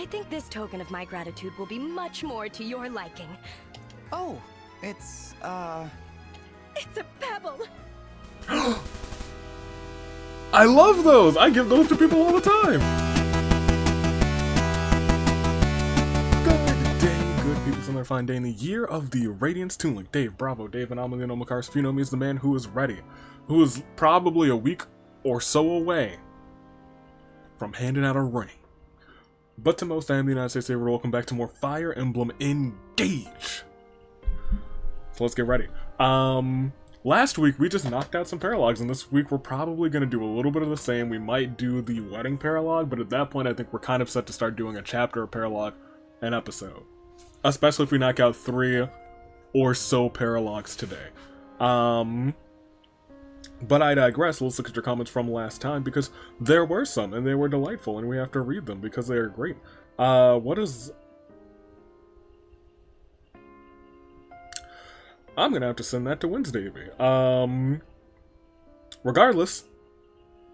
I think this token of my gratitude will be much more to your liking. Oh, it's It's a pebble! I love those! I give those to people all the time! Good day, good people. It's another fine day in the year of the Radiance Toon Link. Dave, Bravo, Dave, and Amelino Makars. If you know me, is the man who is ready. Who is probably a week or so away from handing out a ring. But to most, I am the United States Saver. Welcome back to more Fire Emblem Engage. So let's get ready. Last week we just knocked out some paralogs, and this week we're probably going to do a little bit of the same. We might do the wedding paralog, but at that point I think we're kind of set to start doing a chapter of paralog an episode. Especially if we knock out 3 or so paralogs today. But I digress. Let's look at your comments from last time, because there were some, and they were delightful, and we have to read them because they are great. What is... I'm gonna have to send that to Wednesday. Regardless,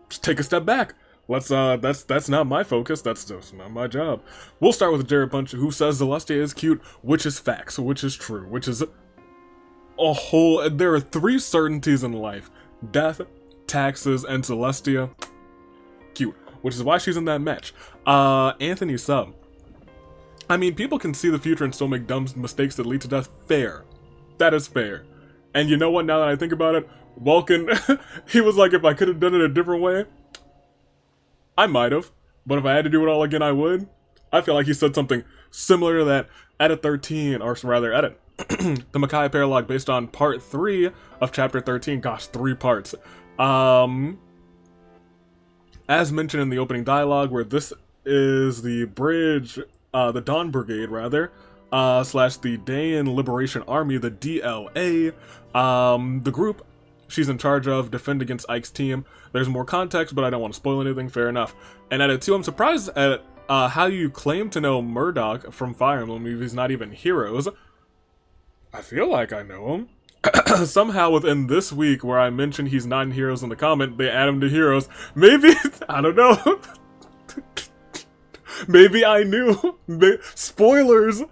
just take a step back. Let's that's not my focus. That's just not my job. We'll start with Jared Punch, who says Celestia is cute, which is facts, which is true, which is a whole. There are 3 certainties in life: death, taxes, and Celestia. Cute, which is why she's in that match. Anthony Sub. I mean, people can see the future and still make dumb mistakes that lead to death. Fair. That is fair. And you know what, now that I think about it, Vulcan, he was like, if I could have done it a different way, I might have. But if I had to do it all again, I would. I feel like he said something similar to that. Edit 13, or rather, edit. The Makai Paralogue based on part 3 of chapter 13. Gosh, 3 parts. As mentioned in the opening dialogue, where this is the bridge, the Dawn Brigade, rather, slash the Dayan Liberation Army, the DLA, the group she's in charge of, defend against Ike's team. There's more context, but I don't want to spoil anything, fair enough. And edit 2, I'm surprised at how you claim to know Murdoch from Fire Emblem if he's not even Heroes. I feel like I know him. Somehow within this week, where I mentioned he's not in Heroes in the comment, they add him to Heroes. Maybe, I don't know. Maybe I knew. Spoilers!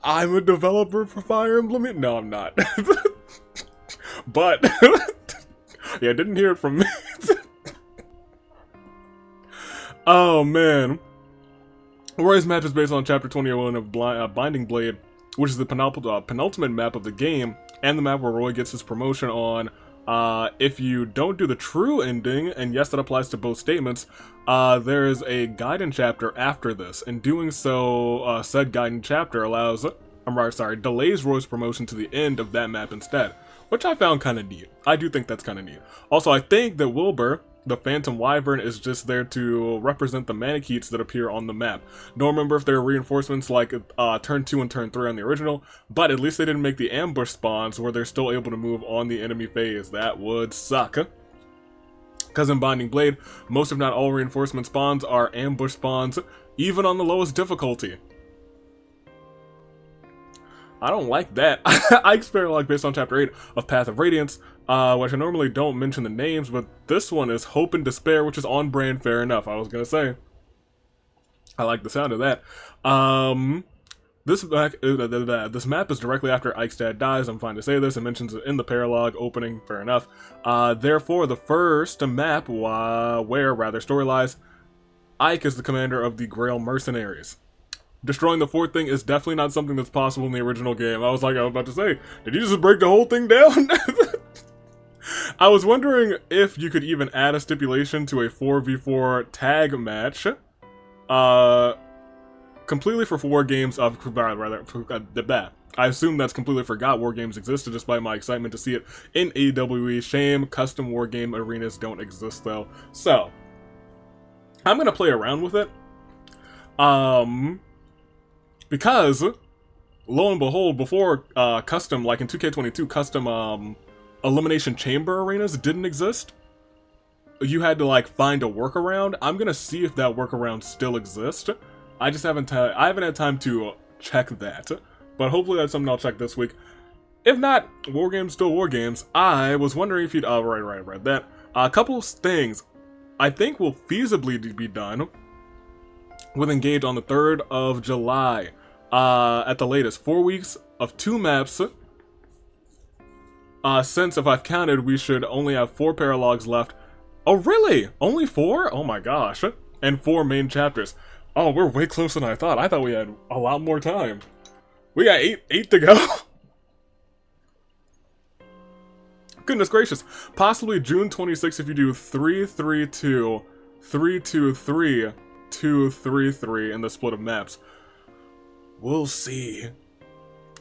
I'm a developer for Fire Emblem. No, I'm not. But, yeah, I didn't hear it from me. Oh, man. Roy's match is based on Chapter 21 of Binding Blade, which is the penultimate map of the game, and the map where Roy gets his promotion on. If you don't do the true ending, and yes, that applies to both statements, there is a Gaiden chapter after this. In doing so, said Gaiden chapter delays Roy's promotion to the end of that map instead, which I found kind of neat. I do think that's kind of neat. Also, I think that Wilbur, the Phantom Wyvern, is just there to represent the Manicheets that appear on the map. Don't remember if there are reinforcements like turn 2 and turn 3 on the original, but at least they didn't make the ambush spawns where they're still able to move on the enemy phase. That would suck. Because in Binding Blade, most if not all reinforcement spawns are ambush spawns, even on the lowest difficulty. I don't like that. Ike's Paralogue based on Chapter 8 of Path of Radiance, which I normally don't mention the names, but this one is Hope and Despair, which is on brand, fair enough, I was gonna say. I like the sound of that. This map is directly after Ike's dad dies, I'm fine to say this, it mentions it in the Paralogue opening, fair enough. Therefore, the first map where, rather, story lies, Ike is the commander of the Grail Mercenaries. Destroying the 4th thing is definitely not something that's possible in the original game. I was about to say, did you just break the whole thing down? I was wondering if you could even add a stipulation to a 4v4 tag match. Completely for war games of, I assume that's completely forgot war games existed, despite my excitement to see it in AWE. Shame, custom war game arenas don't exist though. So, I'm gonna play around with it. Because, lo and behold, before custom, like in 2K22, custom elimination chamber arenas didn't exist. You had to like find a workaround. I'm gonna see if that workaround still exists. I just haven't had time to check that, but hopefully that's something I'll check this week. If not, war games still war games. I was wondering if you'd right that. A couple of things I think will feasibly be done with Engage on the 3rd of July. At the latest, 4 weeks of 2 maps. Since, if I've counted, we should only have 4 paralogs left. Oh, really? Only 4? Oh my gosh. And 4 main chapters. Oh, we're way closer than I thought. I thought we had a lot more time. We got 8 to go. Goodness gracious. Possibly June 26th if you do 332, 323, 233 in the split of maps. We'll see.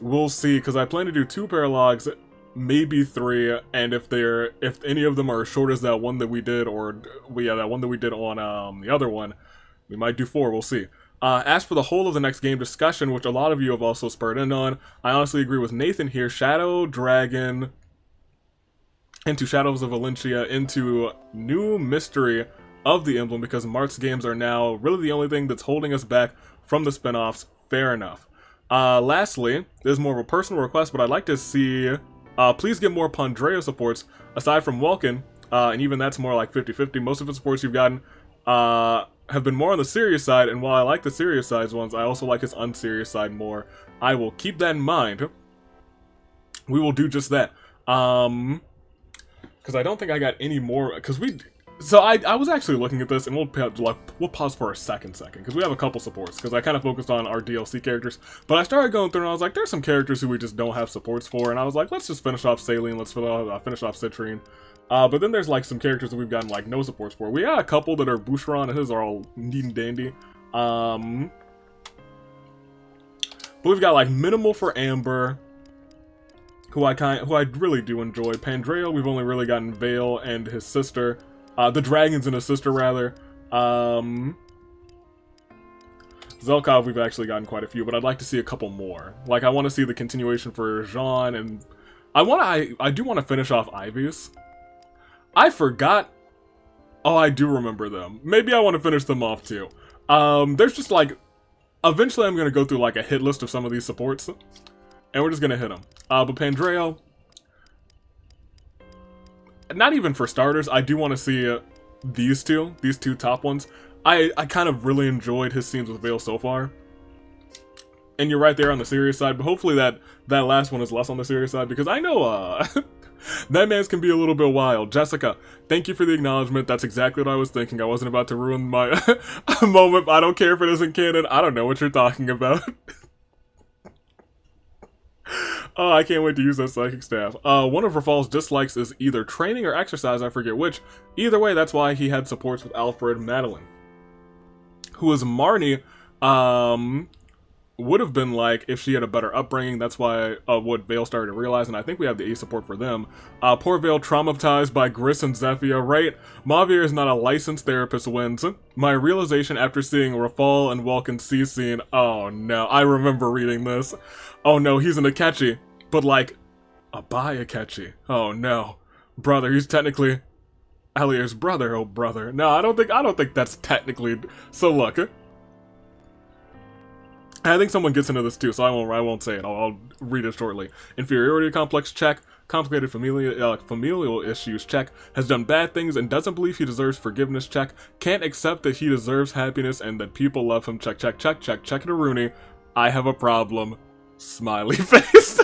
We'll see, because I plan to do 2 paralogs, maybe 3, and if any of them are as short as that one that we did, or that one that we did on the other one, we might do 4. We'll see. As for the whole of the next game discussion, which a lot of you have also spurred in on, I honestly agree with Nathan here. Shadow Dragon into Shadows of Valencia into New Mystery of the Emblem, because Mark's games are now really the only thing that's holding us back from the spin-offs. Fair enough. Lastly, this is more of a personal request, but I'd like to see, please get more Pandrea supports, aside from Welkin, and even that's more like 50-50. Most of the supports you've gotten have been more on the serious side, and while I like the serious side ones, I also like his unserious side more. I will keep that in mind. We will do just that. Because I don't think I got any more, because so I was actually looking at this, and we'll pause for a second, because we have a couple supports, because I kind of focused on our DLC characters, but I started going through and I was like, there's some characters who we just don't have supports for, and I was like, let's just finish off Saline, let's finish off Citrinne. But then there's like some characters that we've gotten like no supports for. We got a couple that are Boucheron, and his are all neat and dandy. But we've got like Minimal for Amber, who I really do enjoy. Pandrea, we've only really gotten Vale and his sister. The dragons and his sister, rather. Zelkov, we've actually gotten quite a few, but I'd like to see a couple more. Like, I want to see the continuation for Jean, and I do want to finish off Ivy's. I forgot. Oh, I do remember them. Maybe I want to finish them off, too. There's just, like, eventually I'm going to go through, like, a hit list of some of these supports, and we're just going to hit them. But Pandreo, not even for starters, I do want to see these two top ones. I kind of really enjoyed his scenes with Vale so far. And you're right there on the serious side, but hopefully that last one is less on the serious side, because I know that man's can be a little bit wild. Jessica, thank you for the acknowledgement. That's exactly what I was thinking. I wasn't about to ruin my moment. I don't care if it isn't canon. I don't know what you're talking about. Oh, I can't wait to use that psychic staff. One of Rafal's dislikes is either training or exercise, I forget which. Either way, that's why he had supports with Alfred Madeline. Who is Marnie, would have been like if she had a better upbringing. That's why what Vale started to realize, and I think we have the A support for them. Poor Vale traumatized by Gris and Zephyr, right? Mavier is not a licensed therapist wins. My realization after seeing Rafal and Welkin C scene. Oh no, I remember reading this. Oh no, he's an Akechi, but like a bi Akechi. Oh no, brother, he's technically Alier's brother. Oh brother, no, I don't think that's technically. So look, I think someone gets into this too, so I won't say it. I'll read it shortly. Inferiority complex check. Complicated familial issues check. Has done bad things and doesn't believe he deserves forgiveness check. Can't accept that he deserves happiness and that people love him check. Check it a Rooney. I have a problem. Smiley face.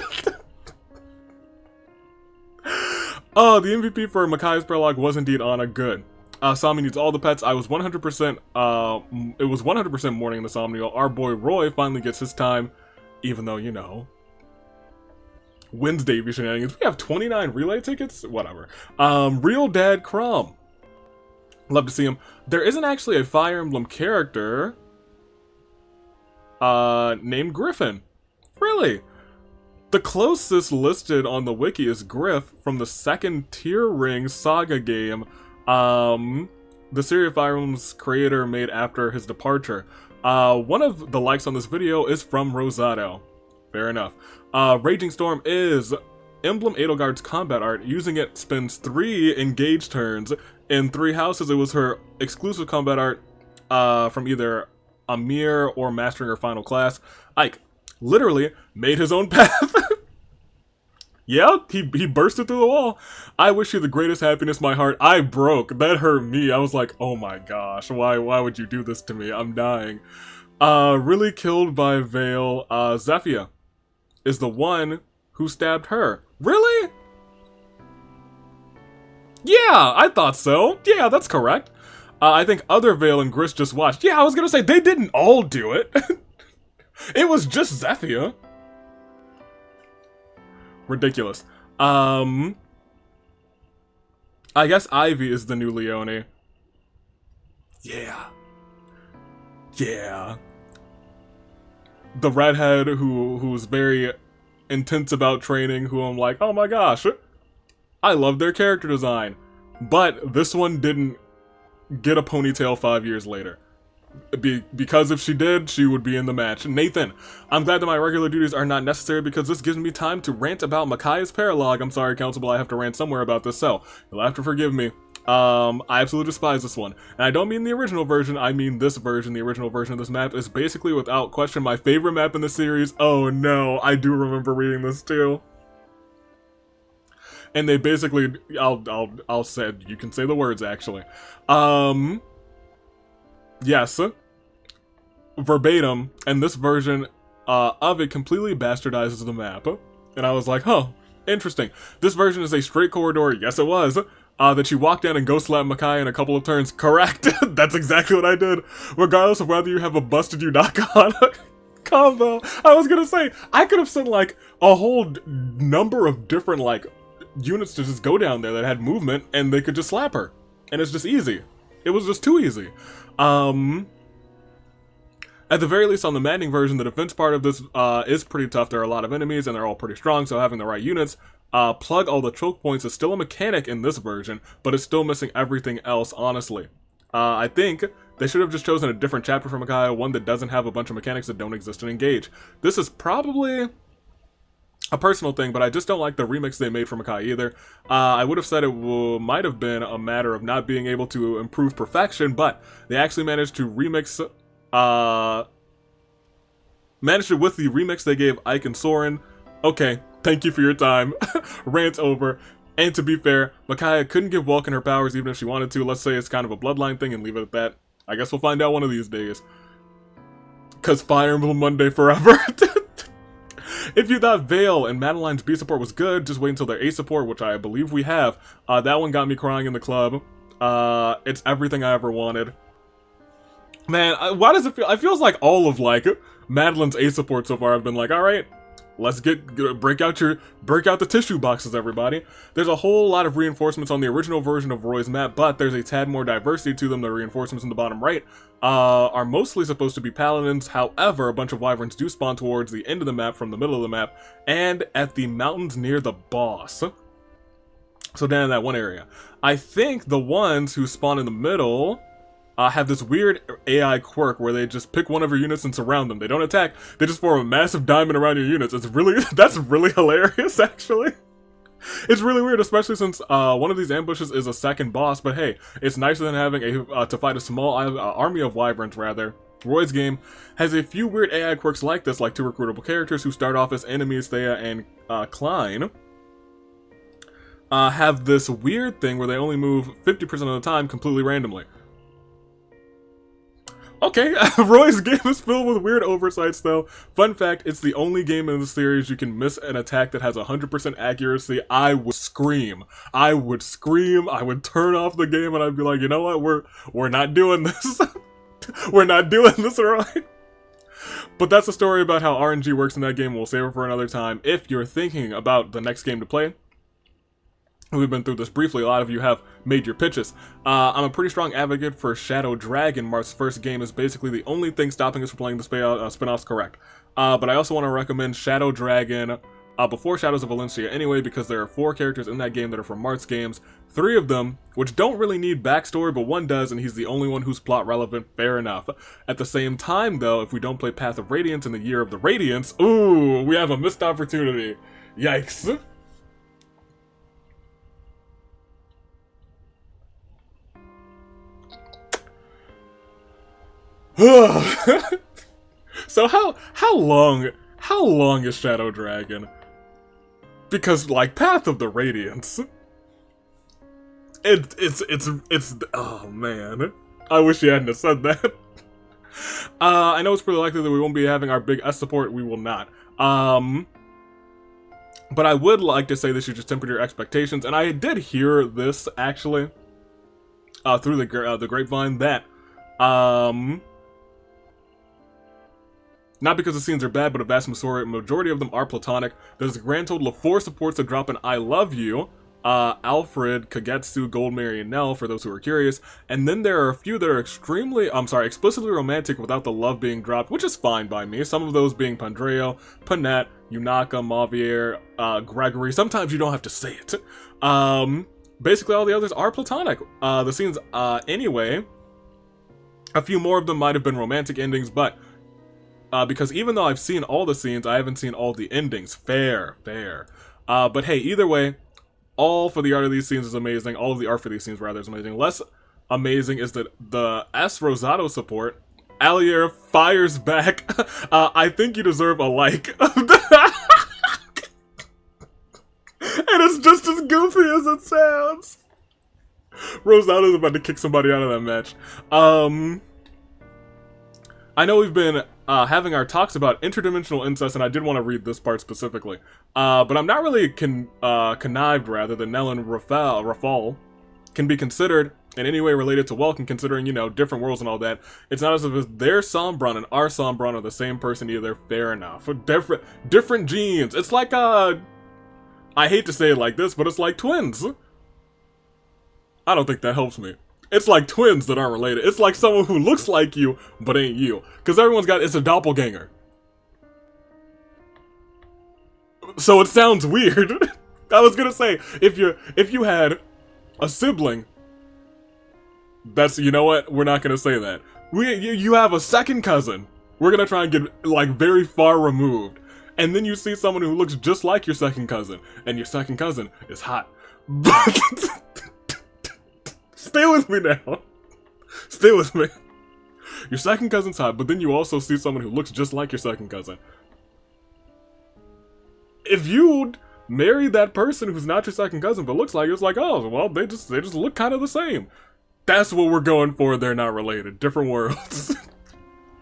Oh, the MVP for Makai's Paralogue was indeed Anna. Good. Sami needs all the pets. I was 100%, it was 100% morning in the Somniel. Our boy Roy finally gets his time, even though, you know, Wednesday shenanigans. We have 29 relay tickets? Whatever. Real Dad Crom. Love to see him. There isn't actually a Fire Emblem character, named Griffin. Really? The closest listed on the wiki is Griff from the second Tier Ring Saga game, the series of Fire Emblem's creator made after his departure. One of the likes on this video is from Rosado. Fair enough. Raging Storm is Emblem Edelgard's combat art. Using it spends 3 engaged turns. In 3 houses, it was her exclusive combat art from either Amir or Mastering her final class. Ike literally made his own path. Yeah, he bursted through the wall. I wish you the greatest happiness, my heart. I broke. That hurt me. I was like, oh my gosh, why would you do this to me? I'm dying. Really killed by Vale. Zephyr is the one who stabbed her. Really? Yeah, I thought so. Yeah, that's correct. I think other Vale and Grist just watched. Yeah, I was gonna say, they didn't all do it. It was just Zephyr. Ridiculous. I guess Ivy is the new Leone. Yeah. Yeah. The redhead who's very intense about training, who I'm like, oh my gosh, I love their character design. But this one didn't get a ponytail 5 years later. Because if she did, she would be in the match. Nathan, I'm glad that my regular duties are not necessary because this gives me time to rant about Micaiah's Paralogue. I'm sorry, Council, but I have to rant somewhere about this, so you'll have to forgive me. I absolutely despise this one. And I don't mean the original version, I mean this version. The original version of this map is basically, without question, my favorite map in the series. Oh no, I do remember reading this too. And they basically, I'll say, you can say the words actually. Yes, verbatim, and this version of it completely bastardizes the map. And I was like, huh, interesting. This version is a straight corridor, yes it was, that you walk down and go slap Micaiah in a couple of turns. Correct, that's exactly what I did. Regardless of whether you have a busted you knock on combo. I was gonna say, I could have sent like a whole number of different like units to just go down there that had movement and they could just slap her. And it's just easy. It was just too easy. At the very least, on the maddening version, the defense part of this is pretty tough. There are a lot of enemies, and they're all pretty strong, so having the right units plug all the choke points is still a mechanic in this version, but it's still missing everything else, honestly. I think they should have just chosen a different chapter for Micaiah, one that doesn't have a bunch of mechanics that don't exist in Engage. This is probably a personal thing, but I just don't like the remix they made for Micaiah either. I would have said it might have been a matter of not being able to improve perfection, but they actually managed to remix, managed it with the remix they gave Ike and Soren. Okay, thank you for your time. Rant over. And to be fair, Micaiah couldn't give Vulcan her powers even if she wanted to. Let's say it's kind of a bloodline thing and leave it at that. I guess we'll find out one of these days. Cause Fire Emblem Monday forever. If you thought Vale and Madeline's B support was good, just wait until their A support, which I believe we have. That one got me crying in the club. It's everything I ever wanted. Man, why does it feel? It feels like all of like Madeline's A support so far. I've been like, all right, let's break out the tissue boxes, everybody. There's a whole lot of reinforcements on the original version of Roy's map, but there's a tad more diversity to them. The reinforcements in the bottom right are mostly supposed to be paladins. However, a bunch of wyverns do spawn towards the end of the map from the middle of the map and at the mountains near the boss. So down in that one area. I think the ones who spawn in the middle have this weird AI quirk where they just pick one of your units and surround them. They don't attack, they just form a massive diamond around your units. It's really, that's really hilarious, actually. It's really weird, especially since one of these ambushes is a second boss, but hey, it's nicer than having to fight a small army of wyverns, rather. Roy's game has a few weird AI quirks like this, like two recruitable characters who start off as enemies. Thea and Klein have this weird thing where they only move 50% of the time completely randomly. Okay, Roy's game is filled with weird oversights though. Fun fact, it's the only game in the series you can miss an attack that has 100% accuracy. I would scream. I would scream, I would turn off the game and I'd be like, you know what, we're not doing this. We're not doing this right. But that's a story about how RNG works in that game. We'll save it for another time. If you're thinking about the next game to play, we've been through this briefly, a lot of you have made your pitches. I'm a pretty strong advocate for Shadow Dragon. Marth's first game is basically the only thing stopping us from playing the spin-offs correct. But I also want to recommend Shadow Dragon before Shadows of Valencia anyway, because there are 4 characters in that game that are from Marth's games. 3 of them, which don't really need backstory, but 1 does, and he's the only one who's plot relevant, fair enough. At the same time though, if we don't play Path of Radiance in the Year of the Radiance, ooh, we have a missed opportunity. Yikes. So how long is Shadow Dragon? Because, like, Path of the Radiance, it's, oh man. I wish you hadn't have said that. I know it's pretty likely that we won't be having our big S support. We will not. But I would like to say this should just temper your expectations. And I did hear this, actually, through the grapevine, that, not because the scenes are bad, but a vast majority of them are platonic. There's a grand total of 4 supports that drop in I Love You, Alfred, Kagetsu, Goldmary, and Nell, for those who are curious. And then there are a few that are explicitly romantic without the love being dropped, which is fine by me. Some of those being Pandreo, Panette, Yunaka, Mavier, Gregory. Sometimes you don't have to say it. Basically all the others are platonic. The scenes, anyway, a few more of them might have been romantic endings, but because even though I've seen all the scenes, I haven't seen all the endings. Fair. But hey, either way, all for the art of these scenes is amazing. All of the art for these scenes, rather, is amazing. Less amazing is that the S Rosado support, Allier fires back. I think you deserve a like. And it's just as goofy as it sounds. Rosado's about to kick somebody out of that match. I know we've been having our talks about interdimensional incest, and I did want to read this part specifically. But I'm not really connived, rather, that Nell and Rafal can be considered in any way related to Welkin, considering, you know, different worlds and all that. It's not as if their Sombron and our Sombron are the same person either. Fair enough. Different genes. It's like, I hate to say it like this, but it's like twins. I don't think that helps me. It's like twins that aren't related. It's like someone who looks like you, but ain't you. Because everyone's got, it's a doppelganger. So it sounds weird. I was gonna say, if you had a sibling, that's, you know what, we're not gonna say that. You have a second cousin. We're gonna try and get, like, very far removed. And then you see someone who looks just like your second cousin, and your second cousin is hot. But stay with me now. Stay with me. Your second cousin's hot, but then you also see someone who looks just like your second cousin. If you marry that person who's not your second cousin but looks like you, it's like, oh, well, they just look kind of the same. That's what we're going for. They're not related. Different worlds.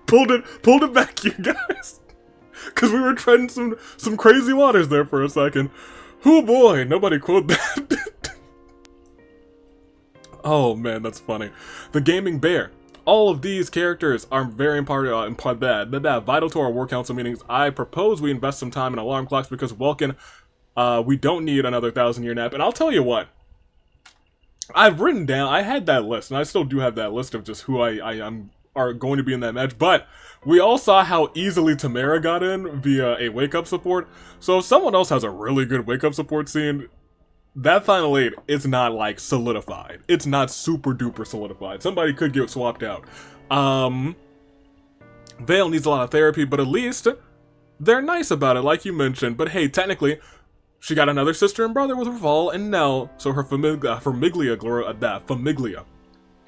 Pulled it back, you guys. Because we were treading some crazy waters there for a second. Oh boy, nobody quote that. Oh man, that's funny. The Gaming Bear. All of these characters are very important, vital to our war council meetings. I propose we invest some time in alarm clocks because Welkin, we don't need another 1,000-year nap. And I'll tell you what, I've written down, I had that list, and I still do have that list of just who I'm are going to be in that match, but we all saw how easily Tamara got in via a wake-up support. So if someone else has a really good wake-up support scene, that final 8 is not, like, solidified. It's not super-duper solidified. Somebody could get swapped out. Vale needs a lot of therapy, but at least they're nice about it, like you mentioned. But hey, technically, she got another sister and brother with Raval and Nell, so her Famiglia.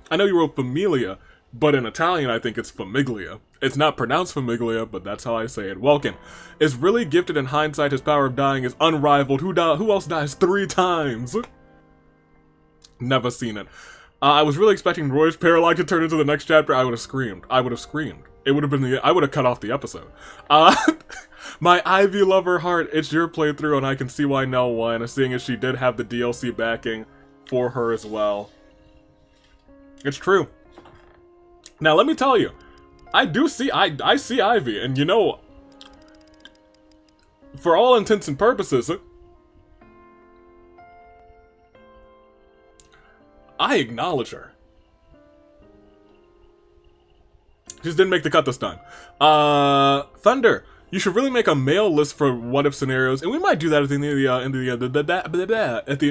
I know you wrote Familia, but in Italian I think it's Famiglia. It's not pronounced Famiglia, but that's how I say it. Welkin is really gifted in hindsight. His power of dying is unrivaled. Who else dies 3 times? Never seen it. I was really expecting Roy's Paralogue to turn into the next chapter. I would have screamed. I would have screamed. It would have been I would have cut off the episode. My Ivy lover heart, it's your playthrough, and I can see why Nell won, seeing as she did have the DLC backing for her as well. It's true. Now let me tell you, I see Ivy, and you know, for all intents and purposes, I acknowledge her. Just didn't make the cut this time. Thunder, you should really make a mail list for what if scenarios, and we might do that at the end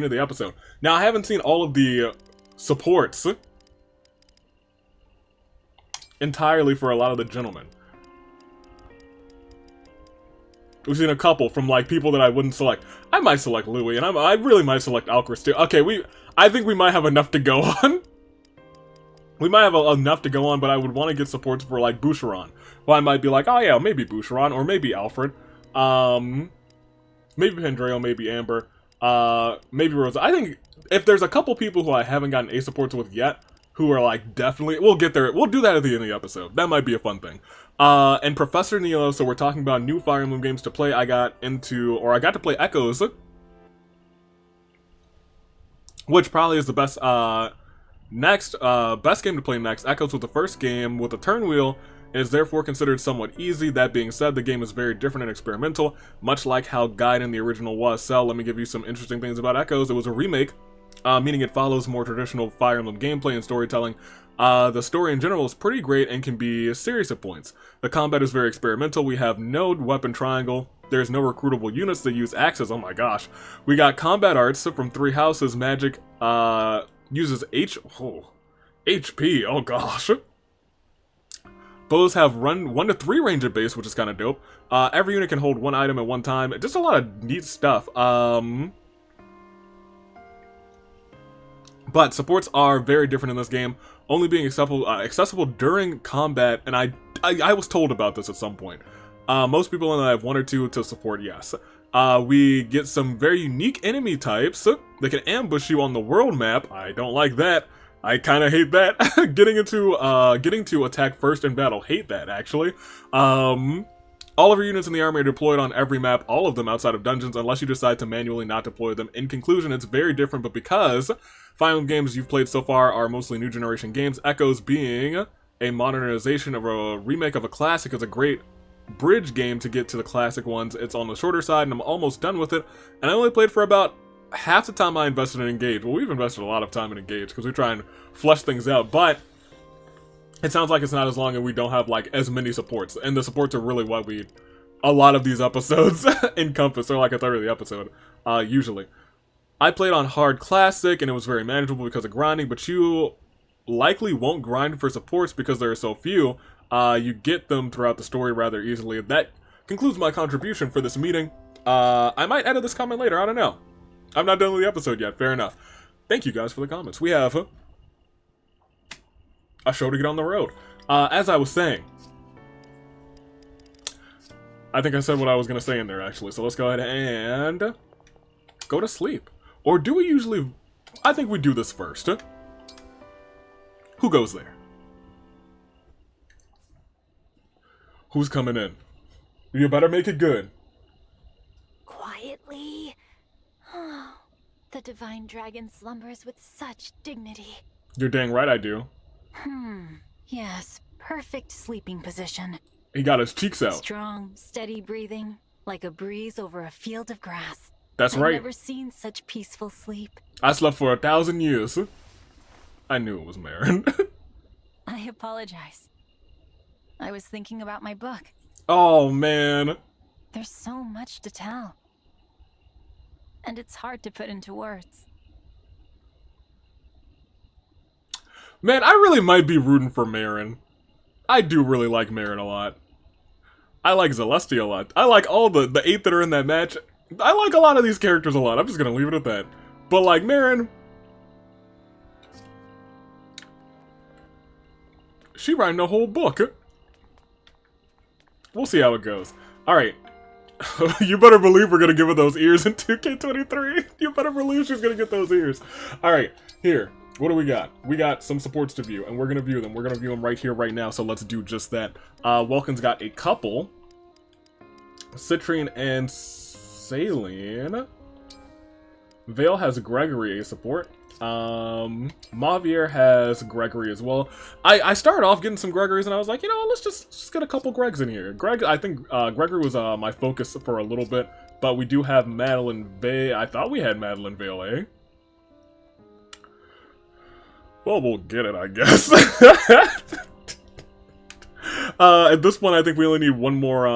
of the episode. Now I haven't seen all of the supports entirely for a lot of the gentlemen. We've seen a couple from, like, people that I wouldn't select. I might select Louis, and I really might select Alcris too. Okay, I think we might have enough to go on. We might have enough to go on, but I would want to get supports for, like, Boucheron. Well, I might be like, oh yeah, maybe Boucheron, or maybe Alfred. Maybe Pendreo, maybe Amber, maybe Rosa. I think if there's a couple people who I haven't gotten A supports with yet, who are like definitely, we'll get there. We'll do that at the end of the episode. That might be a fun thing. And Professor Neo, so we're talking about new Fire Emblem games to play. I got to play Echoes, which probably is the best, best game to play next. Echoes was the first game with a turn wheel, and is therefore considered somewhat easy. That being said, the game is very different and experimental, much like how Gaiden the original was. So let me give you some interesting things about Echoes. It was a remake, meaning it follows more traditional Fire Emblem gameplay and storytelling. The story in general is pretty great and can be serious at points. The combat is very experimental. We have no weapon triangle. There's no recruitable units that use axes. Oh my gosh. We got combat arts from 3 houses. Magic uses HP. Oh gosh. Bows have 1 to 3 range at base, which is kind of dope. Every unit can hold 1 item at one time. Just a lot of neat stuff. But supports are very different in this game, only being accessible during combat, and I was told about this at some point. Most people only have 1 or 2 to support, yes. We get some very unique enemy types that can ambush you on the world map. I don't like that. I kind of hate that. Getting to attack first in battle, hate that, actually. All of your units in the army are deployed on every map, all of them outside of dungeons, unless you decide to manually not deploy them. In conclusion, it's very different, but because Fire Emblem games you've played so far are mostly new generation games, Echoes being a modernization of a remake of a classic is a great bridge game to get to the classic ones. It's on the shorter side, and I'm almost done with it, and I only played for about half the time I invested in Engage. Well, we've invested a lot of time in Engage, because we try and flesh things out, but it sounds like it's not as long and we don't have like as many supports, and the supports are really what a lot of these episodes encompass. They're like a third of the episode, usually. I played on hard classic and it was very manageable because of grinding, but you likely won't grind for supports because there are so few. You get them throughout the story rather easily. That concludes my contribution for this meeting. I might edit this comment later, I don't know. I'm not done with the episode yet, fair enough. Thank you guys for the comments. We have a show to get on the road. As I was saying, I think I said what I was going to say in there, actually. So let's go ahead and go to sleep. Or do we usually... I think we do this first. Who goes there? Who's coming in? You better make it good. Quietly. The divine dragon slumbers with such dignity. You're dang right I do. Yes, perfect sleeping position. He got his cheeks out. Strong, steady breathing, like a breeze over a field of grass. That's right. I've never seen such peaceful sleep. I slept for 1,000 years. I knew it was Marin. I apologize. I was thinking about my book. Oh, man. There's so much to tell. And it's hard to put into words. Man, I really might be rooting for Marin. I do really like Marin a lot. I like Celestia a lot. I like all the 8 that are in that match. I like a lot of these characters a lot. I'm just gonna leave it at that. But like Marin, she writing a whole book. We'll see how it goes. Alright. You better believe we're gonna give her those ears in 2K23. You better believe she's gonna get those ears. Alright, here. What do we got? We got some supports to view, and we're gonna view them. We're gonna view them right here, right now, so let's do just that. Welkin's got a couple. Citrinne and Saline. Vale has Gregory a support. Mavier has Gregory as well. I started off getting some Gregorys and I was like, you know, let's just get a couple Gregs in here. I think Gregory was my focus for a little bit, but we do have Madeline Vale. I thought we had Madeline Vale, eh? Well, we'll get it, I guess. At this point, I think we only need one more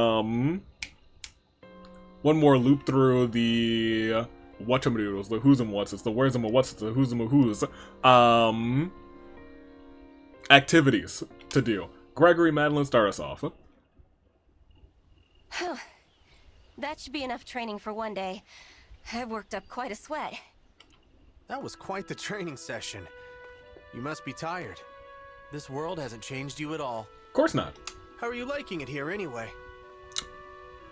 loop through the whatchamadoodles, the who's and what's, it's the where's and what's, it's the who's and who's, activities to do. Gregory, Madeline, start us off. That should be enough training for one day. I've worked up quite a sweat. That was quite the training session. You must be tired. This world hasn't changed you at all. Of course not. How are you liking it here anyway?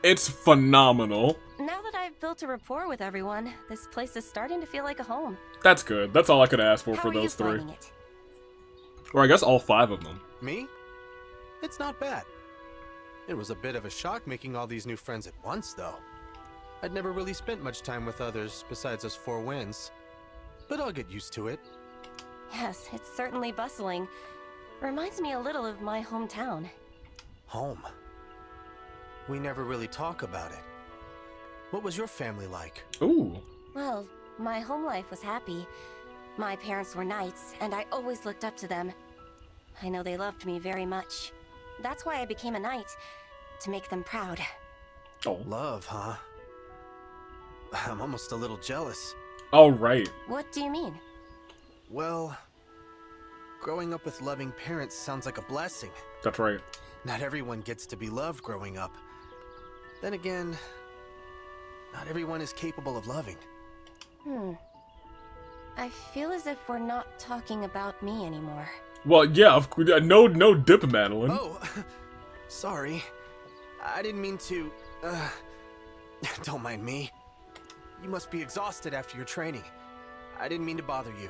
It's phenomenal. Now that I've built a rapport with everyone. This place is starting to feel like a home. That's good. That's all I could ask for How are you those three. finding it? Or I guess all 5 of them. Me? It's not bad. It was a bit of a shock making all these new friends at once, though. I'd never really spent much time with others besides us 4 winds. But I'll get used to it. Yes, it's certainly bustling. Reminds me a little of my hometown. Home. We never really talk about it. What was your family like? Ooh. Well, my home life was happy. My parents were knights, and I always looked up to them. I know they loved me very much. That's why I became a knight, to make them proud. Oh. Love, huh? I'm almost a little jealous. All right. What do you mean? Well, growing up with loving parents sounds like a blessing. That's right. Not everyone gets to be loved growing up. Then again, not everyone is capable of loving. I feel as if we're not talking about me anymore. Well, yeah, of course. No dip, Madeline. Oh, sorry. I didn't mean to, don't mind me. You must be exhausted after your training. I didn't mean to bother you.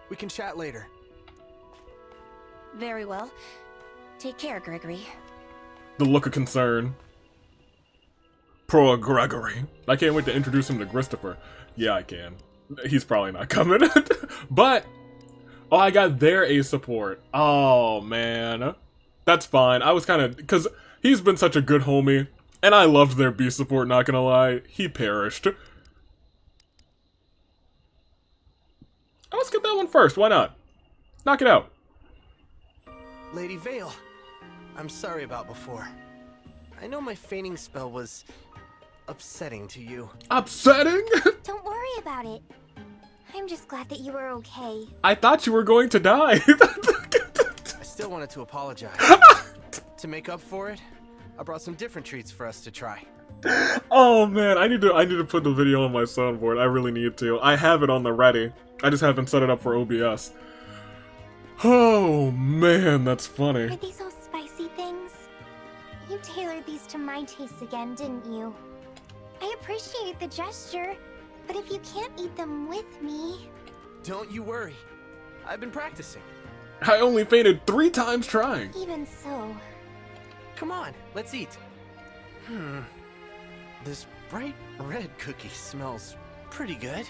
We can chat later. Very well. Take care, Gregory. The look of concern. Poor Gregory. I can't wait to introduce him to Christopher. Yeah, I can. He's probably not coming. But, oh, I got their A support. Oh, man. That's fine. I was kind of, because he's been such a good homie. And I loved their B support, not gonna lie. He perished. Oh, let's get that one first. Why not? Knock it out. Lady Vale, I'm sorry about before. I know my feigning spell was upsetting to you. Upsetting? Don't worry about it. I'm just glad that you were okay. I thought you were going to die. I still wanted to apologize. To make up for it, I brought some different treats for us to try. Oh man, I need to put the video on my soundboard. I really need to. I have it on the ready. I just haven't set it up for OBS. Oh man, that's funny. Are these all spicy things? You tailored these to my tastes again, didn't you? I appreciate the gesture, but if you can't eat them with me... Don't you worry. I've been practicing. I only fainted 3 times trying. Even so... Come on, let's eat. This bright red cookie smells pretty good.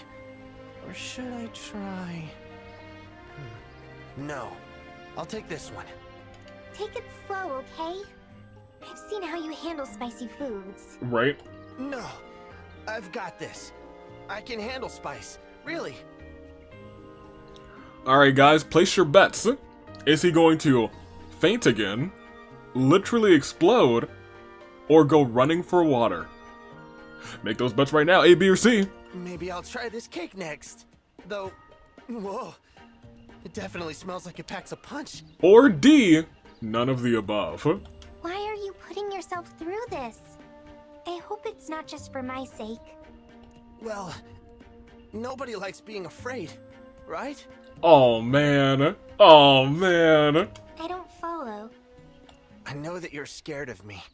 Or should I try... No, I'll take this one. Take it slow, okay? I've seen how you handle spicy foods. Right? No, I've got this. I can handle spice, really. Alright guys, place your bets. Is he going to faint again, literally explode, or go running for water? Make those bets right now, A, B, or C. Maybe I'll try this cake next. Though, whoa, it definitely smells like it packs a punch. Or D, none of the above. Why are you putting yourself through this? I hope it's not just for my sake. Well, nobody likes being afraid, right? Oh man. Oh man. I don't follow. I know that you're scared of me.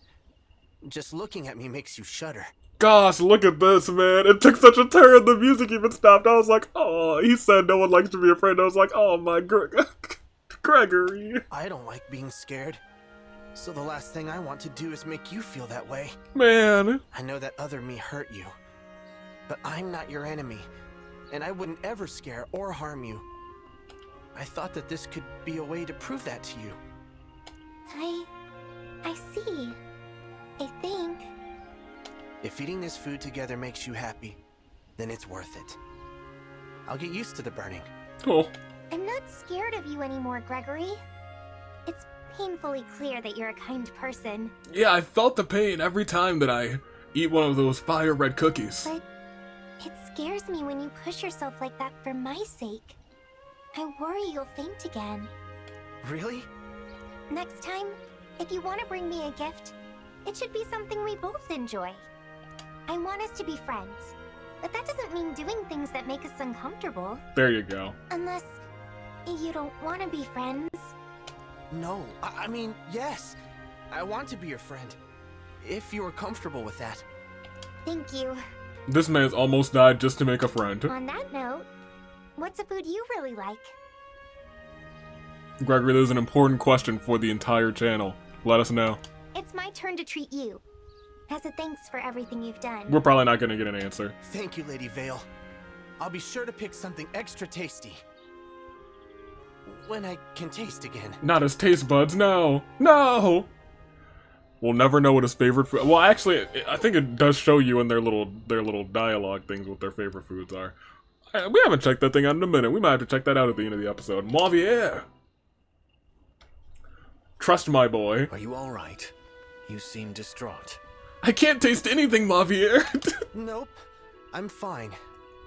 Just looking at me makes you shudder. Gosh, look at this, man. It took such a turn. The music even stopped. I was like, oh, he said no one likes to be afraid. I was like, oh my Gregory. I don't like being scared. So the last thing I want to do is make you feel that way. Man. I know that other me hurt you. But I'm not your enemy. And I wouldn't ever scare or harm you. I thought that this could be a way to prove that to you. I see. I think. If eating this food together makes you happy, then it's worth it. I'll get used to the burning. Oh. I'm not scared of you anymore, Gregory. It's painfully clear that you're a kind person. Yeah, I felt the pain every time that I eat one of those fire red cookies. But it scares me when you push yourself like that for my sake. I worry you'll faint again. Really? Next time, if you want to bring me a gift, it should be something we both enjoy. I want us to be friends, but that doesn't mean doing things that make us uncomfortable. There you go. Unless you don't want to be friends. No, I mean, yes. I want to be your friend. If you are comfortable with that. Thank you. This man's almost died just to make a friend. On that note, what's a food you really like? Gregory, there's an important question for the entire channel. Let us know. It's my turn to treat you. As a thanks for everything you've done. We're probably not gonna get an answer. Thank you, Lady Vale. I'll be sure to pick something extra tasty. When I can taste again. Not his taste buds, no. No! We'll never know what his favorite food... Well, actually, I think it does show you in their little dialogue things what their favorite foods are. We haven't checked that thing out in a minute. We might have to check that out at the end of the episode. Mavier! Trust my boy. Are you alright? You seem distraught. I can't taste anything, Mavier! Nope. I'm fine.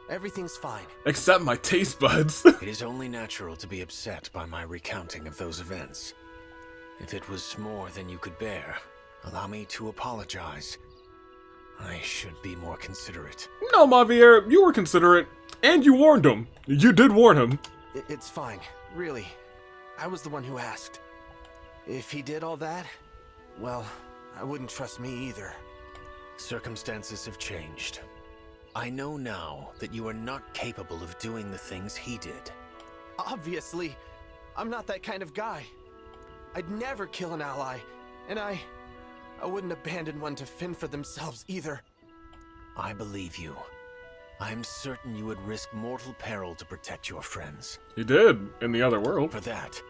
Everything's fine. Except my taste buds. It is only natural to be upset by my recounting of those events. If it was more than you could bear, allow me to apologize. I should be more considerate. No, Mavier, you were considerate. And you warned him. You did warn him. It's fine. Really. I was the one who asked. If he did all that, well, I wouldn't trust me either. Circumstances have changed. I know now that you are not capable of doing the things he did. Obviously, I'm not that kind of guy. I'd never kill an ally, and I wouldn't abandon one to fend for themselves either. I believe you. I'm certain you would risk mortal peril to protect your friends. He did, in the other world. For that,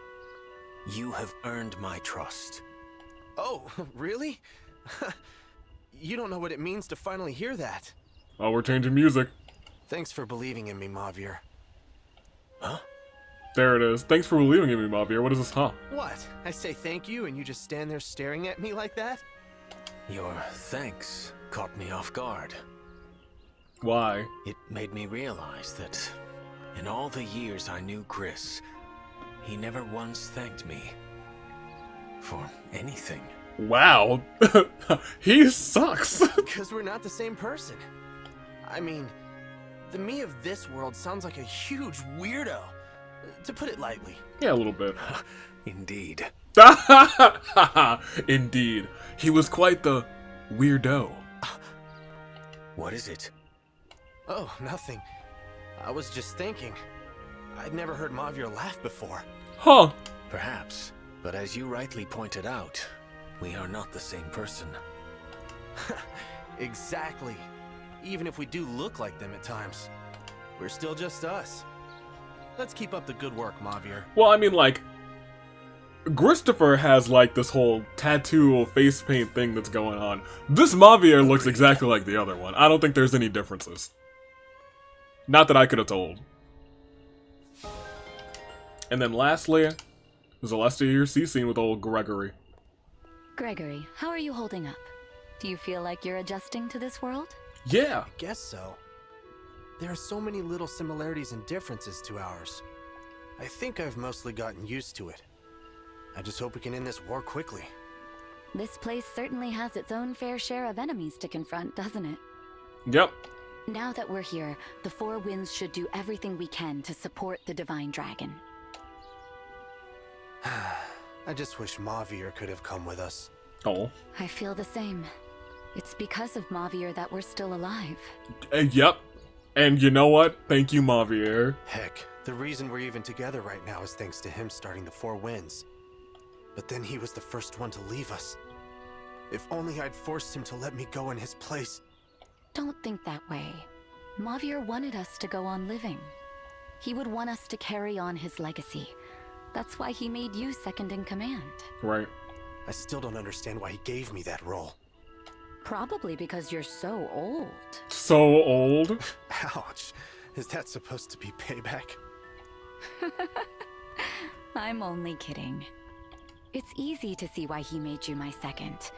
you have earned my trust. Oh, really? You don't know what it means to finally hear that. Oh, we're changing music. Thanks for believing in me, Mavier. Huh? There it is. Thanks for believing in me, Mavier. What is this, huh? What? I say thank you and you just stand there staring at me like that? Your thanks caught me off guard. Why? It made me realize that in all the years I knew Chris, he never once thanked me for anything. Wow. He sucks. Because we're not the same person. I mean, the me of this world sounds like a huge weirdo, to put it lightly. Yeah, a little bit. Indeed. Indeed. He was quite the weirdo. What is it? Oh, nothing. I was just thinking. I'd never heard Mavier laugh before. Huh. Perhaps, but as you rightly pointed out, we are not the same person. Exactly. Even if we do look like them at times, we're still just us. Let's keep up the good work, Mavier. Well, I mean, like, Christopher has, like, this whole tattoo face paint thing that's going on. This Mavier looks exactly like the other one. I don't think there's any differences. Not that I could have told. And then lastly, there's a last year sea scene with old Gregory. Gregory, how are you holding up? Do you feel like you're adjusting to this world? Yeah. I guess so. There are so many little similarities and differences to ours. I think I've mostly gotten used to it. I just hope we can end this war quickly. This place certainly has its own fair share of enemies to confront, doesn't it? Yep. Now that we're here, the Four Winds should do everything we can to support the Divine Dragon. I just wish Mavier could have come with us. Oh. I feel the same. It's because of Mavier that we're still alive. Yep. And you know what? Thank you, Mavier. Heck, the reason we're even together right now is thanks to him starting the Four Winds. But then he was the first one to leave us. If only I'd forced him to let me go in his place. Don't think that way. Mavier wanted us to go on living. He would want us to carry on his legacy. That's why he made you second in command. Right. I still don't understand why he gave me that role. Probably because you're so old. So old. Ouch. Is that supposed to be payback? I'm only kidding. It's easy to see why he made you my second.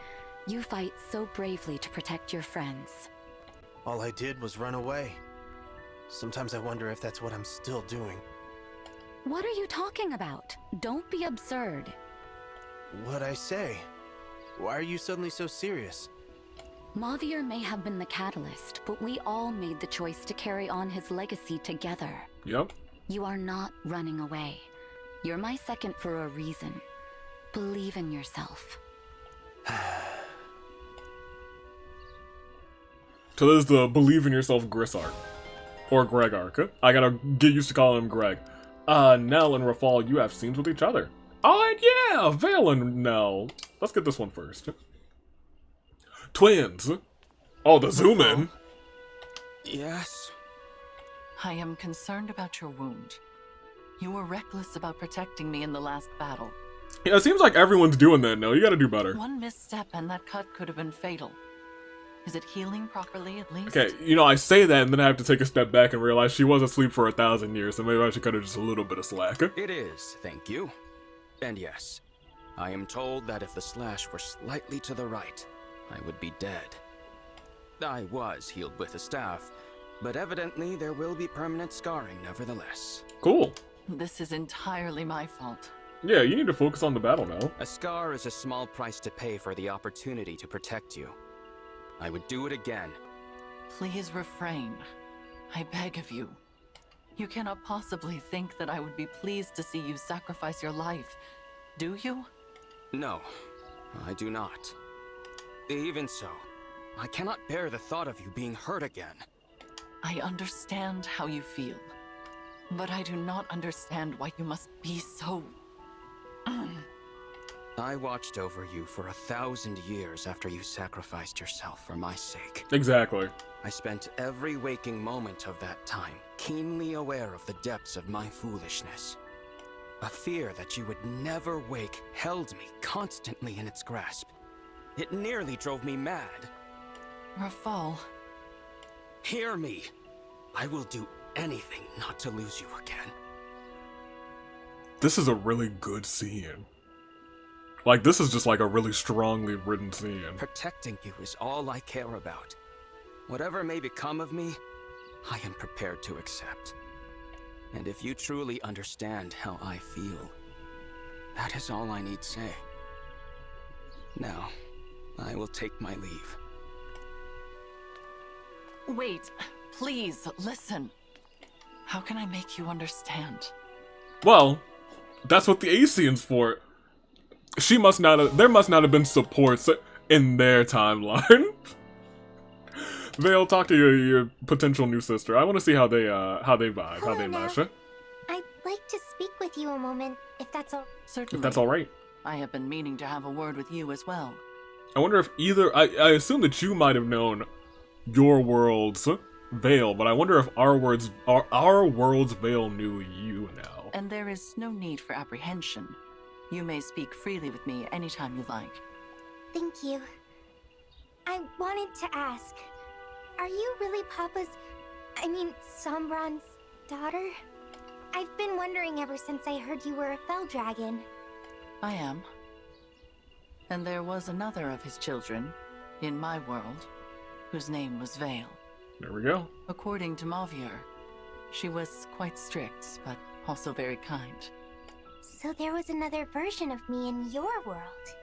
You fight so bravely to protect your friends. All I did was run away. Sometimes I wonder if that's what I'm still doing. What are you talking about? Don't be absurd. What'd I say? Why are you suddenly so serious? Mavier may have been the catalyst, but we all made the choice to carry on his legacy together. Yep. You are not running away. You're my second for a reason. Believe in yourself. So this is the Believe in Yourself Gris arc. Or Greg arc. I gotta get used to calling him Greg. Nell and Rafal, you have scenes with each other. Oh, yeah! Vale and Nell. Let's get this one first. Twins. Oh, the zoom in. Yes? I am concerned about your wound. You were reckless about protecting me in the last battle. Yeah, it seems like everyone's doing that now. You gotta do better. One misstep and that cut could have been fatal. Is it healing properly at least? Okay, you know, I say that and then I have to take a step back and realize she was asleep for 1,000 years, so maybe I should cut her just a little bit of slack. It is, thank you. And yes, I am told that if the slash were slightly to the right, I would be dead. I was healed with a staff, but evidently there will be permanent scarring nevertheless. Cool. This is entirely my fault. Yeah, you need to focus on the battle now. A scar is a small price to pay for the opportunity to protect you. I would do it again. Please refrain. I beg of you. You cannot possibly think that I would be pleased to see you sacrifice your life, do you? No, I do not. Even so, I cannot bear the thought of you being hurt again. I understand how you feel, but I do not understand why you must be so... I watched over you for 1,000 years after you sacrificed yourself for my sake. Exactly. I spent every waking moment of that time keenly aware of the depths of my foolishness. A fear that you would never wake held me constantly in its grasp. It nearly drove me mad. Rafal. Hear me. I will do anything not to lose you again. This is a really good scene. Like, this is just like a really strongly written scene. Protecting you is all I care about. Whatever may become of me, I am prepared to accept. And if you truly understand how I feel, that is all I need say. Now, I will take my leave. Wait, please, listen. How can I make you understand? Well, that's what the A scene's for. She must not have, there must not have been supports in their timeline. Vale, talk to your potential new sister. I want to see how they vibe, Hello, how they mesh. I'd like to speak with you a moment, if that's all. Certainly. If that's all right. I have been meaning to have a word with you as well. I wonder if either, I assume that you might have known your world's Vale, but I wonder if our world's Vale knew you now. And there is no need for apprehension. You may speak freely with me anytime you like. Thank you. I wanted to ask, are you really Sombron's daughter? I've been wondering ever since I heard you were a fell dragon. I am. And there was another of his children, in my world, whose name was Vale. There we go. According to Mavier, she was quite strict, but also very kind. So there was another version of me in your world.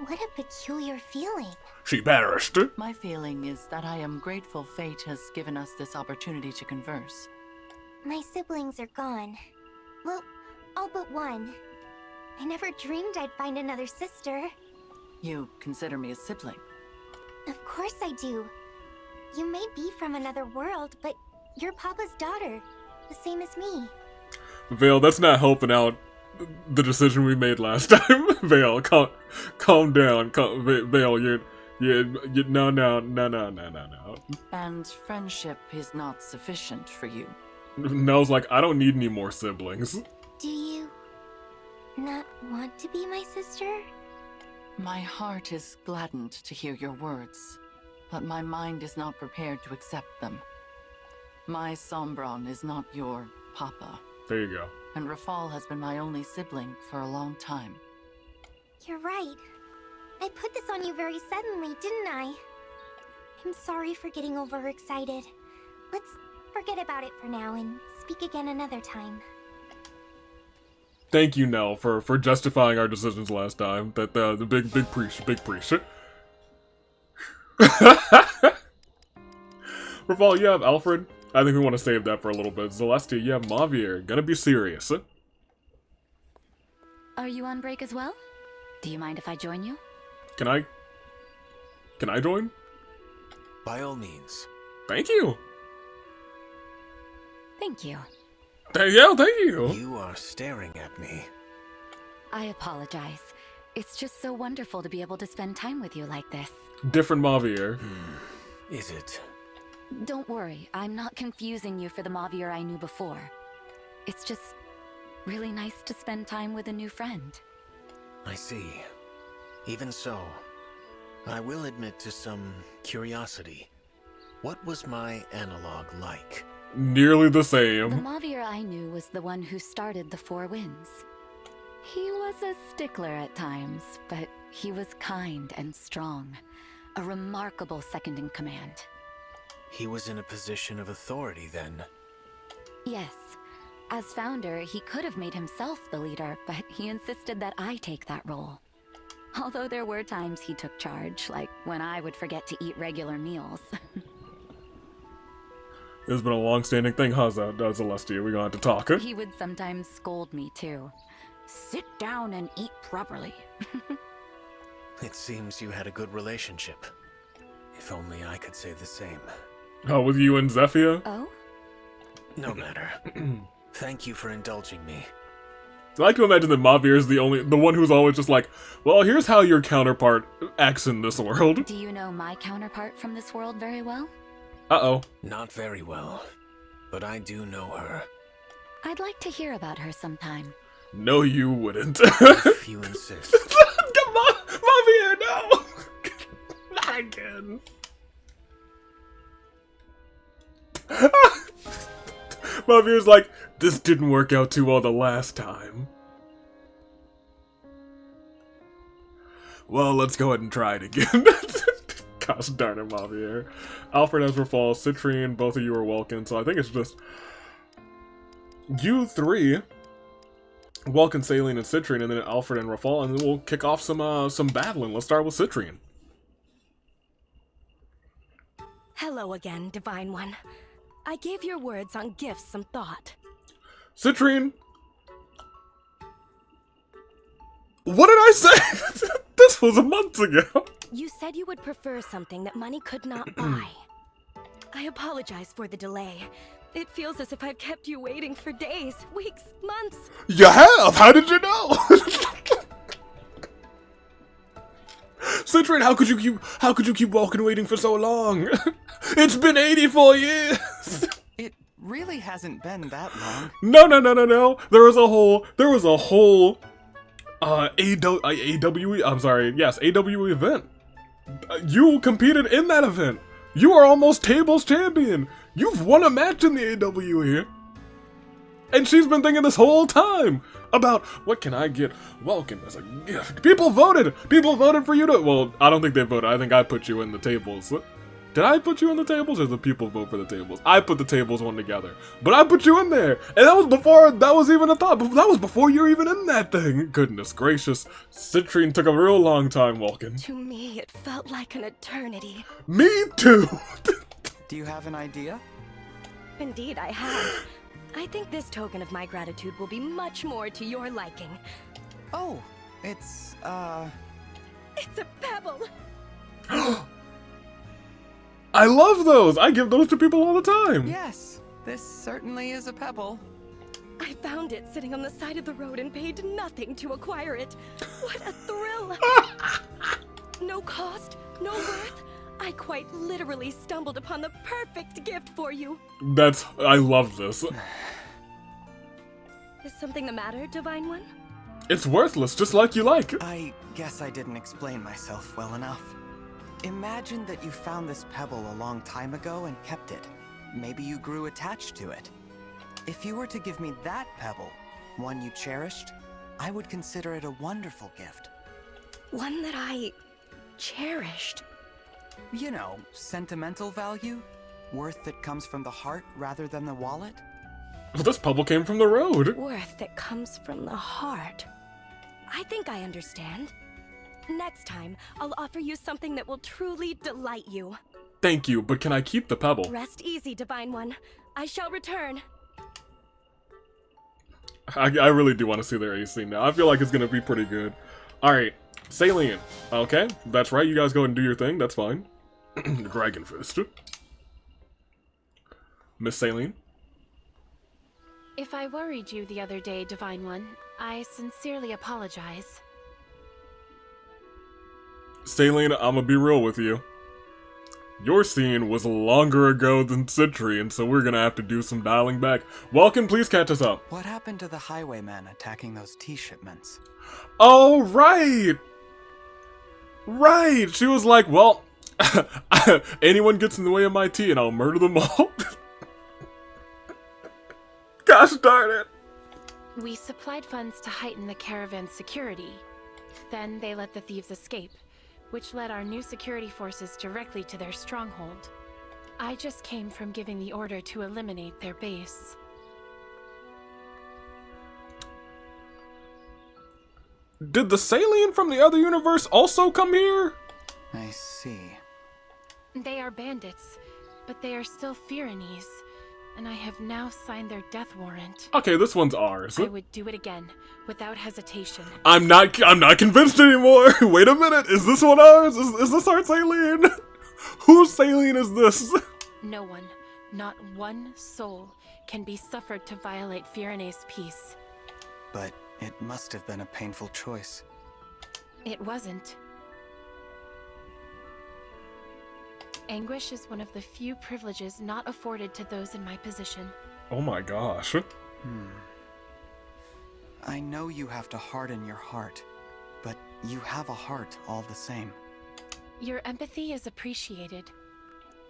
What a peculiar feeling. She perished. My feeling is that I am grateful fate has given us this opportunity to converse. My siblings are gone. Well, all but one. I never dreamed I'd find another sister. You consider me a sibling? Of course I do. You may be from another world, but you're Papa's daughter, the same as me. Vale, that's not helping out the decision we made last time. Vale, calm down. Vale, no. And friendship is not sufficient for you. Nell's like, I don't need any more siblings. Do you not want to be my sister? My heart is gladdened to hear your words, but my mind is not prepared to accept them. My Sombron is not your papa. There you go. And Rafal has been my only sibling for a long time. You're right. I put this on you very suddenly, didn't I? I'm sorry for getting overexcited. Let's forget about it for now and speak again another time. Thank you, Nell, for justifying our decisions last time. That the big priest. Rafal, you have Alfred. I think we want to save that for a little bit. Celestia, you have Mavier. Gonna be serious. Are you on break as well? Do you mind if I join you? Can I join? By all means. Thank you. Thank you. Yeah, thank you. You are staring at me. I apologize. It's just so wonderful to be able to spend time with you like this. Different Mavier. Is it? Don't worry, I'm not confusing you for the Mavier I knew before. It's just really nice to spend time with a new friend. I see. Even so, I will admit to some curiosity. What was my analog like? Nearly the The same. Mavier I knew was the one who started the Four Winds. He was a stickler at times, but he was kind and strong. A remarkable second in command. He was in a position of authority then. Yes. As founder, he could have made himself the leader, but he insisted that I take that role. Although there were times he took charge, like when I would forget to eat regular meals. It's been a long-standing thing, huh, Celestia? We're gonna have to talk. He would sometimes scold me too. Sit down and eat properly. It seems you had a good relationship. If only I could say the same. Oh, with you and Zephyr? Oh? No matter. Thank you for indulging me. I like to imagine that Mavier is the one who's always just like, well, here's how your counterpart acts in this world. Do you know my counterpart from this world very well? Uh-oh. Not very well, but I do know her. I'd like to hear about her sometime. No, you wouldn't. If you insist. Come on, Mavier, no! Not again. Mavier's like, this didn't work out too well the last time. Well, let's go ahead and try it again. Gosh darn it, Mavier. Alfred, Ezra Falls, Citrinne, both of you are welcome, so I think it's just you three, Welkin, Saline, and Citrinne, and then Alfred and Rafal, and then we'll kick off some battling. Let's start with Citrinne. Hello again, Divine One. I gave your words on gifts some thought. Citrinne! What did I say? This was a month ago. You said you would prefer something that money could not buy. I apologize for the delay. It feels as if I've kept you waiting for days, weeks, months. You have? How did you know? Citrinne, how could you keep walking waiting for so long? It's been 84 years. It really hasn't been that long. No. There was a whole AWE, I'm sorry, yes, AWE event. You competed in that event. You are almost tables champion. You've won a match in the AWE. And she's been thinking this whole time about what can I get Welkin as a gift. People voted for you to, well, I don't think they voted. I think I put you in the tables. Did I put you in the tables, or did the people vote for the tables? I put the tables one together, but I put you in there, and that was before that was even a thought. That was before you were even in that thing. Goodness gracious, Citrinne took a real long time, Welkin. To me, it felt like an eternity. Me too. Do you have an idea? Indeed, I have. I think this token of my gratitude will be much more to your liking. Oh, it's It's a pebble! I love those. I give those to people all the time. yes, this certainly is a pebble. I found it sitting on the side of the road and paid nothing to acquire it. What a thrill! No cost, no worth. I quite literally stumbled upon the perfect gift for you. I love this. Is something the matter, Divine One? It's worthless, just like you like. I guess I didn't explain myself well enough. Imagine that you found this pebble a long time ago and kept it. Maybe you grew attached to it. If you were to give me that pebble, one you cherished, I would consider it a wonderful gift. One that I cherished. You know, sentimental value? Worth that comes from the heart rather than the wallet? Well, this pebble came from the road. Worth that comes from the heart. I think I understand. Next time, I'll offer you something that will truly delight you. Thank you, but can I keep the pebble? Rest easy, Divine One. I shall return. I really do want to see their AC now. I feel like it's going to be pretty good. Alright, Saline. Okay, that's right. You guys go and do your thing. That's fine. Dragon Fist. Miss Saline? If I worried you the other day, Divine One, I sincerely apologize. Saline, I'm gonna be real with you. Your scene was longer ago than Citrinne, so we're gonna have to do some dialing back. Welcome, please catch us up. What happened to the highwaymen attacking those tea shipments? Oh, right! Right! She was like, well, anyone gets in the way of my tea and I'll murder them all. Gosh darn it! We supplied funds to heighten the caravan's security. Then they let the thieves escape, which led our new security forces directly to their stronghold. I just came from giving the order to eliminate their base. Did the Salient from the other universe also come here? I see. They are bandits, but they are still Firenese, and I have now signed their death warrant. Okay, this one's ours. I would do it again, without hesitation. I'm not convinced anymore. Wait a minute, is this one ours? Is this our Salient? Whose Salient is this? No one, not one soul, can be suffered to violate Firene's peace. But it must have been a painful choice. It wasn't. Anguish is one of the few privileges not afforded to those in my position. Oh my gosh. I know you have to harden your heart, but you have a heart all the same. Your empathy is appreciated.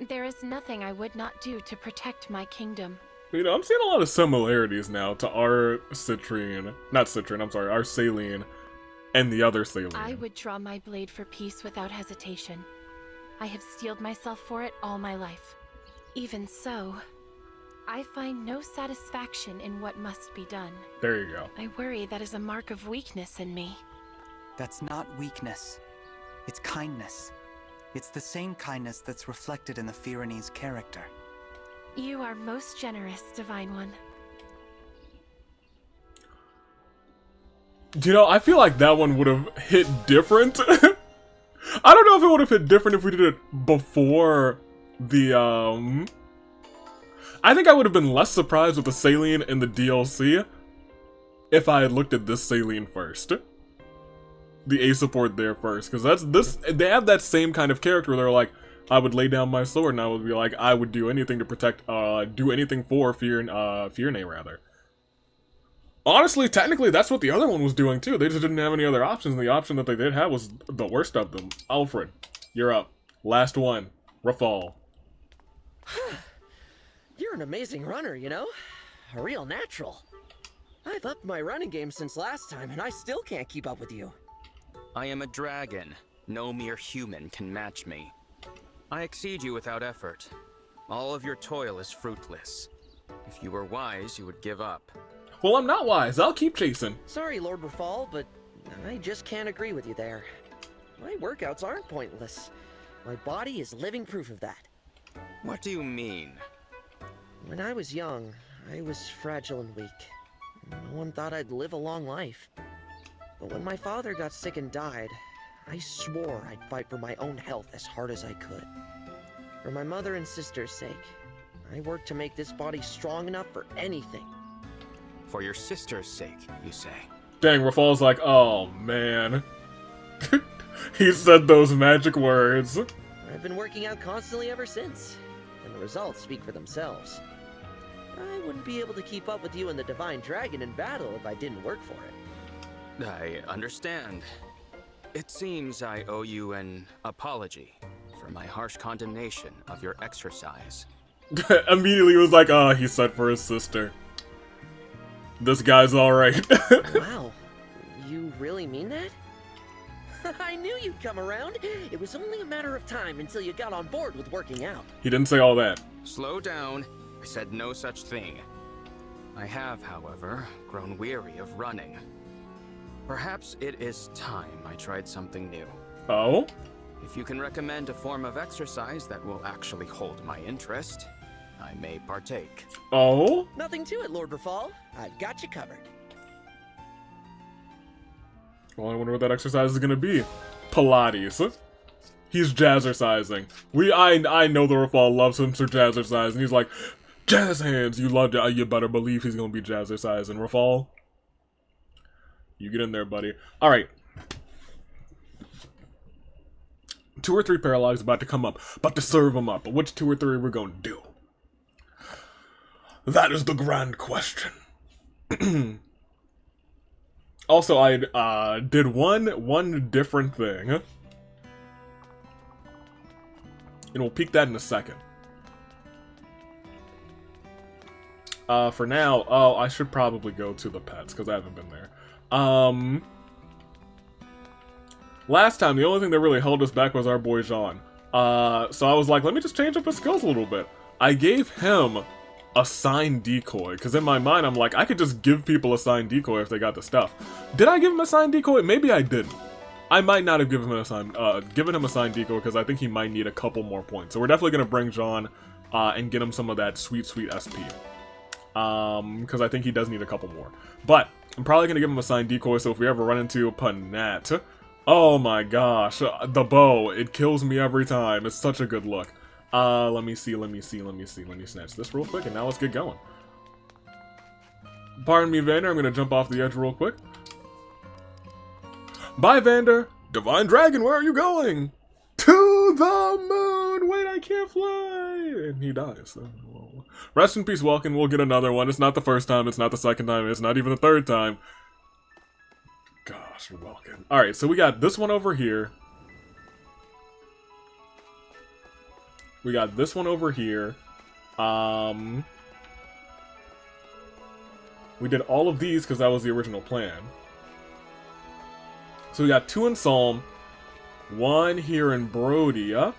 There is nothing I would not do to protect my kingdom. You know, I'm seeing a lot of similarities now to our Citrinne. Not Citrinne, I'm sorry, our Saline and the other Saline. I would draw my blade for peace without hesitation. I have steeled myself for it all my life. Even so, I find no satisfaction in what must be done. There you go. I worry that is a mark of weakness in me. That's not weakness. It's kindness. It's the same kindness that's reflected in the Firenese character. You are most generous, Divine One. You know, I feel like that one would have hit different. I don't know if it would have hit different if we did it before the, I think I would have been less surprised with the Salient in the DLC if I had looked at this Salient first. The A support there first, because they have that same kind of character where they're like, I would lay down my sword and I would be like, I would do anything to protect, do anything for Firene, rather. Honestly, technically, that's what the other one was doing too. They just didn't have any other options, and the option that they did have was the worst of them. Alfred, you're up. Last one. Rafal. You're an amazing runner, you know? A real natural. I've upped my running game since last time, and I still can't keep up with you. I am a dragon. No mere human can match me. I exceed you without effort. All of your toil is fruitless. If you were wise, you would give up. Well, I'm not wise. I'll keep chasing. Sorry, Lord Rafal, but I just can't agree with you there. My workouts aren't pointless. My body is living proof of that. What do you mean? When I was young, I was fragile and weak. No one thought I'd live a long life. But when my father got sick and died, I swore I'd fight for my own health as hard as I could. For my mother and sister's sake, I worked to make this body strong enough for anything. For your sister's sake, you say? Dang, Rafal's like, oh man. He said those magic words. I've been working out constantly ever since, and the results speak for themselves. I wouldn't be able to keep up with you and the Divine Dragon in battle if I didn't work for it. I understand. It seems I owe you an apology for my harsh condemnation of your exercise. Immediately was like, oh, he said for his sister. This guy's alright. Wow, you really mean that? I knew you'd come around. It was only a matter of time until you got on board with working out. He didn't say all that. Slow down. I said no such thing. I have, however, grown weary of running. Perhaps it is time I tried something new. Oh? If you can recommend a form of exercise that will actually hold my interest, I may partake. Oh? Nothing to it, Lord Rafal. I've got you covered. Well, I wonder what that exercise is gonna be. Pilates. He's jazzercising. I know the Rafal loves him for jazzercising. He's like, jazz hands. You love it. You better believe he's gonna be jazzercising. Rafal, you get in there, buddy. All right. 2 or 3 Paralogues about to come up. About to serve them up. But which 2 or 3 we're gonna do? That is the grand question. Also, I did one different thing. And we'll peek that in a second. For now, oh, I should probably go to the pets, because I haven't been there. Last time, the only thing that really held us back was our boy Jean. So I was like, let me just change up his skills a little bit. I gave him a signed decoy, because in my mind, I'm like, I could just give people a signed decoy if they got the stuff. Did I give him a signed decoy? Maybe I didn't. I might not have given him a signed decoy, because I think he might need a couple more points. So we're definitely going to bring Jean and get him some of that sweet, sweet SP. Because I think he does need a couple more. But I'm probably going to give him a signed decoy, so if we ever run into Panat, oh my gosh, the bow, it kills me every time. It's such a good look. Let me snatch this real quick, and now let's get going. Pardon me, Vander, I'm gonna jump off the edge real quick. Bye, Vander! Divine Dragon, where are you going? To the moon! Wait, I can't fly! And he dies. Rest in peace, Welkin. We'll get another one. It's not the first time, it's not the second time, it's not even the third time. Gosh, Welkin. Alright, so we got this one over here. We got this one over here. We did all of these because that was the original plan. So we got 2 in Psalm, 1 here in Brodia.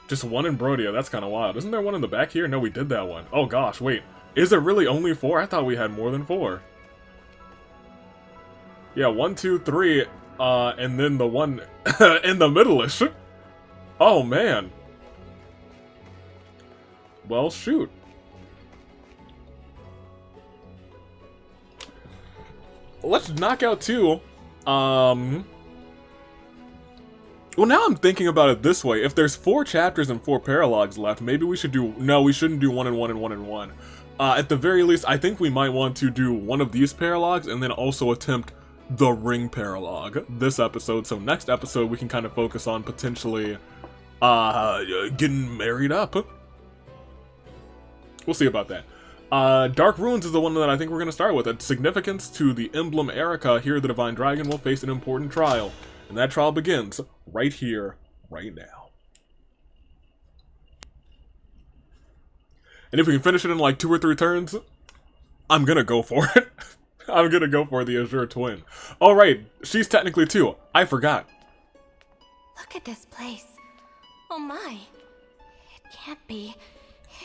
Just 1 in Brodia, that's kind of wild. Isn't there one in the back here? No, we did that one. Oh gosh, wait. Is it really only 4? I thought we had more than 4. Yeah, 1, 2, 3, and then the one in the middle-ish. Oh, man. Well, shoot. Let's knock out 2. Well, now I'm thinking about it this way. If there's 4 chapters and 4 paralogs left, maybe we should do... No, we shouldn't do 1 and 1 and 1 and 1. At the very least, I think we might want to do one of these paralogs and then also attempt the ring paralogue this episode. So next episode, we can kind of focus on potentially... getting married up. We'll see about that. Dark Ruins is the one that I think we're going to start with. A significance to the Emblem Erica. Here, the Divine Dragon will face an important trial. And that trial begins right here, right now. And if we can finish it in like 2 or 3 turns, I'm going to go for it. I'm going to go for the Azure Twin. Oh, right. She's technically 2. I forgot. Look at this place. Oh my. It can't be.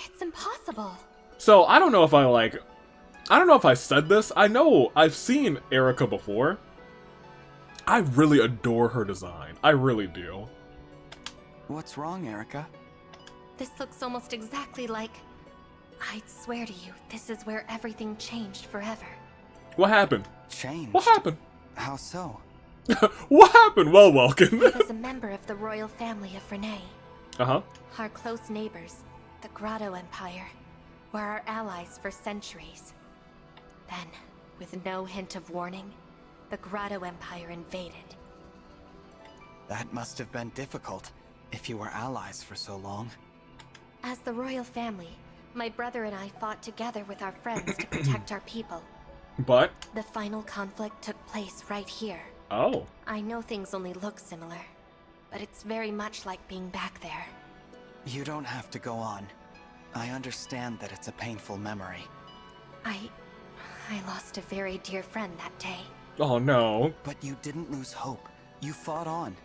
It's impossible. So, I don't know if I said this. I know I've seen Erica before. I really adore her design. I really do. What's wrong, Erica? This looks almost exactly like... I swear to you, this is where everything changed forever. What happened? Changed? What happened? How so? What happened? Well, Welkin. I was a member of the royal family of Renee. Uh-huh. Our close neighbors, the Grotto Empire, were our allies for centuries. Then, with no hint of warning, the Grotto Empire invaded. That must have been difficult, if you were allies for so long. As the royal family, my brother and I fought together with our friends to protect our people. But? The final conflict took place right here. Oh. I know things only look similar, but it's very much like being back there. You don't have to go on. I understand that it's a painful memory. I lost a very dear friend that day. Oh no. But you didn't lose hope. You fought on,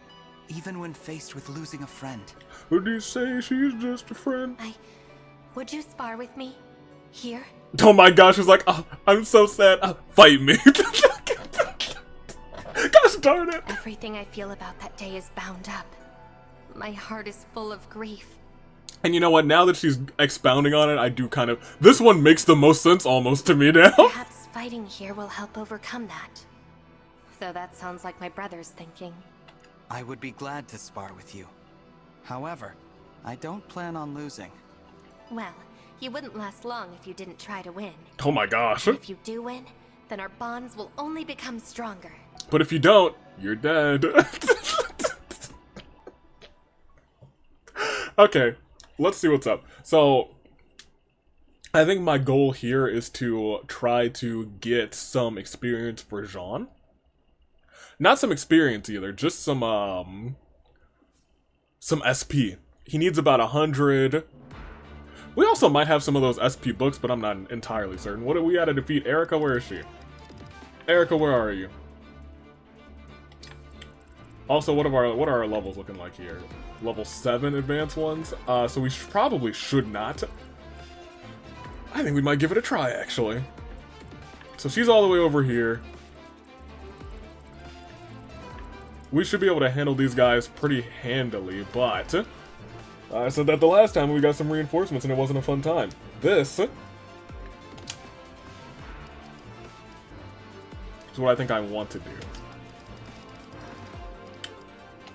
even when faced with losing a friend. Would you say she's just a friend? Would you spar with me? Here? Oh my gosh, she's like, oh, I'm so sad. Fight me. Gosh darn it. Everything I feel about that day is bound up. My heart is full of grief. And you know what, now that she's expounding on it, I do kind of... This one makes the most sense almost to me now. Perhaps fighting here will help overcome that. Though that sounds like my brother's thinking. I would be glad to spar with you. However, I don't plan on losing. Well, you wouldn't last long if you didn't try to win. Oh my gosh. If you do win, then our bonds will only become stronger. But if you don't, you're dead. Okay, let's see what's up. So, I think my goal here is to try to get some experience for Jean. Not some experience either, just some SP. He needs about 100. We also might have some of those SP books, but I'm not entirely certain. What do we got to defeat? Erica, where is she? Erica, where are you? Also, what are our levels looking like here? Level 7 advanced ones. So we probably should not. I think we might give it a try, actually. So she's all the way over here. We should be able to handle these guys pretty handily, but I said that the last time we got some reinforcements and it wasn't a fun time. This is what I think I want to do.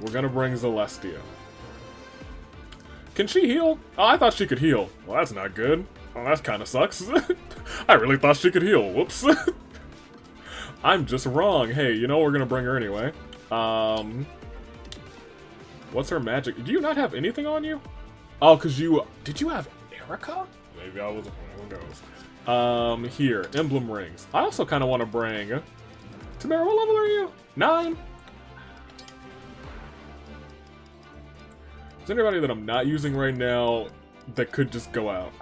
We're gonna bring Celestia. Can she heal? Oh, I thought she could heal. Well, that's not good. Oh, that kind of sucks. I really thought she could heal. Whoops. I'm just wrong. Hey, you know we're gonna bring her anyway. What's her magic? Do you not have anything on you? Oh, cause you... Did you have Erica? Maybe I was... Who knows? Here. Emblem rings. I also kind of want to bring... Tamara, what level are you? 9? Is there anybody that I'm not using right now that could just go out?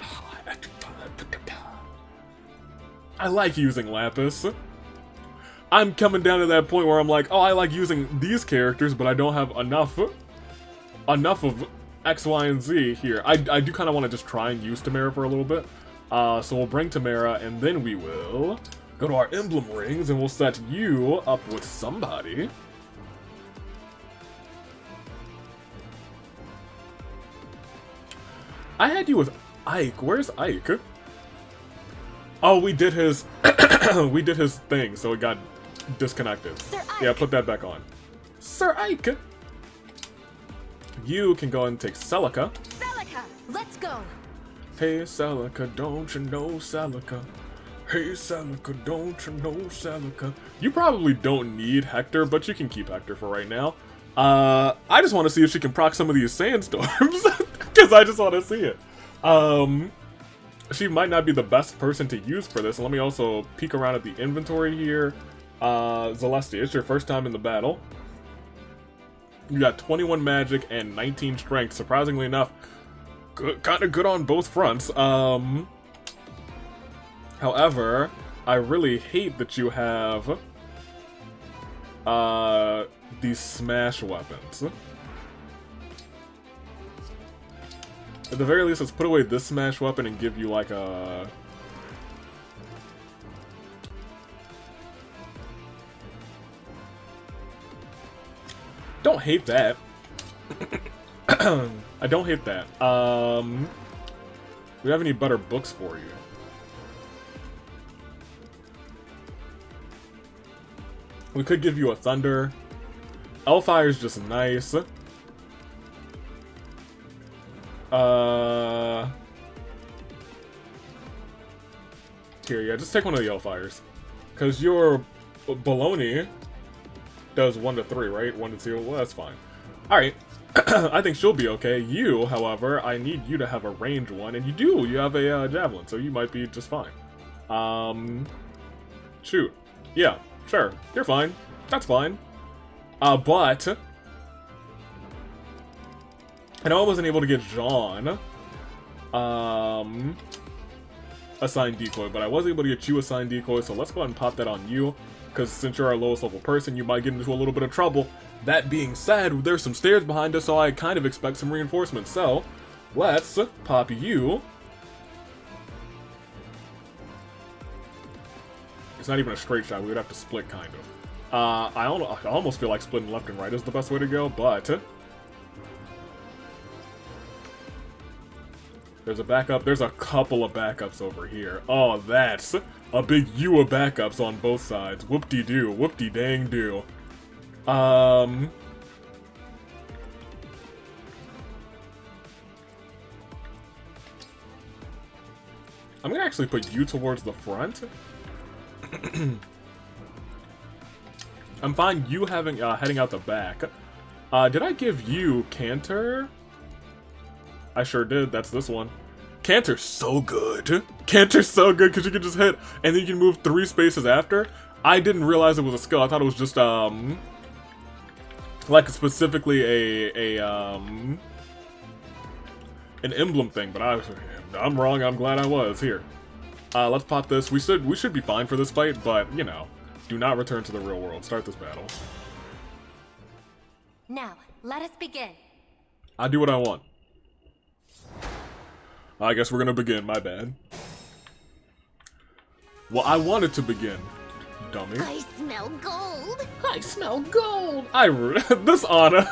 I like using Lapis. I'm coming down to that point where I'm like, oh, I like using these characters, but I don't have enough of X, Y, and Z here. I do kind of want to just try and use Tamara for a little bit. So we'll bring Tamara, and then we will go to our emblem rings, and we'll set you up with somebody. I had you with Ike. Where's Ike? Oh, we did his we did his thing, so it got disconnected. Sir Ike. Yeah, put that back on. Sir Ike! You can go and take Celica. Celica, let's go. Hey Celica, don't you know Celica? Hey Celica, don't you know Celica? You probably don't need Hector, but you can keep Hector for right now. I just want to see if she can proc some of these sandstorms, because I just want to see it. She might not be the best person to use for this. Let me also peek around at the inventory here. Celestia, it's your first time in the battle. You got 21 magic and 19 strength. Surprisingly enough, kind of good on both fronts. However, I really hate that you have these smash weapons. At the very least, let's put away this smash weapon and give you like a... Don't hate that. I don't hate that. We have any better books for you? We could give you a Thunder. Hellfire is just nice. Here, yeah, just take one of the Hellfires. Because your baloney does 1 to 3, right? 1 to 2, well, that's fine. Alright, I think she'll be okay. You, however, I need you to have a range one, and you do! You have a javelin, so you might be just fine. Shoot. Yeah, sure, you're fine. That's fine. But... I know I wasn't able to get Jean assigned decoy, but I was able to get you assigned decoy, so let's go ahead and pop that on you, because since you're our lowest level person, you might get into a little bit of trouble. That being said, there's some stairs behind us, so I kind of expect some reinforcements, so let's pop you. It's not even a straight shot, we would have to split, kind of. I almost feel like splitting left and right is the best way to go, but... There's a backup. There's a couple of backups over here. Oh, that's a big U of backups on both sides. Whoop-de-doo. Whoop-de-dang-doo. I'm gonna actually put you towards the front. I'm fine you having heading out the back. Did I give you Canter? I sure did. That's this one. Canter's so good. Canter's so good because you can just hit and then you can move 3 spaces after. I didn't realize it was a skill. I thought it was just like specifically an emblem thing, but I'm wrong. I'm glad I was. Here. Let's pop this. We should be fine for this fight, but you know, do not return to the real world. Start this battle. Now, let us begin. I do what I want. I guess we're gonna begin, my bad. Well, I wanted to begin, dummy. I smell gold. I smell gold. This Anna.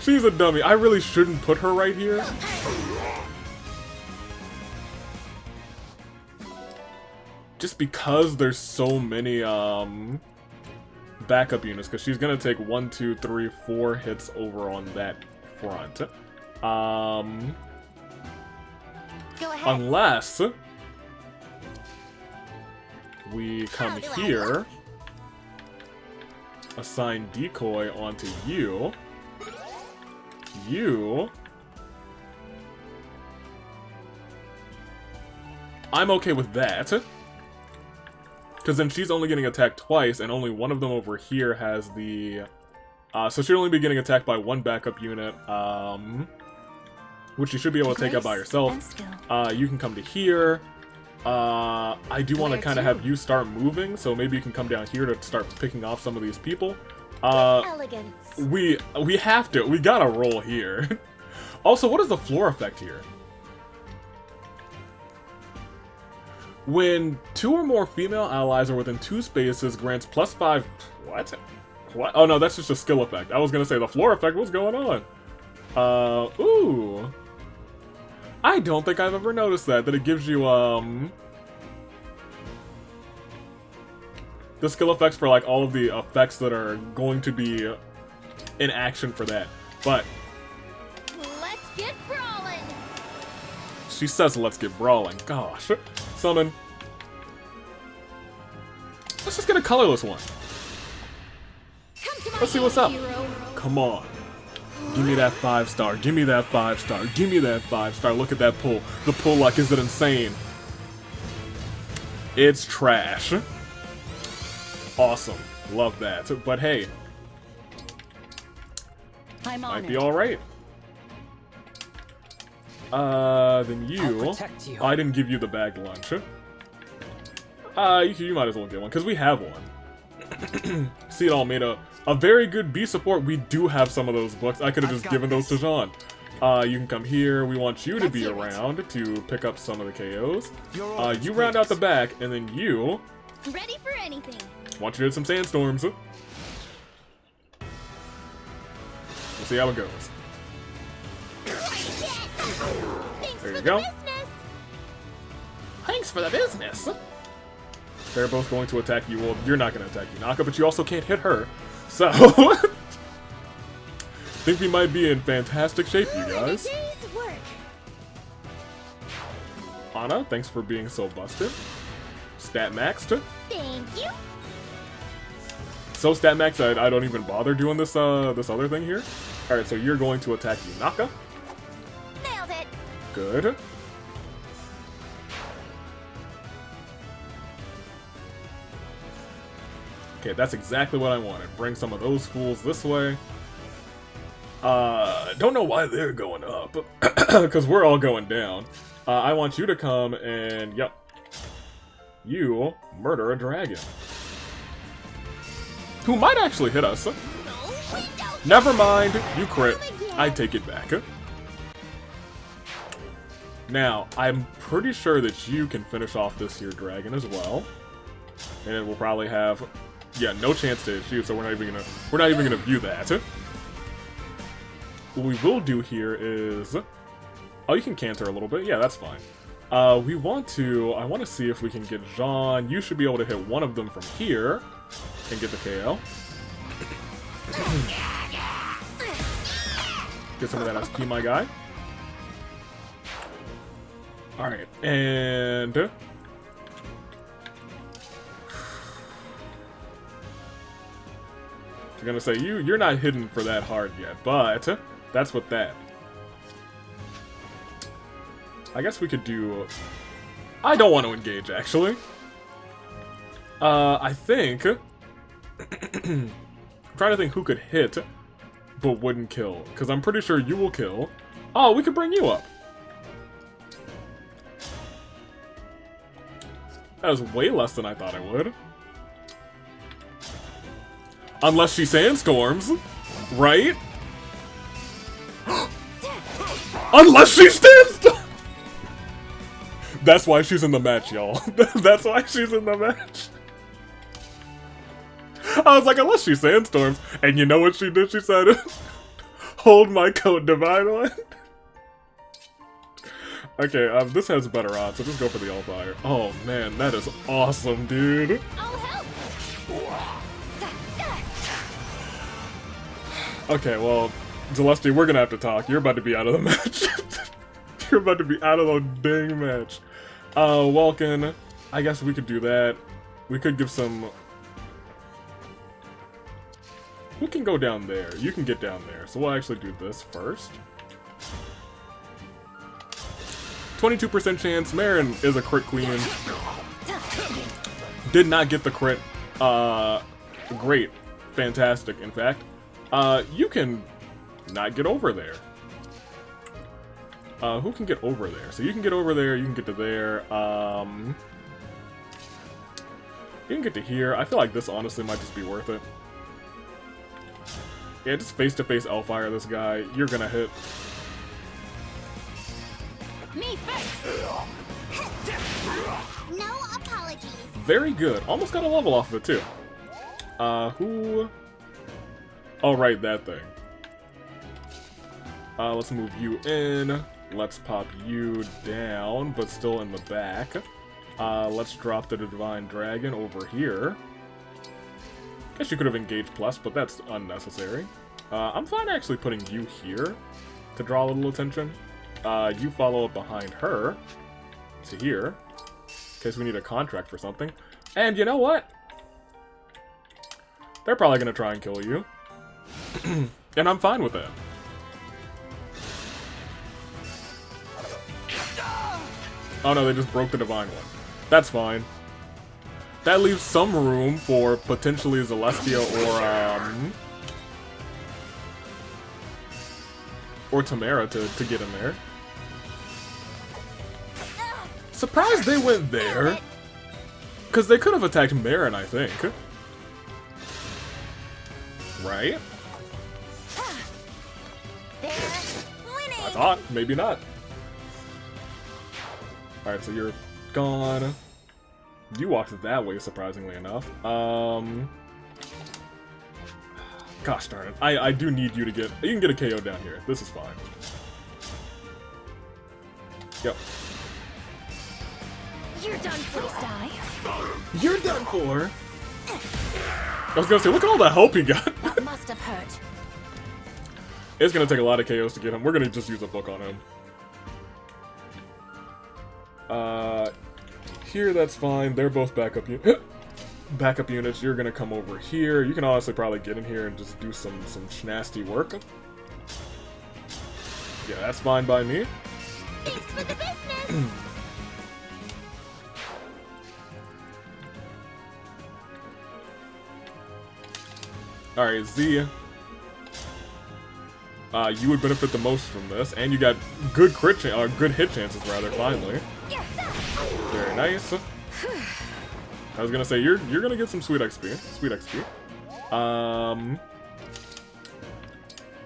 She's a dummy. I really shouldn't put her right here. Just because there's so many, backup units, because she's gonna take 1, 2, 3, 4 hits over on that front. Go ahead. Unless we come here, assign decoy onto you. I'm okay with that. Because then she's only getting attacked twice, and only one of them over here has the... so she'll only be getting attacked by 1 backup unit, which you should be able to take out by yourself. You can come to here. I do want to kind of have you start moving, so maybe you can come down here to start picking off some of these people. Elegance. We have to. We gotta roll here. Also, what is the floor effect here? When 2 or more female allies are within 2 spaces, grants +5... What? What? Oh no, that's just a skill effect. I was gonna say the floor effect. What's going on? Ooh. I don't think I've ever noticed that it gives you, the skill effects for, like, all of the effects that are going to be in action for that. But... Let's get brawling! She says let's get brawling. Gosh. Summon. Let's just get a colorless one. Let's see what's up. Come on. Give me that 5-star. Give me that 5-star. Give me that 5-star. Look at that pull. The pull luck, is it insane? It's trash. Awesome. Love that. But hey. Might be alright. Then you... Oh, I didn't give you the bagged lunch. You might as well get one, because we have one. See it all made a very good B support. We do have some of those books. I could have just given those to Jean. You can come here. We want you to be around to pick up some of the KOs. You round out the back, and then you... Ready for anything. Want you to hit some sandstorms. We'll see how it goes. There you go. Thanks for the business. They're both going to attack you. Well, you're not going to attack Yunaka, but you also can't hit her. So, think we might be in fantastic shape, you guys. Anna, thanks for being so busted. Stat maxed. Thank you. So stat max, I don't even bother doing this this other thing here. All right, so you're going to attack Yunaka. Nailed it. Good. Okay, that's exactly what I wanted. Bring some of those fools this way. Don't know why they're going up, because we're all going down. I want you to come and, yep, you murder a dragon. Who might actually hit us. Never mind, you crit. I take it back. Now, I'm pretty sure that you can finish off this here dragon as well. And it will probably have, yeah, no chance to hit you, so we're not even gonna view that. What we will do here is, oh, you can canter a little bit. Yeah, that's fine. I want to see if we can get Jean. You should be able to hit one of them from here and get the KO. Get some of that SP, my guy. Alright, and... I'm gonna say, you're not hidden for that hard yet, but that's what that. I guess we could do... I don't want to engage, actually. I think... I'm trying to think who could hit, but wouldn't kill. Because I'm pretty sure you will kill. Oh, we could bring you up. That was way less than I thought it would. Unless she sandstorms, right? Unless she sandstorms! That's why she's in the match, y'all. That's why she's in the match. I was like, unless she sandstorms. And you know what she did? She said, hold my coat, Divine One. Okay, this has better odds, so just go for the All-Fire. Oh man, that is awesome, dude. Okay, well, Celeste, we're gonna have to talk. You're about to be out of the match. You're about to be out of the dang match. Welkin, I guess we could do that. We could give some... Who can go down there? You can get down there. So we'll actually do this first. 22% chance. Marin is a crit queen. Did not get the crit. Great. Fantastic, in fact. You can not get over there. Who can get over there? So you can get over there, you can get to there. You can get to here. I feel like this honestly might just be worth it. Yeah, just face-to-face L-Fire this guy. You're gonna hit. Me first. No apologies. Very good. Almost got a level off of it, too. Who... Oh, right, that thing. Let's move you in. Let's pop you down, but still in the back. Let's drop the Divine Dragon over here. Guess you could have engaged plus, but that's unnecessary. I'm fine actually putting you here to draw a little attention. You follow up behind her to here, in case we need a contract for something. And you know what? They're probably gonna try and kill you. And I'm fine with that. Oh no, they just broke the Divine One. That's fine. That leaves some room for potentially Celestia or Tamara to get in there. Surprised they went there. Because they could have attacked Marin, I think. Right? I thought, maybe not. Alright, so you're gone. You walked that way, surprisingly enough. Gosh darn it. I do need you to get... You can get a KO down here. This is fine. Yep. You're done for, Sty. You're done for! I was gonna say, look at all the help he got. That must have hurt. It's gonna take a lot of KOs to get him. We're gonna just use a book on him. Here, that's fine. They're both backup units. You're gonna come over here. You can honestly probably get in here and just do some nasty work. Yeah, that's fine by me. Thanks for the business. Alright, Z. You would benefit the most from this, and you got good good hit chances rather, finally. Very nice. I was gonna say, you're gonna get some sweet XP. Sweet XP.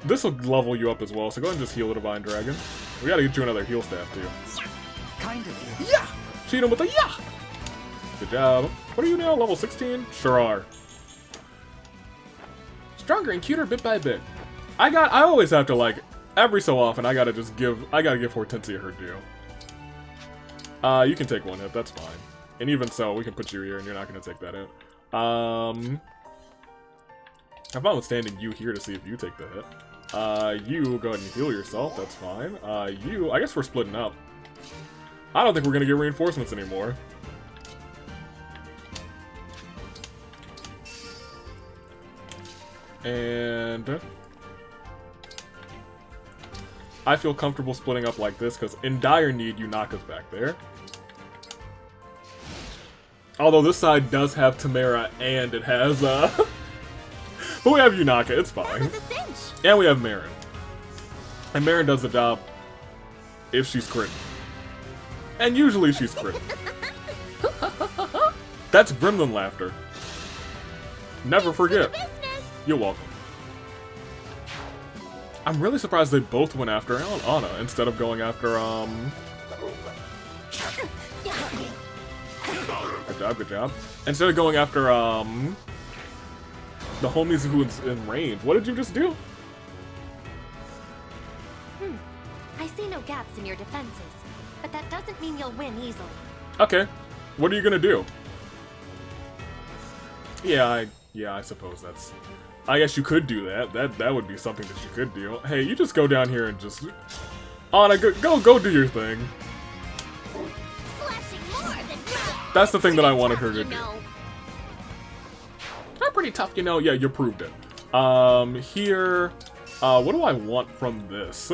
This will level you up as well, so go ahead and just heal the Divine Dragon. We gotta get you another heal staff, too. Kind of you. Yeah! Cheat him with a yeah! Good job. What are you now, level 16? Sure are. Stronger and cuter bit by bit. I always have to, like, every so often, I gotta give Hortensia her due. You can take one hit, that's fine. And even so, we can put you here and you're not gonna take that hit. I'm fine with standing you here to see if you take the hit. You go ahead and heal yourself, that's fine. I guess we're splitting up. I don't think we're gonna get reinforcements anymore. And I feel comfortable splitting up like this, because in dire need, Yunaka's back there. Although this side does have Tamara, and it has, but we have Yunaka, it's fine. And we have Marin. And Marin does the job if she's crit. And usually she's crit. That's gremlin laughter. Never forget. You're welcome. I'm really surprised they both went after Anna instead of going after, Good job. Instead of going after, the homies who's in range. What did you just do? I see no gaps in your defenses, but that doesn't mean you'll win easily. Okay. What are you gonna do? Yeah, I suppose that's... I guess you could do that. That would be something that you could do. Hey, you just go down here and just... Anna, go do your thing. That's the thing that I wanted her to do. I'm pretty tough, you know. Yeah, you proved it. Here... what do I want from this?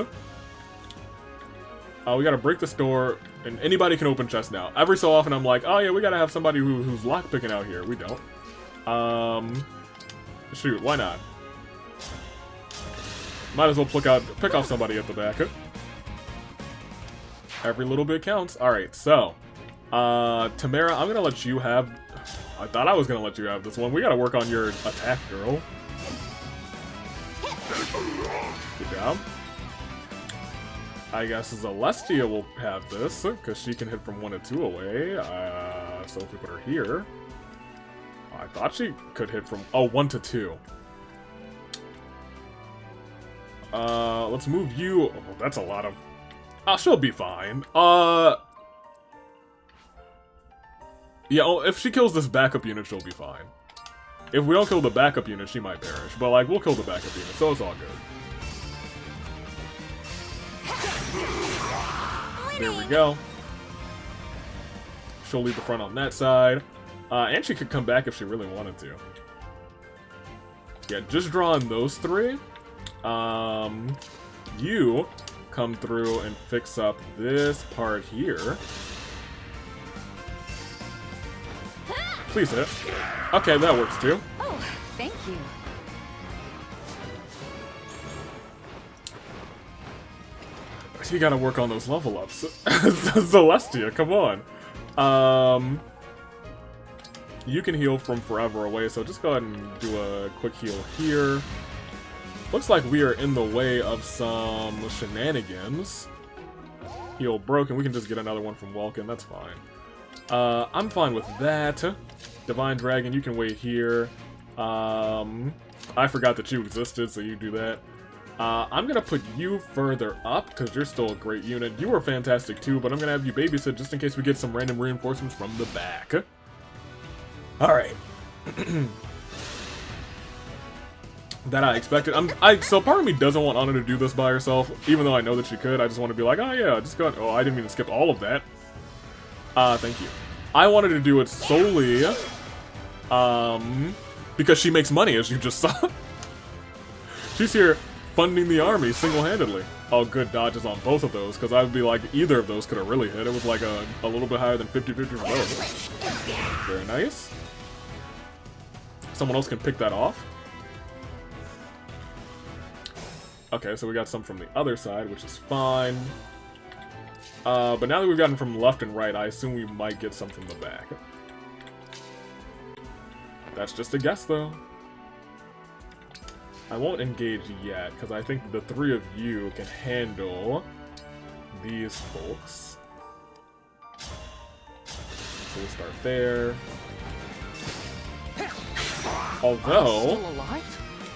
We gotta break this door, and anybody can open chests now. Every so often I'm like, oh yeah, we gotta have somebody who's lockpicking out here. We don't. Shoot, why not? Might as well pick off somebody at the back. Every little bit counts. Alright, so. Tamara, I'm gonna let you have... I thought I was gonna let you have this one. We gotta work on your attack, girl. Good job. I guess Celestia will have this, because she can hit from 1 to 2 away. So if we put her here... I thought she could hit from... Oh, 1 to 2. Let's move you... Oh, that's a lot of... Oh, she'll be fine. Yeah, oh, if she kills this backup unit, she'll be fine. If we don't kill the backup unit, she might perish. But, like, we'll kill the backup unit, so it's all good. There we go. She'll lead the front on that side. And she could come back if she really wanted to. Yeah, just drawing those 3. You come through and fix up this part here. Please hit. Okay, that works too. Oh, thank you. You gotta work on those level ups. Celestia, come on. You can heal from forever away, so just go ahead and do a quick heal here. Looks like we are in the way of some shenanigans. Heal broken. We can just get another one from Welkin. That's fine. I'm fine with that. Divine Dragon, you can wait here. I forgot that you existed, so you do that. I'm gonna put you further up, because you're still a great unit. You were fantastic too, but I'm gonna have you babysit just in case we get some random reinforcements from the back. Alright. That I expected. So part of me doesn't want Anna to do this by herself, even though I know that she could. I just want to be like, oh yeah, just go. Oh, I didn't mean to skip all of that. Thank you. I wanted to do it solely, because she makes money, as you just saw. She's here funding the army single-handedly. Oh, good dodges on both of those, because I would be like, either of those could have really hit. It was like a little bit higher than 50-50 for both. Very nice. Someone else can pick that off. Okay, so we got some from the other side, which is fine. But now that we've gotten from left and right, I assume we might get some from the back. That's just a guess, though. I won't engage yet, because I think the 3 of you can handle these folks. So we'll start there. Although,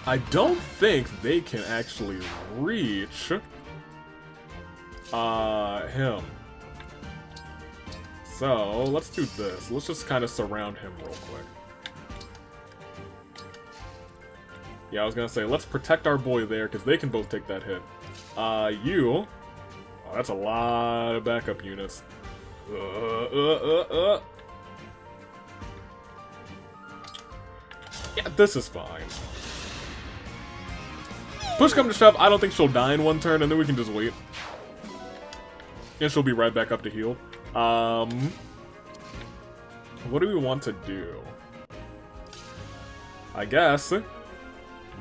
I don't think they can actually reach him. So, let's do this. Let's just kind of surround him real quick. Yeah, I was gonna say, let's protect our boy there, because they can both take that hit. You... Oh, that's a lot of backup units. Yeah, this is fine. Push come to shove, I don't think she'll die in one turn, and then we can just wait. And she'll be right back up to heal. What do we want to do? I guess.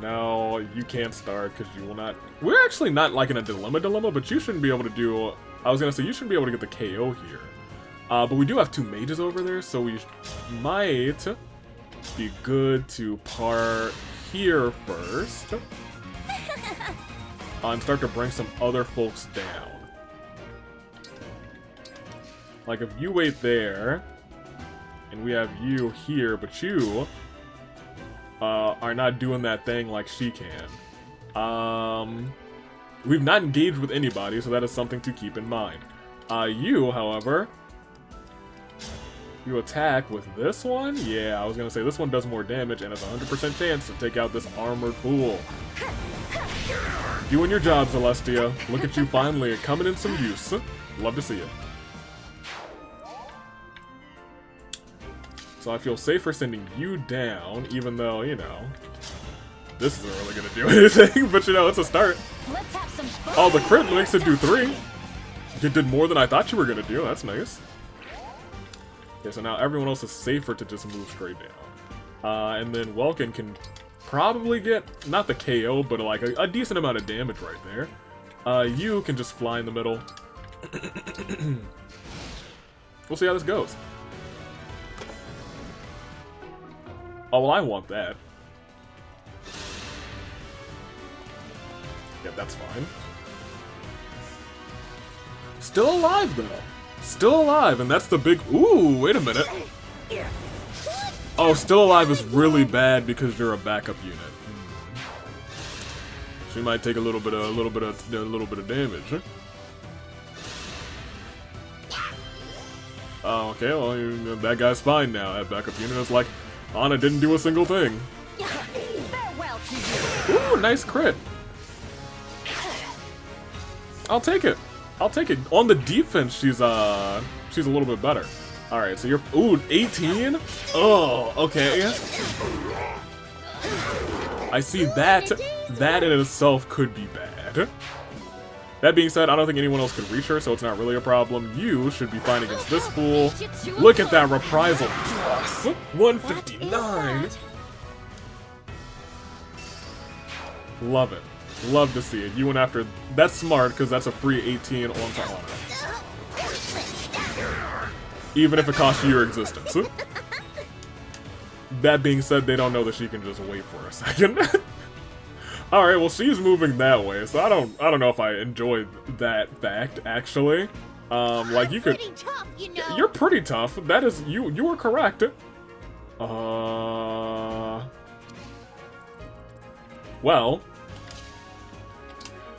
No, you can't start because you will not. We're actually not like in a dilemma, but you shouldn't be able to do. I was gonna say you shouldn't be able to get the KO here. But we do have 2 mages over there, so we might be good to par here first. And start to bring some other folks down. Like if you wait there, and we have you here, but you are not doing that thing like she can. We've not engaged with anybody, so that is something to keep in mind. You, however, you attack with this one? Yeah, I was gonna say this one does more damage and has a 100% chance to take out this armored fool. Doing your job, Celestia. Look at you finally coming in some use. Love to see it. So I feel safer sending you down, even though, you know, this isn't really gonna do anything, but you know, it's a start. Let's have some fun. Oh, the crit makes it do 3. You did more than I thought you were gonna do, that's nice. Okay, so now everyone else is safer to just move straight down. And then Welkin can probably get, not the KO, but like a decent amount of damage right there. You can just fly in the middle. We'll see how this goes. Oh, well, I want that. Yeah, that's fine. Still alive, though. Still alive, and that's the big... Ooh, wait a minute. Oh, still alive is really bad because you're a backup unit. She might take a little bit of damage. Huh? Oh, okay, well, that guy's fine now. That backup unit is like, Anna didn't do a single thing. Farewell to you. Ooh, nice crit. I'll take it. I'll take it. On the defense, she's a little bit better. All right, so you're 18. Oh, okay. I see that. That in itself could be bad. That being said, I don't think anyone else can reach her, so it's not really a problem. You should be fine against this fool. Look at that reprisal. Plus 159. Love it. Love to see it. You went after... That's smart, because that's a free 18 onto Honor. Even if it costs you your existence. That being said, they don't know that she can just wait for a second. Alright, well, she's moving that way, so I don't know if I enjoyed that fact, actually. Like, you could... Tough, you know. You're pretty tough. That is... You were correct. Well...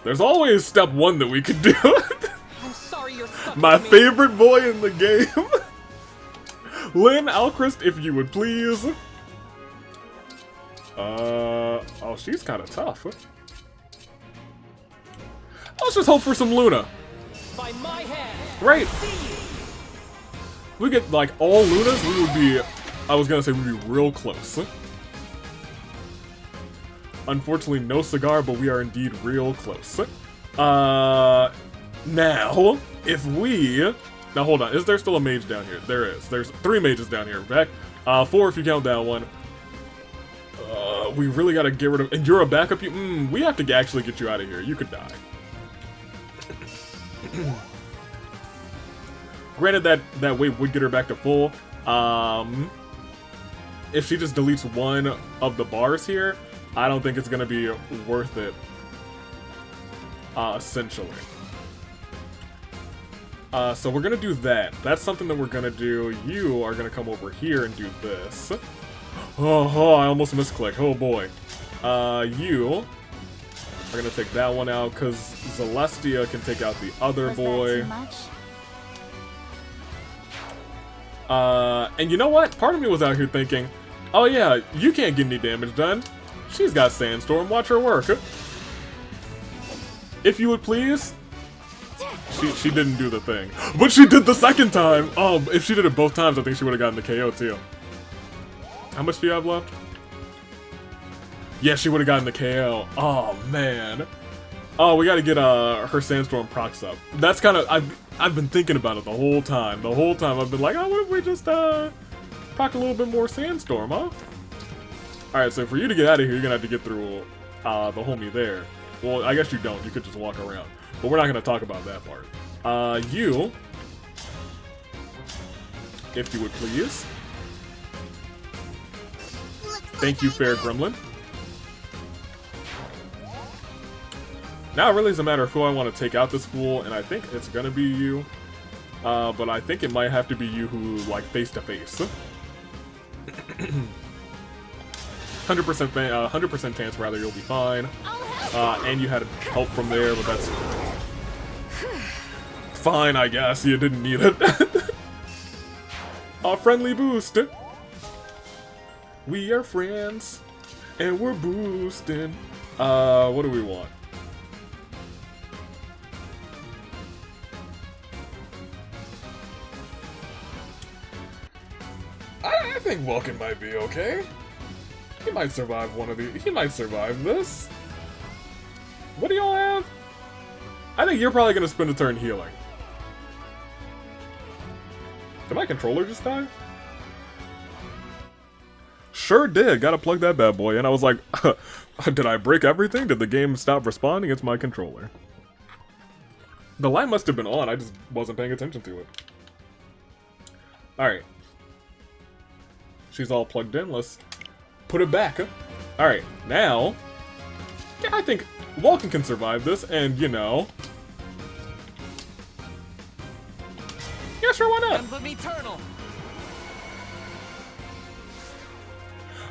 There's always step 1 that we could do. I'm sorry you're stuck My with me. favorite boy in the game. Lynn Alchrist, if you would please. Oh, she's kind of tough. Let's just hope for some Luna. By my hand. Right. We get, like, all Lunas, we would be... I was gonna say we'd be real close. Unfortunately, no cigar, but we are indeed real close. Now, if we... Now, hold on. Is there still a mage down here? There is. There's 3 mages down here, in fact. 4 if you count that one. We really gotta get rid of... And you're a backup? We have to actually get you out of here. You could die. Granted, that wave would get her back to full. If she just deletes one of the bars here, I don't think it's gonna be worth it. Essentially. So we're gonna do that. That's something that we're gonna do. You are gonna come over here and do this. Oh, I almost misclicked. Oh boy. You are gonna take that one out because Celestia can take out the other boy. And you know what? Part of me was out here thinking, oh yeah, you can't get any damage done. She's got Sandstorm. Watch her work. If you would please. she didn't do the thing. But she did the second time! Oh, if she did it both times, I think she would have gotten the KO too. How much do you have left? Yeah, she would have gotten the KO. Oh, man. Oh, we gotta get her Sandstorm procs up. That's kind of... I've been thinking about it the whole time. The whole time I've been like, oh, what if we just proc a little bit more Sandstorm, huh? Alright, so for you to get out of here, you're gonna have to get through the homie there. Well, I guess you don't. You could just walk around. But we're not gonna talk about that part. You... If you would please. Thank you, fair gremlin. Now it really is a matter of who I want to take out this fool, and I think it's gonna be you. But I think it might have to be you who, like, face-to-face. 100% chance, rather, you'll be fine. And you had help from there, but that's... fine, I guess. You didn't need it. A friendly boost! We are friends, and we're boosting. What do we want? I think Vulcan might be okay. He might survive one of these. He might survive this. What do y'all have? I think you're probably gonna spend a turn healing. Did my controller just die? Sure did. Gotta plug that bad boy in. I was like, did I break everything? Did the game stop responding? It's my controller. The light must have been on. I just wasn't paying attention to it. Alright. She's all plugged in. Let's put it back. Alright, now... yeah, I think Vulcan can survive this, and, you know... yeah, sure, why not? Emblem Eternal.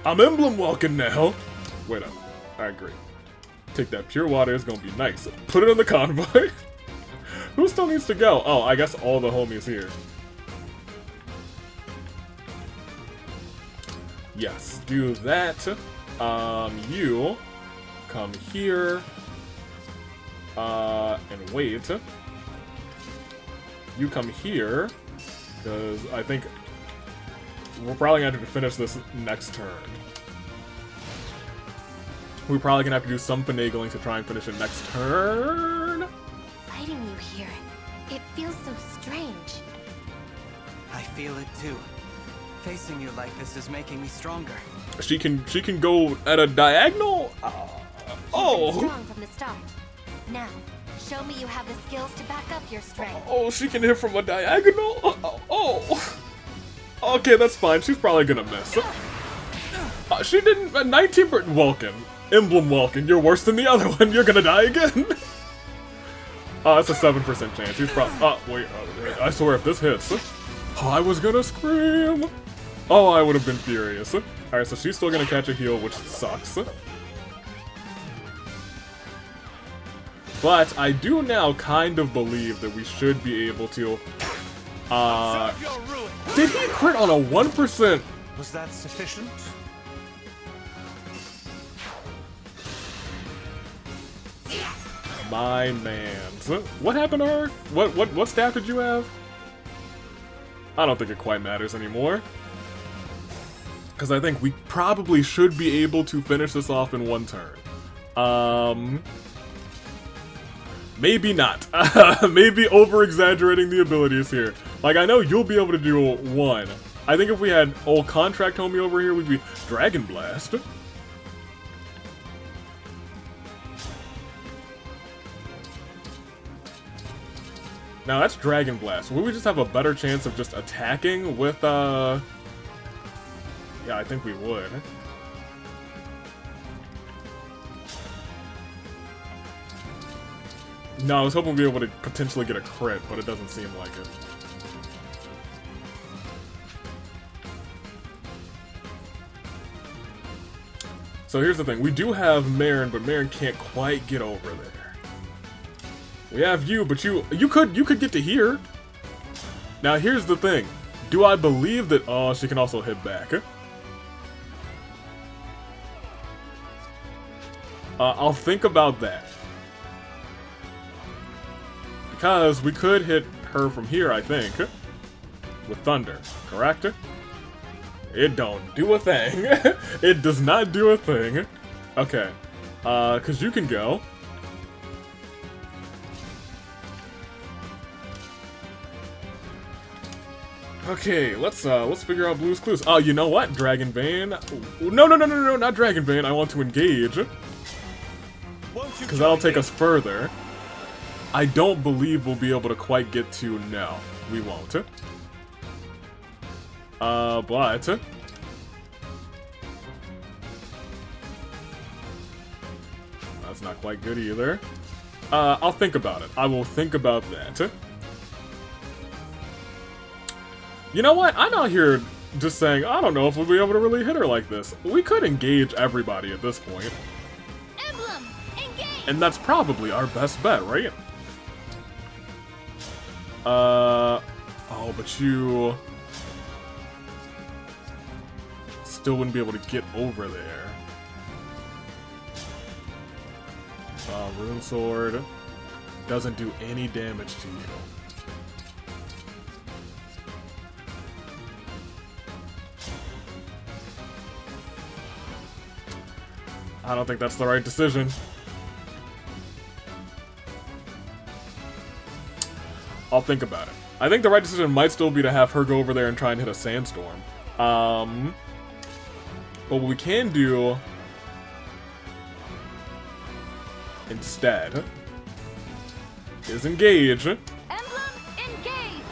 I'm Emblem Vulcan now. Wait up. Alright, great. Take that pure water, it's gonna be nice. Put it in the convoy. Who still needs to go? Oh, I guess all the homies here. Yes, do that. You come here. And wait. You come here. Because I think we're probably gonna have to finish this next turn. We're probably gonna have to do some finagling to try and finish it next turn. Fighting you here, it feels so strange. I feel it too. Facing you like this is making me stronger. She can go at a diagonal. You've been strong from the start. Now, show me you have the skills to back up your strength. Oh, she can hit from a diagonal. Oh. Okay, that's fine. She's probably gonna miss. She didn't. 19% Vulcan. Emblem Vulcan. You're worse than the other one. You're gonna die again. That's a 7% chance. He's probably. Wait. I swear, if this hits, I was gonna scream. Oh, I would have been furious. Alright, so she's still gonna catch a heal, which sucks. But I do now kind of believe that we should be able to... did he crit on a 1%? Was that sufficient? My mans. What happened to her? What staff did you have? I don't think it quite matters anymore. Because I think we probably should be able to finish this off in one turn. Maybe not. Maybe over-exaggerating the abilities here. Like, I know you'll be able to do one. I think if we had old Contract Homie over here, we'd be Dragon Blast. Now that's Dragon Blast. Would we just have a better chance of just attacking with, yeah, I think we would. No, I was hoping we'd be able to potentially get a crit, but it doesn't seem like it. So here's the thing. We do have Marin, but Marin can't quite get over there. We have you, but you could get to here. Now here's the thing. Do I believe that... oh, she can also hit back. I'll think about that. Because we could hit her from here, I think. With thunder, correct? It don't do a thing. It does not do a thing. Okay. Cause you can go. Okay, let's figure out Blue's Clues. Oh, you know what? Dragon Bane. No, not Dragon Bane. I want to engage. Because that'll take us further. I don't believe we'll be able to quite get to... No, we won't. But... That's not quite good either. I'll think about it. I will think about that. You know what? I'm out here just saying, I don't know if we'll be able to really hit her like this. We could engage everybody at this point. Emblem, engage! And that's probably our best bet, right? Oh, but you... still wouldn't be able to get over there. Rune Sword doesn't do any damage to you. I don't think that's the right decision. I'll think about it. I think the right decision might still be to have her go over there and try and hit a sandstorm. But what we can do instead is engage. Emblem, engage!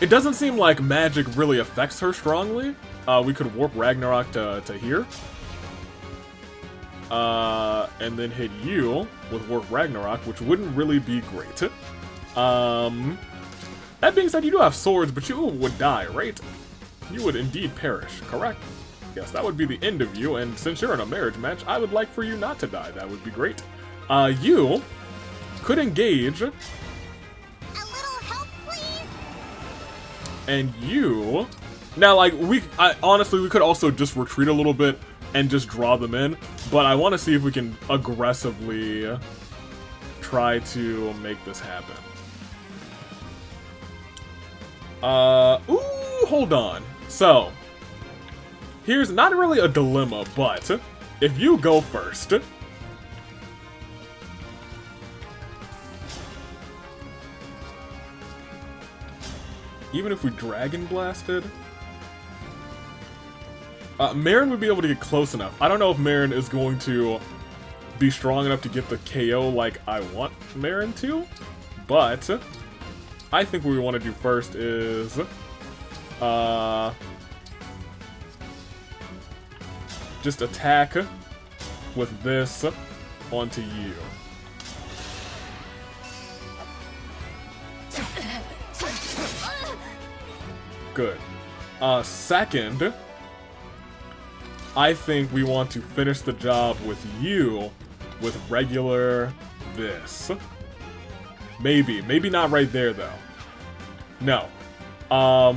It doesn't seem like magic really affects her strongly. We could warp Ragnarok to here. And then hit you with Warp Ragnarok, which wouldn't really be great. That being said, you do have swords, but you would die, right? You would indeed perish, correct? Yes, that would be the end of you, and since you're in a marriage match, I would like for you not to die. That would be great. You could engage. A little help, please? And you... Now, like, honestly, we could also just retreat a little bit and just draw them in, but I want to see if we can aggressively try to make this happen. Ooh, hold on. So, here's not really a dilemma, but if you go first, even if we Dragon Blasted, Marin would be able to get close enough. I don't know if Marin is going to be strong enough to get the KO like I want Marin to, but I think what we want to do first is just attack with this onto you. Good. Second, I think we want to finish the job with you with regular this. Maybe not right there though. No. I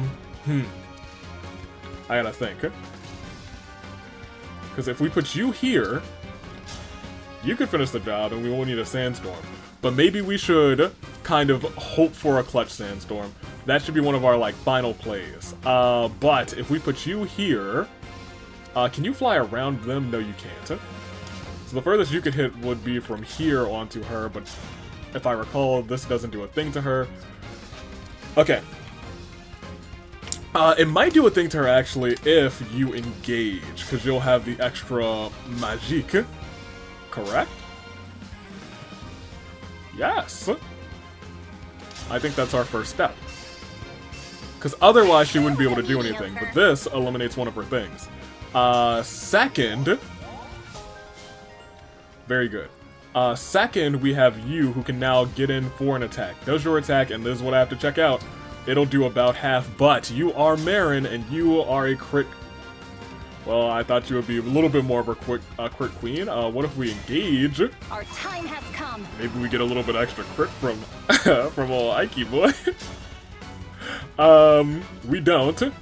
gotta think. Because if we put you here, you could finish the job and we won't need a sandstorm. But maybe we should kind of hope for a clutch sandstorm. That should be one of our like final plays. But if we put you here, can you fly around them? No, you can't. So the furthest you could hit would be from here onto her, but if I recall, this doesn't do a thing to her. Okay. It might do a thing to her, actually, if you engage, because you'll have the extra magique. Correct? Yes. I think that's our first step. Because otherwise she wouldn't be able to do anything, but this eliminates one of her things. Second... Very good. Second, we have you, who can now get in for an attack. Does your attack, and this is what I have to check out. It'll do about half, but you are Marin, and you are a crit... Well, I thought you would be a little bit more of a crit queen. What if we engage? Our time has come. Maybe we get a little bit extra crit from from old Ike boy. We don't.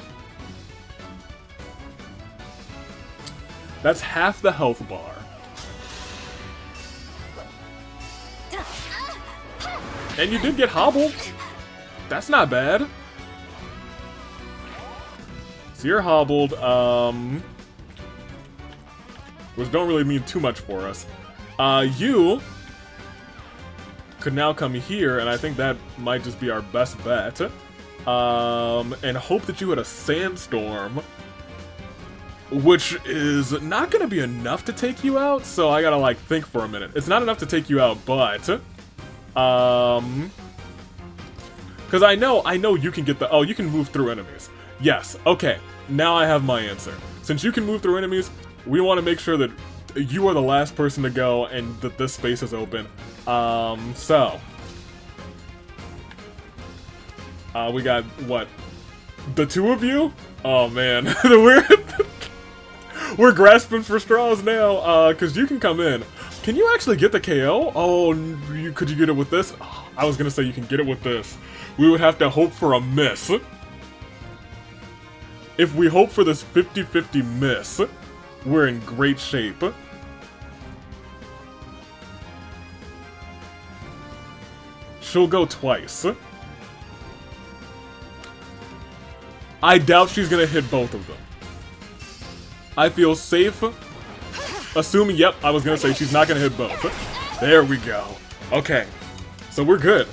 That's half the health bar. And you did get hobbled. That's not bad. So you're hobbled, which don't really mean too much for us. You could now come here, and I think that might just be our best bet. And hope that you had a sandstorm, which is not gonna be enough to take you out, so I gotta, like, think for a minute. It's not enough to take you out, but, because I know you can get the, oh, you can move through enemies. Yes, okay, now I have my answer. Since you can move through enemies, we want to make sure that you are the last person to go and that this space is open. We got, what, the two of you? Oh man, we're grasping for straws now, because you can come in. Can you actually get the KO? Oh, could you get it with this? Oh, I was gonna say you can get it with this. We would have to hope for a miss. If we hope for this 50-50 miss, we're in great shape. She'll go twice. I doubt she's gonna hit both of them. I feel safe assuming, yep, I was gonna say she's not gonna hit both. There we go. Okay, so we're good.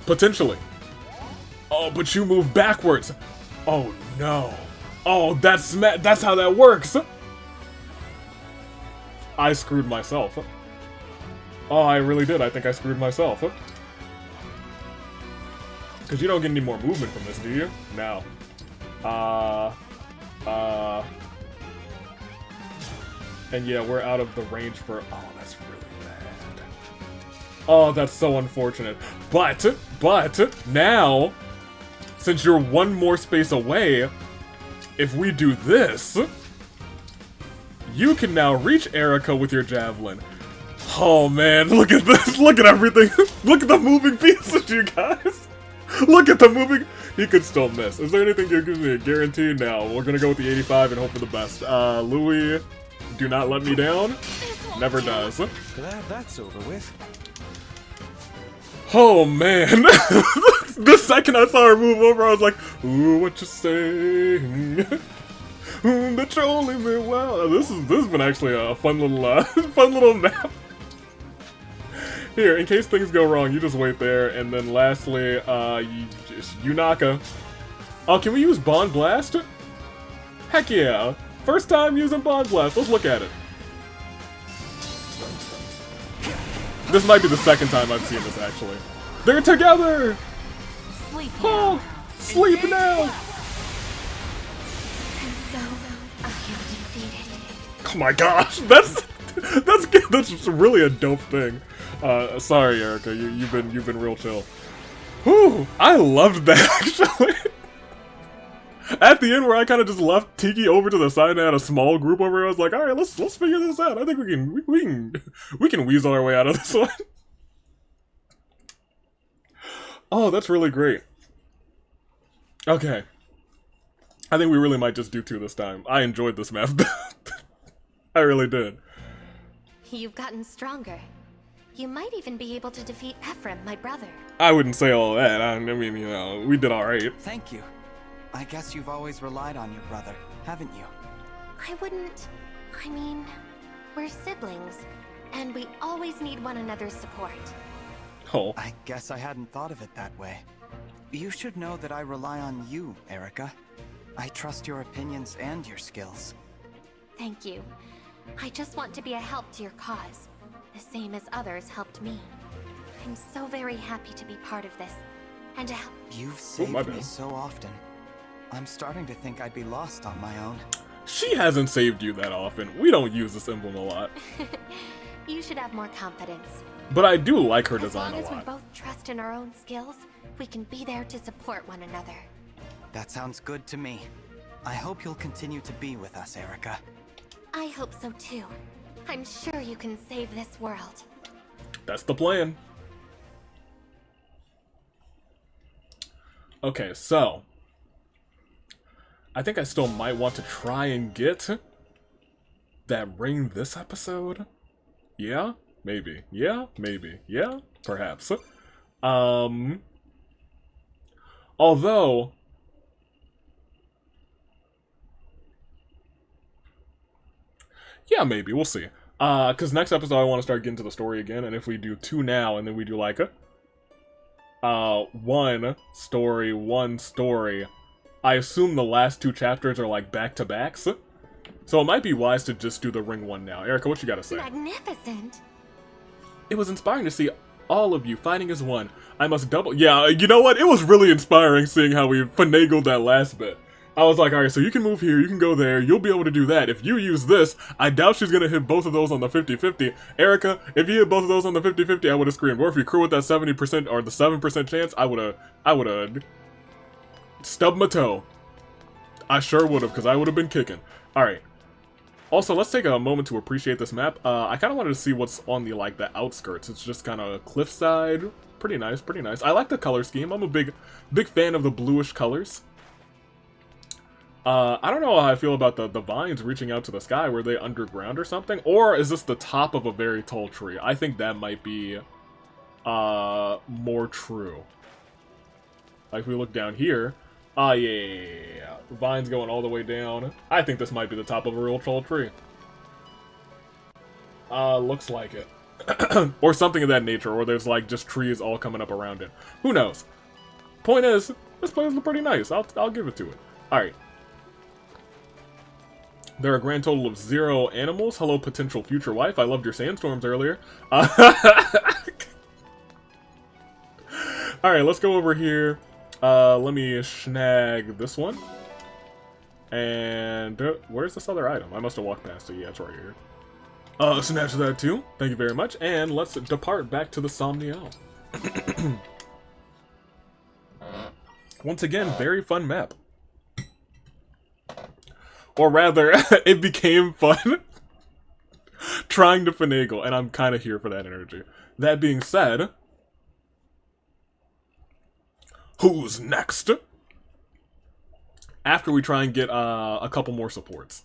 Potentially. Oh, but you move backwards. Oh no. Oh, that's how that works. I screwed myself. Oh, I really did. I think I screwed myself. Because you don't get any more movement from this, do you? No. And yeah, we're out of the range for... Oh, that's really bad. Oh, that's so unfortunate. But, now, since you're one more space away, if we do this, you can now reach Erica with your javelin. Oh man, look at this, look at everything. Look at the moving pieces, you guys. Look at the moving... He could still miss. Is there anything you're giving me a guarantee? No, we're gonna go with the 85 and hope for the best. Louis, do not let me down. Never does. Glad that's over with. Oh man. The second I saw her move over, I was like, ooh, what you saying? They're trolling me well. This has been actually a fun little map. Here, in case things go wrong, you just wait there, and then lastly, Yunaka. Oh, can we use Bond Blast? Heck yeah! First time using Bond Blast, let's look at it. This might be the second time I've seen this, actually. They're together! Sleep now. Oh, sleep now! Oh my gosh, that's really a dope thing. Sorry, Erica, you've been real chill. Whew, I loved that actually. At the end, where I kind of just left Tiki over to the side and had a small group over here, I was like, all right, let's figure this out. I think we can weasel our way out of this one. Oh, that's really great. Okay, I think we really might just do 2 this time. I enjoyed this map. I really did. You've gotten stronger. You might even be able to defeat Ephraim, my brother. I wouldn't say all that. I mean, you know, we did alright. Thank you. I guess you've always relied on your brother, haven't you? I wouldn't... I mean, we're siblings, and we always need one another's support. Oh. I guess I hadn't thought of it that way. You should know that I rely on you, Erica. I trust your opinions and your skills. Thank you. I just want to be a help to your cause, the same as others helped me. I'm so very happy to be part of this, and to help. You've saved me so often. I'm starting to think I'd be lost on my own. She hasn't saved you that often. We don't use this emblem a lot. You should have more confidence. But I do like her design a lot. As long as we both trust in our own skills, we can be there to support one another. That sounds good to me. I hope you'll continue to be with us, Erica. I hope so too. I'm sure you can save this world. That's the plan. Okay, so I think I still might want to try and get that ring this episode. Yeah, maybe. Yeah, maybe. Yeah, perhaps. Although, yeah, maybe, we'll see. Because next episode I want to start getting to the story again, and if we do 2 now, and then we do like one story, I assume the last 2 chapters are like back-to-backs. So it might be wise to just do the ring one now. Erica, what you gotta say? Magnificent. It was inspiring to see all of you fighting as one. I must double... Yeah, you know what? It was really inspiring seeing how we finagled that last bit. I was like, alright, so you can move here, you can go there, you'll be able to do that. If you use this, I doubt she's gonna hit both of those on the 50-50. Erica, if you hit both of those on the 50-50, I would've screamed. Or if you crew with that 70% or the 7% chance, I would've stubbed my toe. I sure would've, because I would've been kicking. Alright. Also, let's take a moment to appreciate this map. I kind of wanted to see what's on the, like, the outskirts. It's just kind of cliffside. Pretty nice, pretty nice. I like the color scheme. I'm a big fan of the bluish colors. I don't know how I feel about the vines reaching out to the sky. Were they underground or something? Or is this the top of a very tall tree? I think that might be, more true. Like, if we look down here... yeah. Vines going all the way down. I think this might be the top of a real tall tree. Looks like it. Or something of that nature, or there's like just trees all coming up around it. Who knows? Point is, this place is pretty nice. I'll give it to it. Alright. There are a grand total of 0 animals. Hello, potential future wife. I loved your sandstorms earlier. Alright, let's go over here. Let me snag this one. And where's this other item? I must have walked past it. Yeah, it's right here. Snatch that too. Thank you very much. And let's depart back to the Somniel. Once again, very fun map. Or rather, it became fun trying to finagle, and I'm kind of here for that energy. That being said, who's next? After we try and get a couple more supports.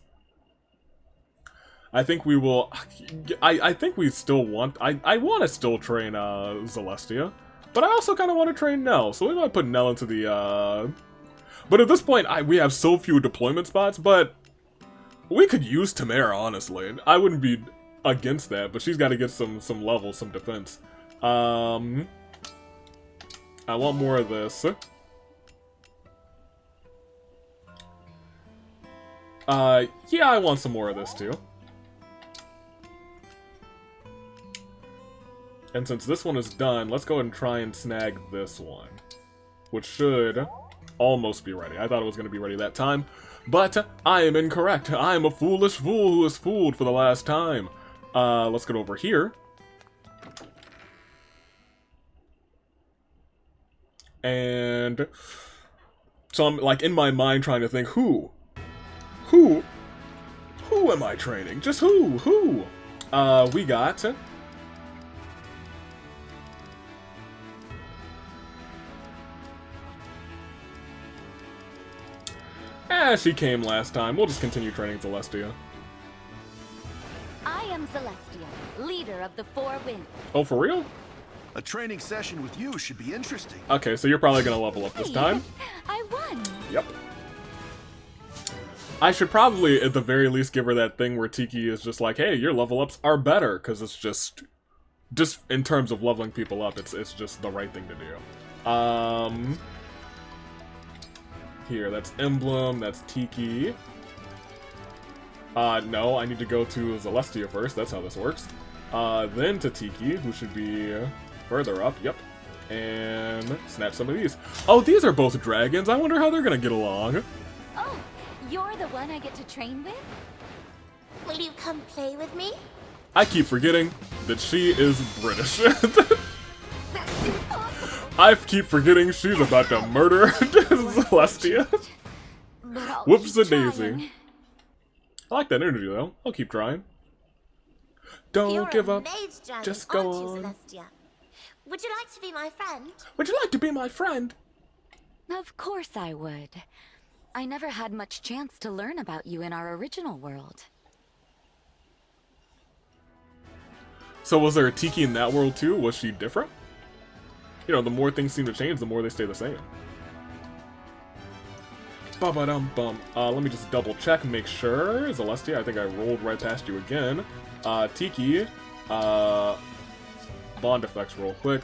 I think we will... I think we still want... I want to still train Celestia. But I also kind of want to train Nell. So we might put Nell into the... But at this point, we have so few deployment spots. But we could use Tamara, honestly. I wouldn't be against that. But she's got to get some levels, some defense. I want more of this. Yeah, I want some more of this too. And since this one is done, let's go ahead and try and snag this one. Which should almost be ready. I thought it was going to be ready that time. But I am incorrect. I am a foolish fool who is fooled for the last time. Let's get over here. And so I'm like in my mind trying to think who am I training? Just who? We got she came last time. We'll just continue training Celestia. I am Celestia, leader of the 4 winds. Oh, for real? A training session with you should be interesting. Okay, so you're probably gonna level up this time. I won. Yep. I should probably, at the very least, give her that thing where Tiki is just like, hey, your level ups are better, because it's just in terms of leveling people up, it's just the right thing to do. Here, that's Emblem, that's Tiki. No, I need to go to Celestia first, that's how this works. Then to Tiki, who should be further up, yep. And snatch some of these. Oh, these are both dragons, I wonder how they're gonna get along. Oh, you're the one I get to train with? Will you come play with me? I keep forgetting that she is British. I keep forgetting she's about to murder Celestia. Whoops-a-daisy. I like that energy, though. I'll keep trying. Don't give up. Just go on. Celestia? Would you like to be my friend? Would you like to be my friend? Of course I would. I never had much chance to learn about you in our original world. So was there a Tiki in that world too? Was she different? you know, the more things seem to change, the more they stay the same. Ba-ba-dum-bum. Let me just double check, make sure. Celestia, I think I rolled right past you again. Tiki, bond effects real quick.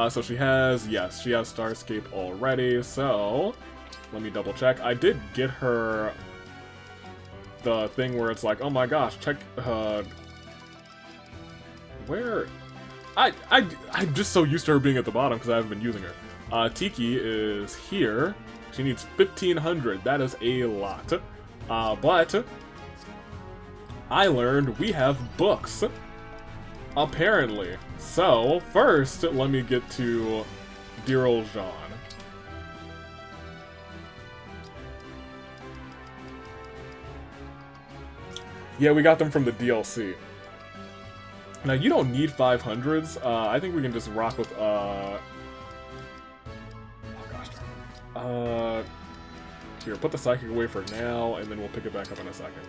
So she has, yes, she has Starscape already, so let me double check. I did get her the thing where it's like, oh my gosh, check, where? I'm just so used to her being at the bottom because I haven't been using her. Tiki is here. She needs 1,500. That is a lot. But I learned we have books. Apparently. So, first, let me get to dear old Jean. Yeah, we got them from the DLC. Now, you don't need 500s. I think we can just rock with, here, put the Psychic away for now, and then we'll pick it back up in a second.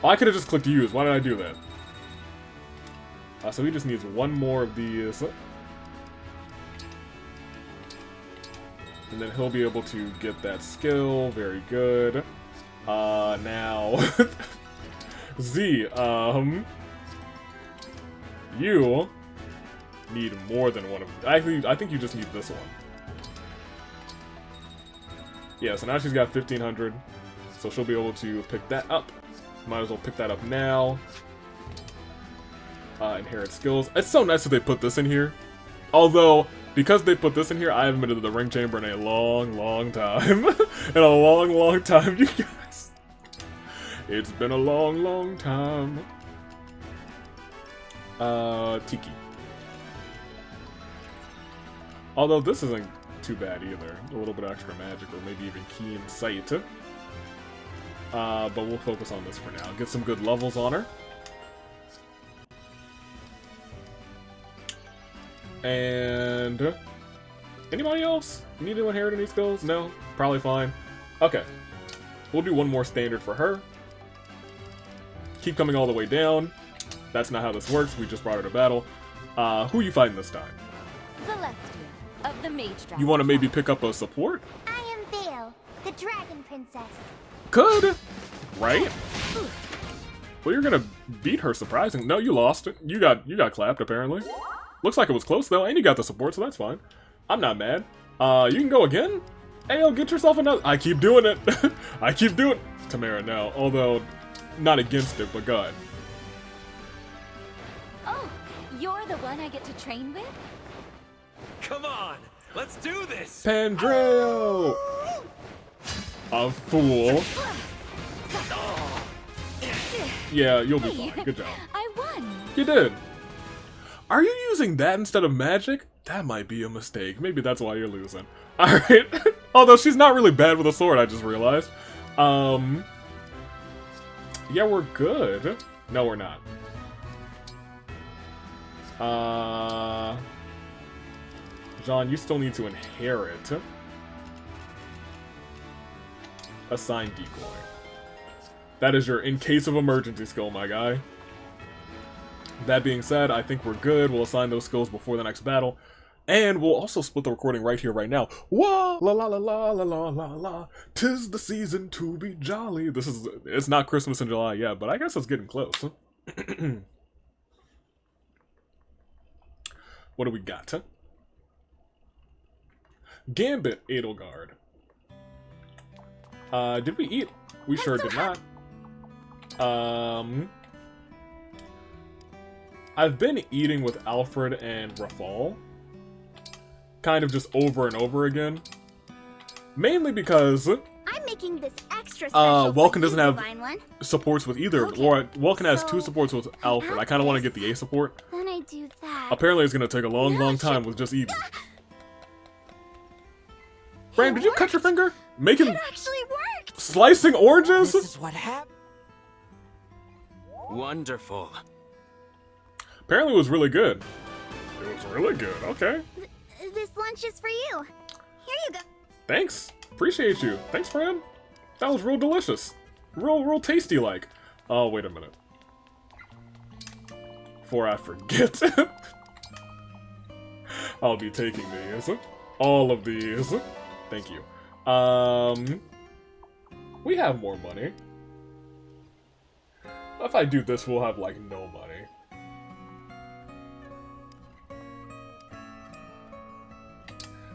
Oh, I could have just clicked use. Why did I do that? So he just needs one more of these. And then he'll be able to get that skill. Very good. Now... Z, you need more than one of them. Actually, I think you just need this one. Yeah, so now she's got 1,500. So she'll be able to pick that up. Might as well pick that up now. Inherit skills. It's so nice that they put this in here. Although, because they put this in here, I haven't been to the ring chamber in a long, long time. In a long, long time, you guys. It's been a long, long time. Tiki. Although this isn't too bad either. A little bit of extra magic, or maybe even keen sight. But we'll focus on this for now. Get some good levels on her. And... anybody else? Need to inherit any skills? No? Probably fine. Okay. We'll do one more standard for her. Keep coming all the way down. That's not how this works. We just brought her to battle. Who are you fighting this time? Celestia of the Mage Dragon. You want to maybe pick up a support? I am Vale, the Dragon Princess. Could! Right? Well, you're gonna beat her, surprising. No, you lost. You got clapped, apparently. Looks like it was close, though, and you got the support, so that's fine. I'm not mad. You can go again? Hey, yo, get yourself another... I keep doing it. I keep doing... Tamara now, although not against it, but go ahead. Oh, you're the one I get to train with? Come on, let's do this! Pandreo! A fool. Yeah, you'll be fine. Good job. I won! You did. Are you using that instead of magic? That might be a mistake. Maybe that's why you're losing. Alright. Although she's not really bad with a sword, I just realized. Yeah, we're good. No, we're not. Jean, you still need to inherit. Assign decoy. That is your in case of emergency skill, my guy. That being said, I think we're good. We'll assign those skills before the next battle. And we'll also split the recording right here, right now. Whoa! La la la la la la la la. 'Tis the season to be jolly. It's not Christmas in July yet, but I guess it's getting close. What do we got? Huh? Gambit, Edelgard. Did we eat? We sure did not. I've been eating with Alfred and Rafal. Kind of just over and over again. Mainly because... I'm making this extra special Welkin doesn't have one. supports with either. Okay. Or Welkin has 2 supports with Alfred. I kind of want to get the A support. Then I do that. Apparently it's going to take a long, long time with just Eden. Fran, did you cut your finger? Making... It actually worked! Slicing oranges? This is what happened. Wonderful. Apparently it was really good. It was really good, okay. This lunch is for you. Here you go. Thanks. Appreciate you. Thanks, Fran. That was real delicious. Real tasty like. Oh, wait a minute. Before I forget. I'll be taking these. All of these. Thank you. We have more money. If I do this, we'll have, like, no money.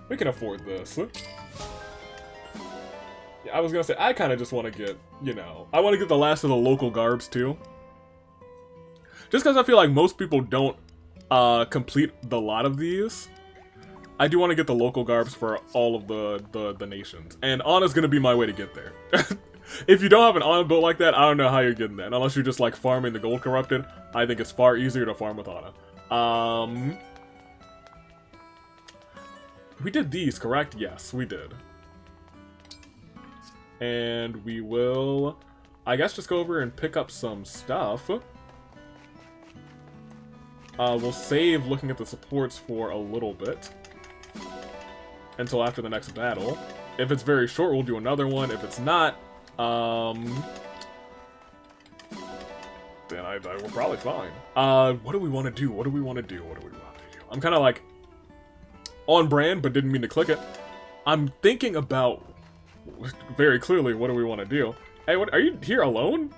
We can afford this. Yeah, I was gonna say, I kind of just want to get, you know, I want to get the last of the local garbs, too. Just because I feel like most people don't complete the lot of these. I do want to get the local garbs for all of the nations. And Anna's going to be my way to get there. If you don't have an Anna build like that, I don't know how you're getting that. Unless you're just like farming the gold corrupted. I think it's far easier to farm with Anna. We did these, correct? Yes, we did. And we will, I guess, just go over and pick up some stuff. We'll save looking at the supports for a little bit. Until after the next battle. If it's very short, we'll do another one. If it's not, then we're probably fine. What do we want to do? What do we want to do? What do we want to do? I'm kind of like on brand, but didn't mean to click it. I'm thinking about very clearly what do we want to do. Hey, what, are you here alone?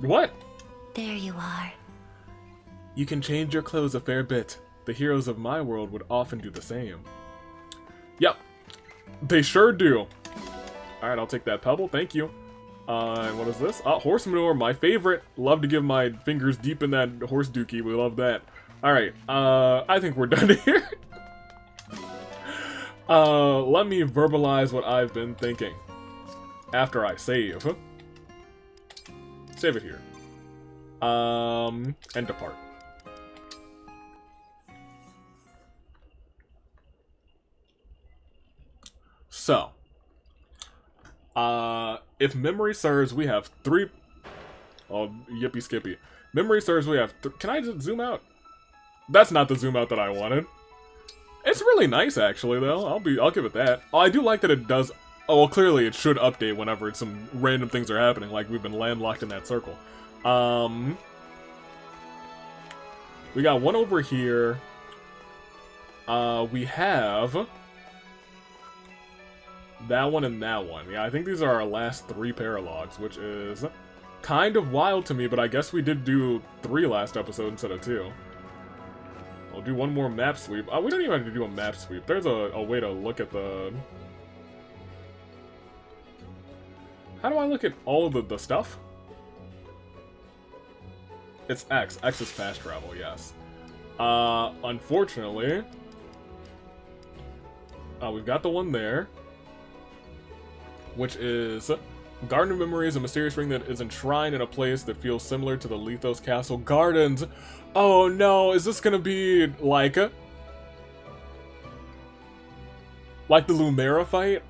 What? There you are. You can change your clothes a fair bit. The heroes of my world would often do the same. Yep. They sure do. Alright, I'll take that pebble. Thank you. And what is this? Horse manure, my favorite. Love to give my fingers deep in that horse dookie. We love that. Alright, I think we're done here. Let me verbalize what I've been thinking. After I save. Save it here. And depart. So, if memory serves, we have 3... Oh, yippee skippy. Memory serves, we have... Can I just zoom out? That's not the zoom out that I wanted. It's really nice, actually, though. I'll give it that. Oh, I do like that it does... Oh, well, clearly it should update whenever some random things are happening, like we've been landlocked in that circle. We got one over here. We have... that one and that one. Yeah, I think these are our last 3 paralogs, which is kind of wild to me, but I guess we did do 3 last episode instead of 2. We'll do one more map sweep. We don't even have to do a map sweep. There's a way to look at the... How do I look at all of the stuff? It's X. X is fast travel, yes. Unfortunately... we've got the one there. Which is... Garden of Memory is a mysterious ring that is enshrined in a place that feels similar to the Lethos Castle Gardens. Oh no, is this gonna be like the Lumera fight?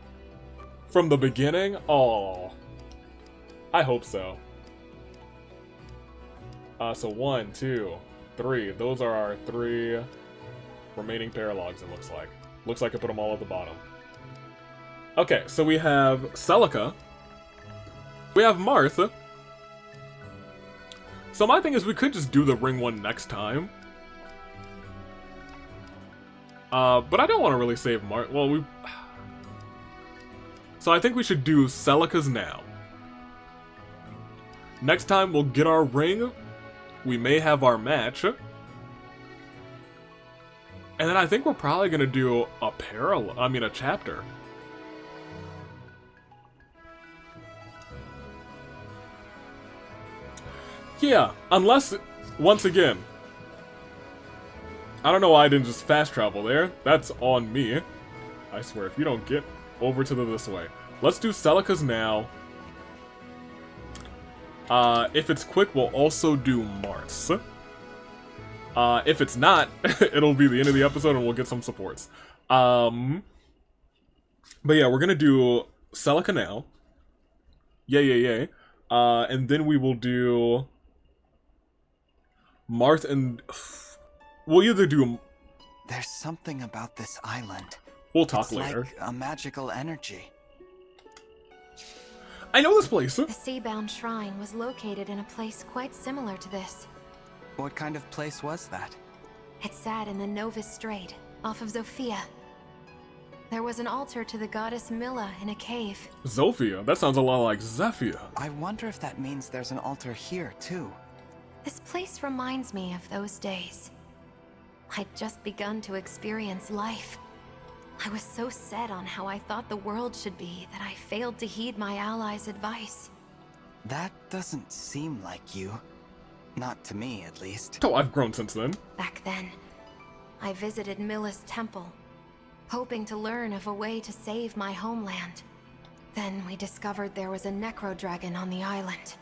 From the beginning? Oh. I hope so. So 1, 2, 3. Those are our 3 remaining paralogs, it looks like. Looks like I put them all at the bottom. Okay, so we have Celica. We have Martha. So my thing is we could just do the ring one next time. But I don't want to really save Martha. Well, we... So I think we should do Celica's now. Next time we'll get our ring. We may have our match. And then I think we're probably going to do a chapter. Yeah, unless, once again, I don't know why I didn't just fast travel there. That's on me. I swear, if you don't get over to this way. Let's do Celica's now. If it's quick, we'll also do Mars. If it's not, it'll be the end of the episode and we'll get some supports. But yeah, we're gonna do Celica now. Yay. And then we will do... Marth and... We'll either do... There's something about this island. We'll talk later. Like a magical energy. I know this place! The Seabound Shrine was located in a place quite similar to this. What kind of place was that? It sat in the Novus Strait, off of Zofia. There was an altar to the goddess Milla in a cave. Zofia? That sounds a lot like Zephyr. I wonder if that means there's an altar here, too. This place reminds me of those days. I'd just begun to experience life. I was so set on how I thought the world should be that I failed to heed my allies' advice. That doesn't seem like you. Not to me, at least. Oh, I've grown since then. Back then, I visited Milla's temple, hoping to learn of a way to save my homeland. Then we discovered there was a necro dragon on the island.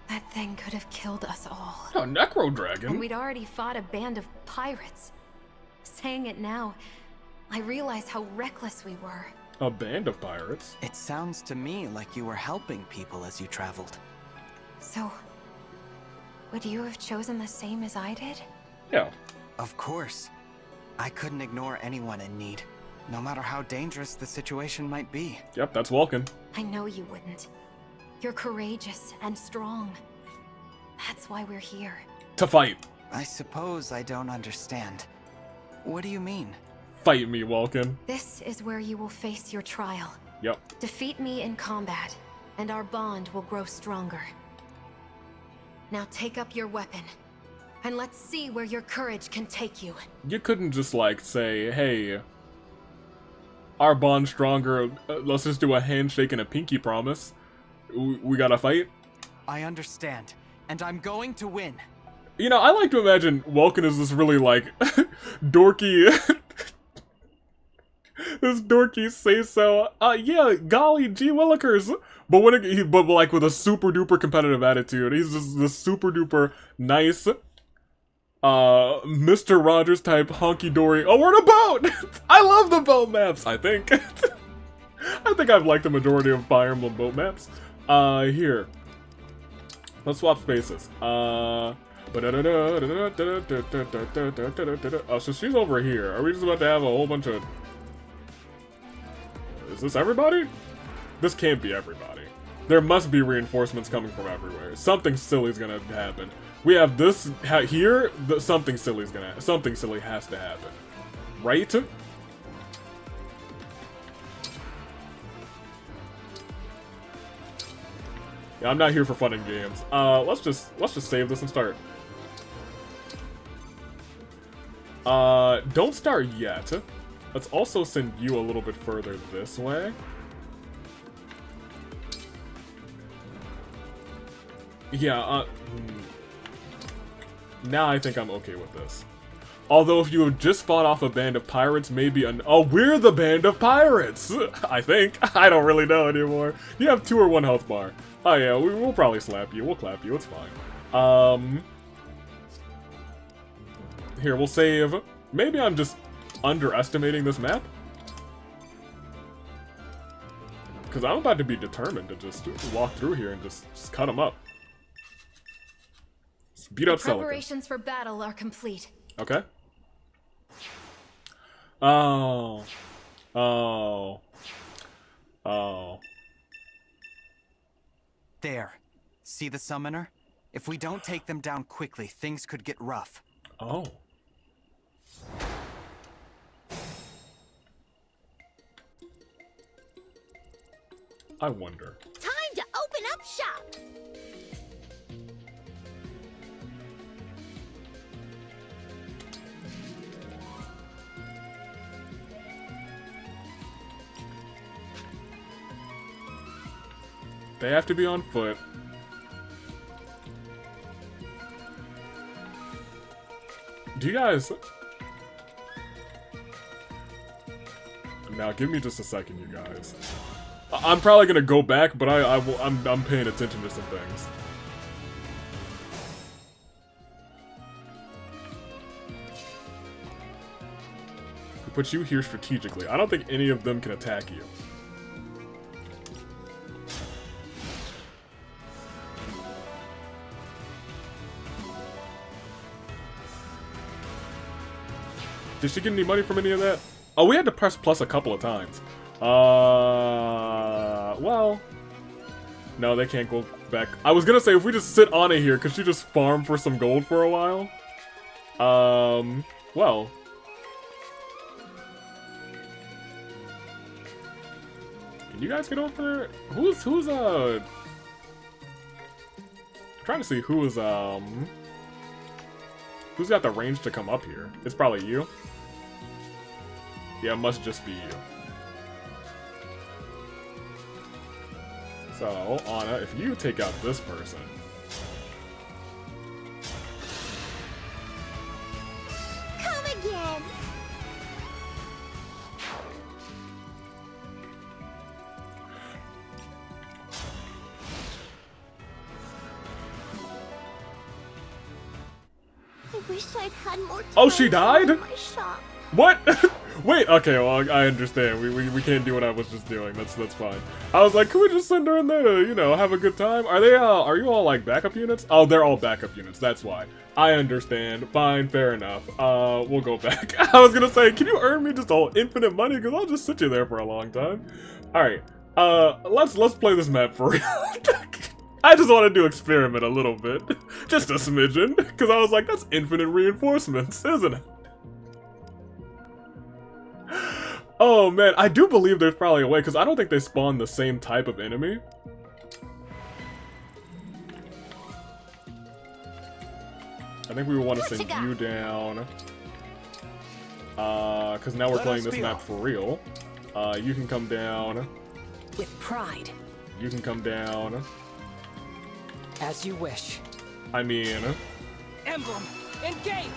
That thing could have killed us all. A necro dragon? And we'd already fought a band of pirates. Saying it now, I realize how reckless we were. A band of pirates? It sounds to me like you were helping people as you traveled. So, would you have chosen the same as I did? Yeah. Of course. I couldn't ignore anyone in need, no matter how dangerous the situation might be. Yep, that's Vulcan. I know you wouldn't. You're courageous and strong. That's why we're here. To fight. I suppose I don't understand. What do you mean? Fight me, Vulcan. This is where you will face your trial. Yep. Defeat me in combat, and our bond will grow stronger. Now take up your weapon, and let's see where your courage can take you. You couldn't just, like, say, hey, our bond's stronger, let's just do a handshake and a pinky promise. We gotta fight? I understand, and I'm going to win. You know, I like to imagine Vulcan is this really, like, dorky... this dorky say-so, yeah, golly, gee willikers. But but like with a super duper competitive attitude. He's just this super duper nice, Mr. Rogers type honky dory. Oh, we're in a boat! I love the boat maps, I think. I think I've liked the majority of Fire Emblem boat maps. Here. Let's swap spaces. Oh, so she's over here. Are we just about to have a whole bunch of... Is this everybody? This can't be everybody. There must be reinforcements coming from everywhere. Something silly is gonna happen. We have this here. Something silly has to happen, right? Yeah, I'm not here for fun and games. Let's just save this and start. Don't start yet. Let's also send you a little bit further this way. Yeah, now I think I'm okay with this. Although if you have just fought off a band of pirates, maybe oh, we're the band of pirates! I think. I don't really know anymore. You have 2 or 1 health bar. Oh yeah, we'll probably slap you. We'll clap you. It's fine. Here, we'll save. Maybe I'm just underestimating this map? Because I'm about to be determined to just walk through here and just cut them up. Just beat up Celica. Preparations for battle are complete. Okay. Oh. Oh. Oh. There. See the summoner? If we don't take them down quickly, things could get rough. Oh. I wonder. Time to open up shop! They have to be on foot. Do you guys... Now, give me just a second, you guys. I'm probably gonna go back, but I'm paying attention to some things. Put you here strategically. I don't think any of them can attack you. Did she get any money from any of that? Oh, we had to press plus a couple of times. Well... No, they can't go back. I was gonna say, if we just sit on it here, could she just farm for some gold for a while? Well. Can you guys get over there? Who's I'm trying to see who's got the range to come up here. It's probably you. Yeah, it must just be you. So, Anna, if you take out this person. Come again. I wish I'd had more time. Oh, she died? In my shop. What? Wait, okay, well, I understand. We can't do what I was just doing. That's fine. I was like, can we just send her in there to, you know, have a good time? Are you all, like, backup units? Oh, they're all backup units, that's why. I understand. Fine, fair enough. We'll go back. I was gonna say, can you earn me just all infinite money? Because I'll just sit you there for a long time. Alright, let's play this map for real. I just wanted to experiment a little bit. Just a smidgen. Because I was like, that's infinite reinforcements, isn't it? Oh man, I do believe there's probably a way, because I don't think they spawn the same type of enemy. I think we would want to send you down. Because now we're playing this map for real. You can come down. With pride. You can come down. As you wish. I mean... Emblem, engage!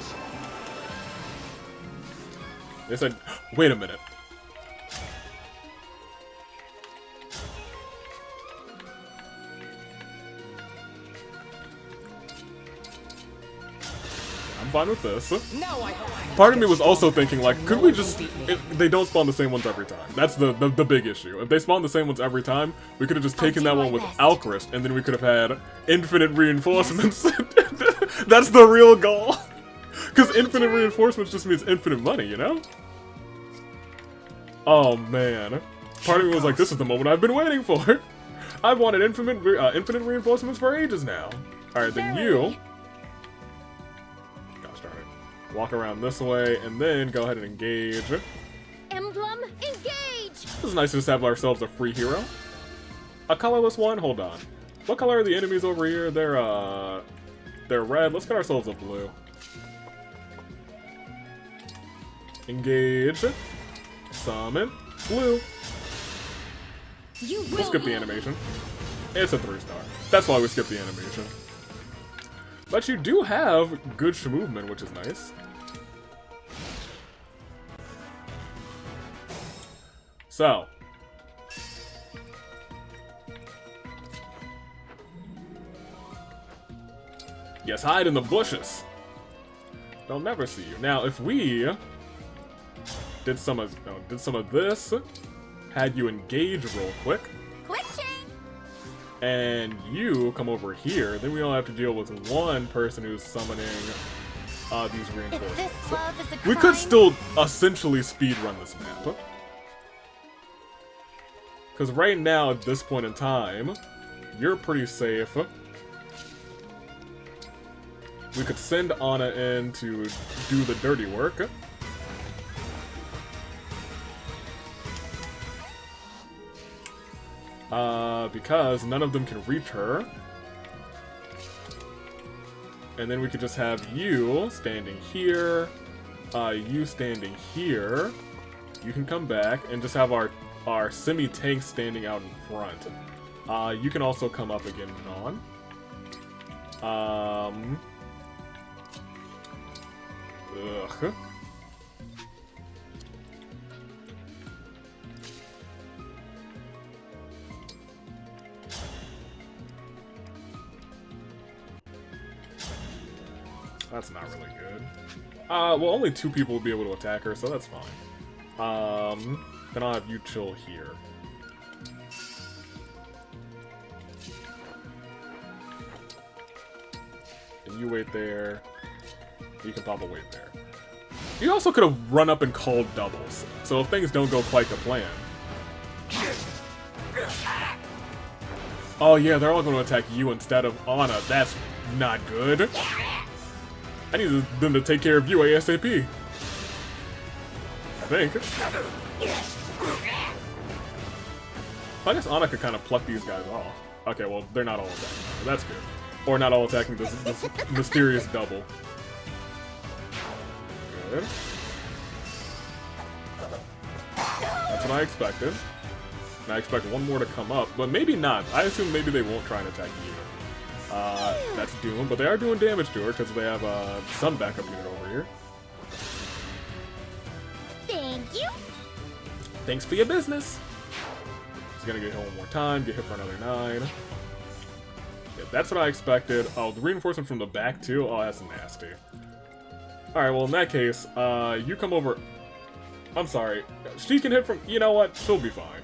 They said... Wait a minute. I'm fine with this. Part of me was also thinking, like, could we just... they don't spawn the same ones every time. That's the big issue. If they spawn the same ones every time, we could have just taken that one with Alchrist, and then we could have had infinite reinforcements. That's the real goal. Because infinite reinforcements just means infinite money, you know? Oh, man. Part of me was like, this is the moment I've been waiting for. I've wanted infinite reinforcements for ages now. Alright, then you... walk around this way, and then go ahead and engage. Emblem, engage! This is nice to just have ourselves a free hero. A colorless one? Hold on. What color are the enemies over here? They're red. Let's get ourselves a blue. Engage. Summon. Blue. We'll skip the animation. It's a 3-star. That's why we skip the animation. But you do have good movement, which is nice. So. Yes, hide in the bushes. They'll never see you. Now, if we did some of this, had you engage real quick. And you come over here, then we all have to deal with one person who's summoning these reinforcements. We could still essentially speedrun this map. Because right now, at this point in time, you're pretty safe. We could send Anna in to do the dirty work. Because none of them can reach her. And then we could just have you standing here, you standing here. You can come back and just have our semi-tank standing out in front. You can also come up again, Non. Ugh. That's not really good. Well, only 2 people will be able to attack her, so that's fine. Then I'll have you chill here. And you wait there. You can probably wait there. You also could have run up and called doubles, so if things don't go quite to plan. Oh yeah, they're all going to attack you instead of Anna. That's not good. I need them to take care of you ASAP. I think. I guess Anna could kind of pluck these guys off. Okay, well, they're not all attacking. So that's good. Or not all attacking this mysterious double. Good. That's what I expected. And I expect one more to come up, but maybe not. I assume maybe they won't try and attack you. That's Doom, but they are doing damage to her because they have some backup unit over here. Thank you. Thanks for your business. She's gonna get hit one more time, get hit for another 9. Yeah, that's what I expected. Oh, the reinforcement from the back too? Oh, that's nasty. Alright, well in that case, you come over. I'm sorry. She can hit from, you know what? She'll be fine.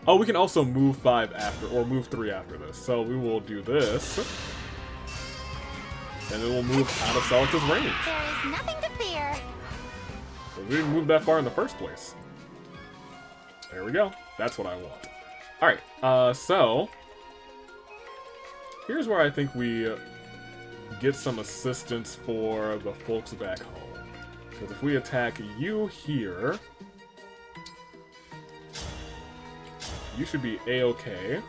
Oh, we can also move 5 after, or move 3 after this. So we will do this. And then we'll move out of Celica's range. There's nothing to fear. We didn't move that far in the first place. There we go. That's what I want. Alright, so... here's where I think we get some assistance for the folks back home. Because if we attack you here... you should be A-okay.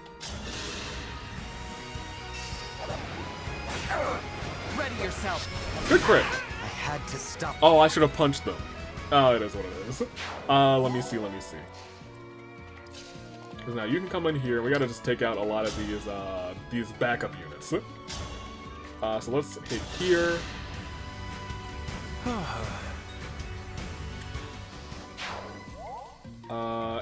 Ready yourself. Good crit! I had to stop. Oh, I should have punched them. Oh, it is what it is. Let me see. Because now you can come in here. We gotta just take out a lot of these backup units. So let's hit here.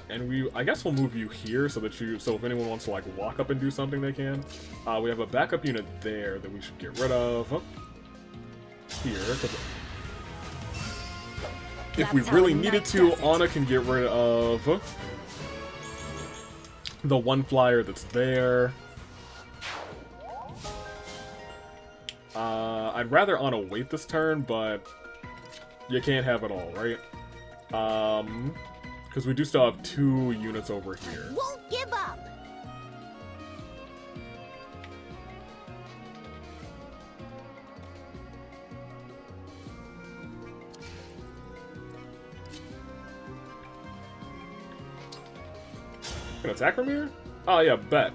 And I guess we'll move you here so that so if anyone wants to like walk up and do something, they can. We have a backup unit there that we should get rid of. Here, because if we really needed to, Anna can get rid of the one flyer that's there. I'd rather Anna wait this turn, but you can't have it all, right? Because we do still have 2 units over here. Won't give up. Gonna attack from here? Oh yeah, bet.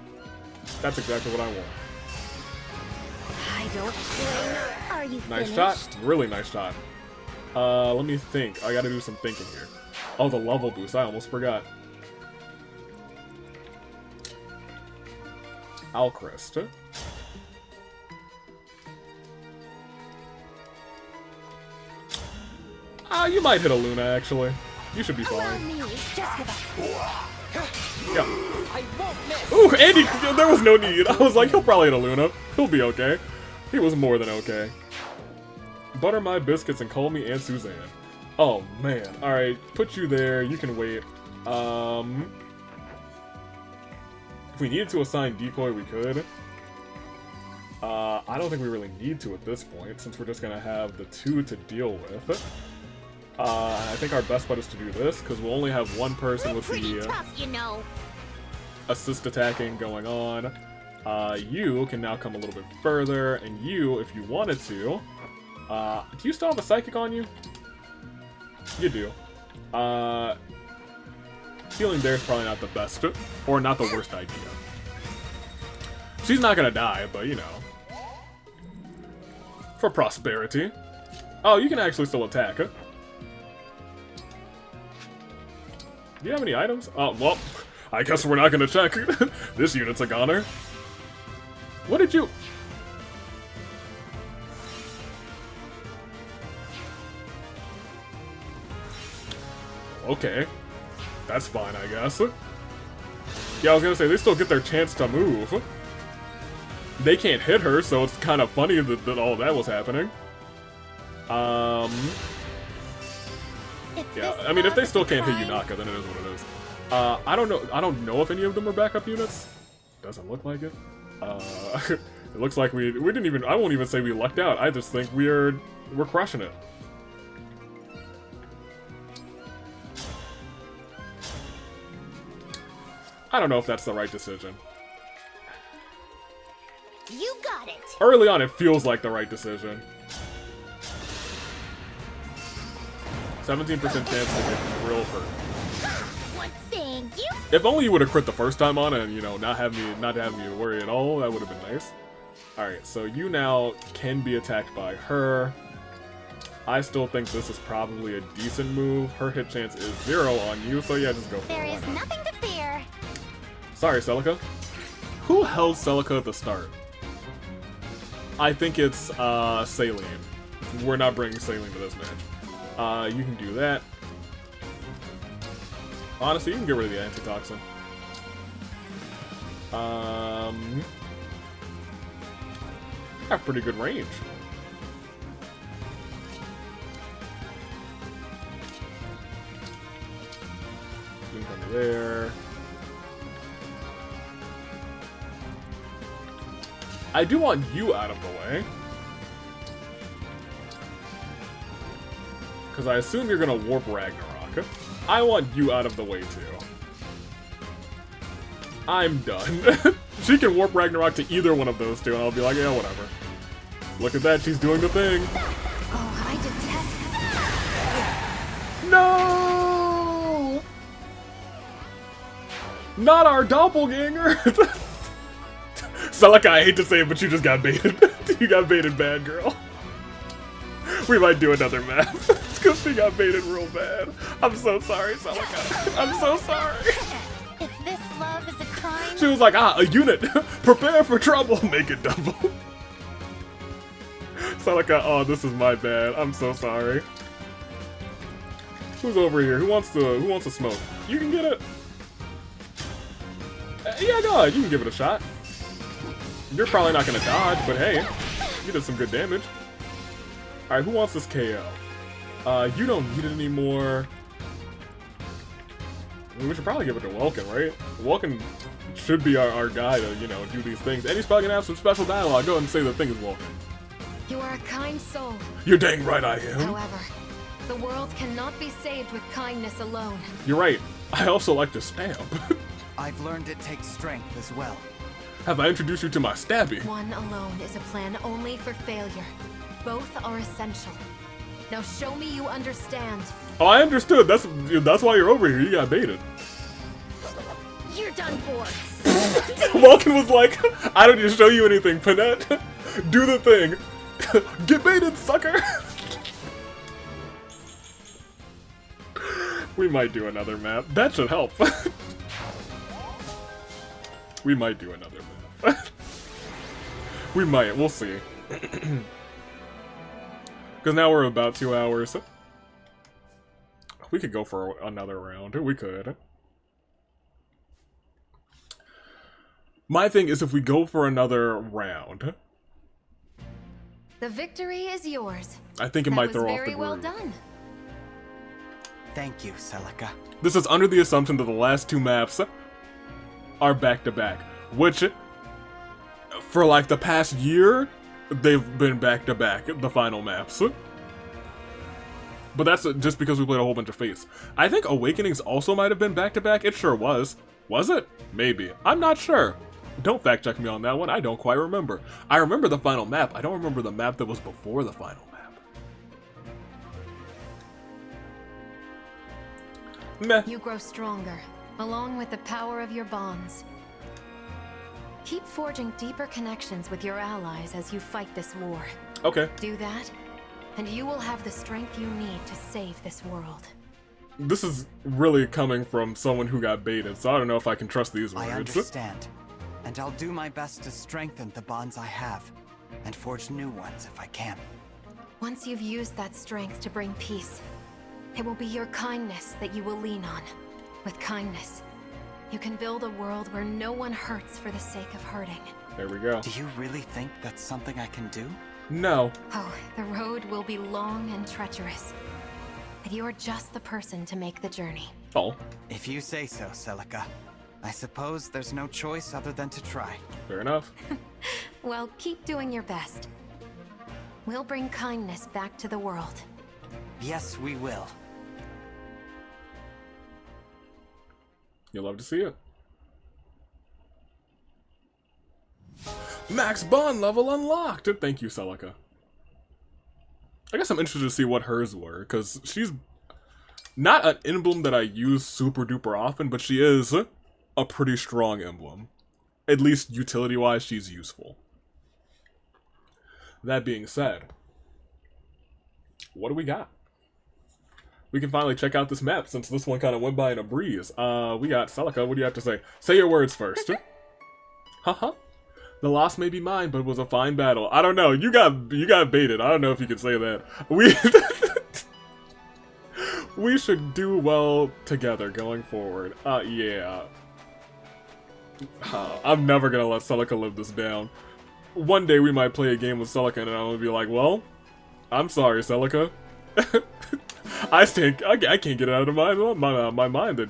That's exactly what I want. I don't blame. Are you Nice finished? shot. Really nice shot. Let me think. I gotta do some thinking here. Oh, the level boost. I almost forgot. Alchrist. You might hit a Luna, actually. You should be fine. Yeah. Ooh, Andy, there was no need. I was like, he'll probably hit a Luna. He'll be okay. He was more than okay. Butter my biscuits and call me Aunt Suzanne. Oh, man. Alright, put you there. You can wait. If we needed to assign Decoy, we could. I don't think we really need to at this point, since we're just gonna have the 2 to deal with. I think our best bet is to do this, because we'll only have one person with the tough, you know. assist attacking going on. You can now come a little bit further, and you, if you wanted to... do you still have a Psychic on you? You do. Healing there is probably not the best, or not the worst idea. She's not gonna die, but you know. For prosperity. Oh, you can actually still attack, huh? Do you have any items? Oh, well, I guess we're not gonna check. This unit's a goner. What did you... Okay. That's fine, I guess. Yeah, I was gonna say, they still get their chance to move. They can't hit her, so it's kind of funny that all that was happening. Yeah, I mean, if they still can't hit Yunaka, then it is what it is. I don't know if any of them are backup units. Doesn't look like it. It looks like we didn't even, I won't even say we lucked out. I just think we're crushing it. I don't know if that's the right decision. You got it. Early on, it feels like the right decision. 17% chance to get real hurt. Thank you. If only you would have crit the first time on it and, you know, not have me worry at all, that would have been nice. Alright, so you now can be attacked by her. I still think this is probably a decent move. Her hit chance is 0 on you, so yeah, just go for it. There is nothing to fear. Sorry, Celica. Who held Celica at the start? I think it's, Saline. We're not bringing Saline to this match. You can do that. Honestly, you can get rid of the antitoxin. Have pretty good range. You can come there. I do want you out of the way. Because I assume you're gonna warp Ragnarok. I want you out of the way too. I'm done. She can warp Ragnarok to either one of those two and I'll be like, yeah, whatever. Look at that, she's doing the thing. Oh, I detest. No! Not our doppelganger! Celica, I hate to say it, but you just got baited. You got baited bad, girl. We might do another map. Because she got baited real bad. I'm so sorry, Celica. I'm so sorry. If this love is a crime... She was like, a unit. Prepare for trouble. Make it double. Celica, oh, this is my bad. I'm so sorry. Who's over here? Who wants to smoke? You can get it. Yeah, go ahead. You can give it a shot. You're probably not gonna dodge, but hey, you did some good damage. Alright, who wants this KO? You don't need it anymore. I mean, we should probably give it to Welkin, right? Welkin should be our guy to, you know, do these things. And he's probably gonna have some special dialogue. Go ahead and say the thing is Welkin. You are a kind soul. You're dang right I am. However, the world cannot be saved with kindness alone. You're right. I also like to stab. I've learned it takes strength as well. Have I introduced you to my stabby? One alone is a plan only for failure. Both are essential. Now show me you understand. Oh, I understood. That's why you're over here. You got baited. You're done for. Welkin was like, I don't need to show you anything, Panette. Do the thing. Get baited, sucker. We might do another map. That should help. We might do another map. We might. We'll see. Because now we're about 2 hours. We could go for another round. We could. My thing is if we go for another round. The victory is yours. I think it might throw off the very groove. well done. Thank you, Celica. This is under the assumption that the last 2 maps are back-to-back. Which, for like the past year, they've been back-to-back, the final maps. But that's just because we played a whole bunch of Fates. I think Awakenings also might have been back-to-back. It sure was. Was it? Maybe. I'm not sure. Don't fact-check me on that one. I don't quite remember. I remember the final map. I don't remember the map that was before the final map. Meh. You grow stronger, along with the power of your bonds. Keep forging deeper connections with your allies as you fight this war. Okay. Do that, and you will have the strength you need to save this world. This is really coming from someone who got baited, so I don't know if I can trust these words. I understand, and I'll do my best to strengthen the bonds I have, and forge new ones if I can. Once you've used that strength to bring peace, it will be your kindness that you will lean on. With kindness, you can build a world where no one hurts for the sake of hurting. There we go. Do you really think that's something I can do? No. Oh, the road will be long and treacherous. But you're just the person to make the journey. Oh. If you say so, Celica. I suppose there's no choice other than to try. Fair enough. Well, keep doing your best. We'll bring kindness back to the world. Yes, we will. You'll love to see it. Max bond level unlocked! Thank you, Celica. I guess I'm interested to see what hers were, because she's Not an emblem that I use super duper often, but she is a pretty strong emblem. At least utility-wise, she's useful. That being said, what do we got? We can finally check out this map since this one kind of went by in a breeze. We got Celica. What do you have to say? Say your words first. Haha. The loss may be mine, but it was a fine battle. I don't know. You got baited. I don't know if you could say that. We should do well together going forward. Yeah. I'm never gonna let Celica live this down. One day we might play a game with Celica and I'm gonna be like, well, I'm sorry, Celica. I can't get it out of my mind that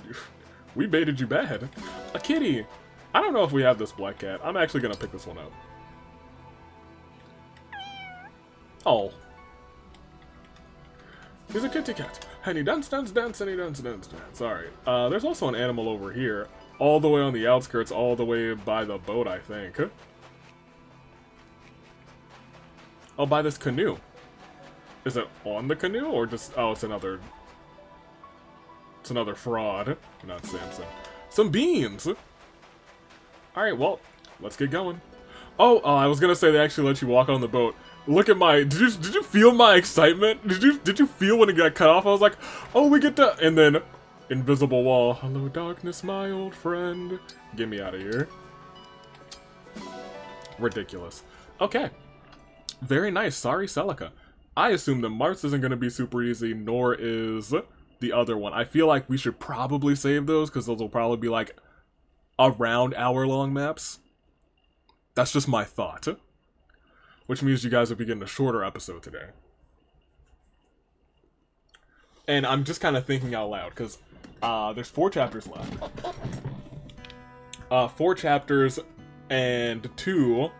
we baited you bad. A kitty. I don't know if we have this black cat. I'm actually gonna pick this one up. Oh. He's a kitty cat. And he dance, dance, dance, and he dance, dance, dance. Alright. There's also an animal over here. All the way on the outskirts, all the way by the boat, I think. Oh, by this canoe. Is it on the canoe, or just... Oh, it's another... It's another fraud. Not Samson. Some beans! Alright, well, let's get going. Oh, I was gonna say they actually let you walk on the boat. Look at my... Did you feel my excitement? Did you feel when it got cut off? I was like, oh, we get to... And then... Invisible wall. Hello, darkness, my old friend. Get me out of here. Ridiculous. Okay. Very nice. Sorry, Celica. I assume that Marts isn't going to be super easy, nor is the other one. I feel like we should probably save those, because those will probably be, like, around hour-long maps. That's just my thought. Which means you guys will be getting a shorter episode today. And I'm just kind of thinking out loud, because there's 4 chapters left. 4 chapters and 2...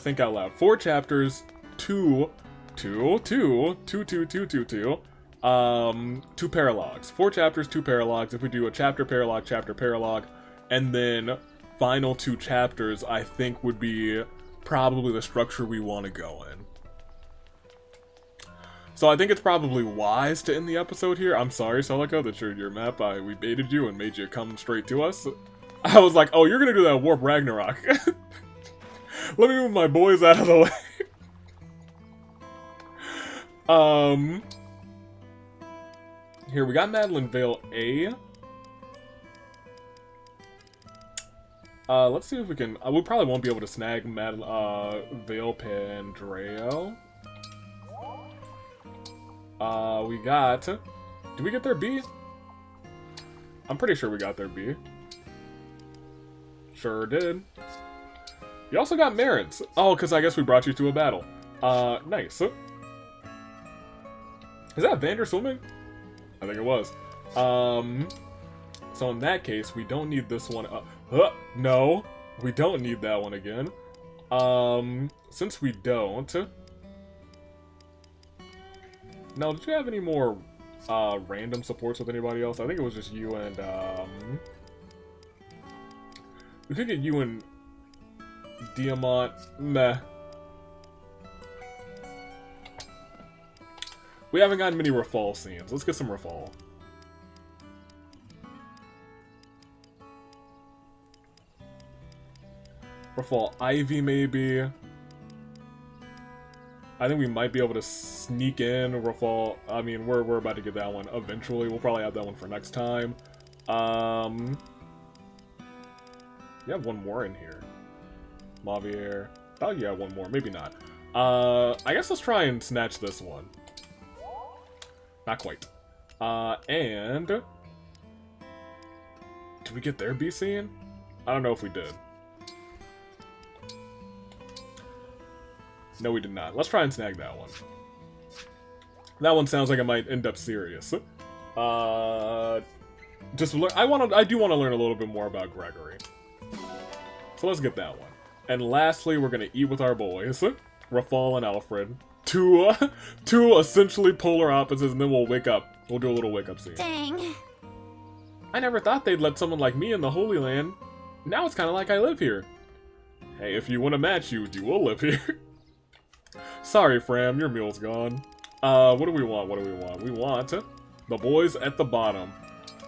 think out loud. 4 chapters, 2 paralogs. 4 chapters, 2 paralogs. If we do a chapter paralogue, and then final 2 chapters, I think would be probably the structure we want to go in. So I think it's probably wise to end the episode here. I'm sorry, Celica, that your map, we baited you and made you come straight to us. I was like, oh, you're gonna do that Warp Ragnarok. Let me move my boys out of the way. Here, we got Madeline Vale A. Let's see if we can... we probably won't be able to snag Vale Pandreo. We got... Did we get their B? I'm pretty sure we got their B. Sure did. You also got Marins. Oh, because I guess we brought you to a battle. Nice. Is that Vander swimming? I think it was. So in that case, we don't need this one. No, we don't need that one again. Since we don't... Now, did you have any more random supports with anybody else? I think it was just you and... We could get you and... Diamant. Meh. We haven't gotten many Rafal scenes. Let's get some Rafal. Rafal Ivy, maybe. I think we might be able to sneak in Rafal. I mean, we're about to get that one eventually. We'll probably have that one for next time. You have one more in here. Mavier. Oh, yeah, one more. Maybe not. I guess let's try and snatch this one. Not quite. And... Did we get their B scene? I don't know if we did. No, we did not. Let's try and snag that one. That one sounds like it might end up serious. I do want to learn a little bit more about Gregory. So let's get that one. And lastly, we're gonna eat with our boys, Rafal and Alfred. Two essentially polar opposites, and then we'll wake up. We'll do a little wake up scene. Dang. I never thought they'd let someone like me in the Holy Land. Now it's kind of like I live here. Hey, if you want to match you will live here. Sorry, Fram, your meal's gone. What do we want? We want the boys at the bottom.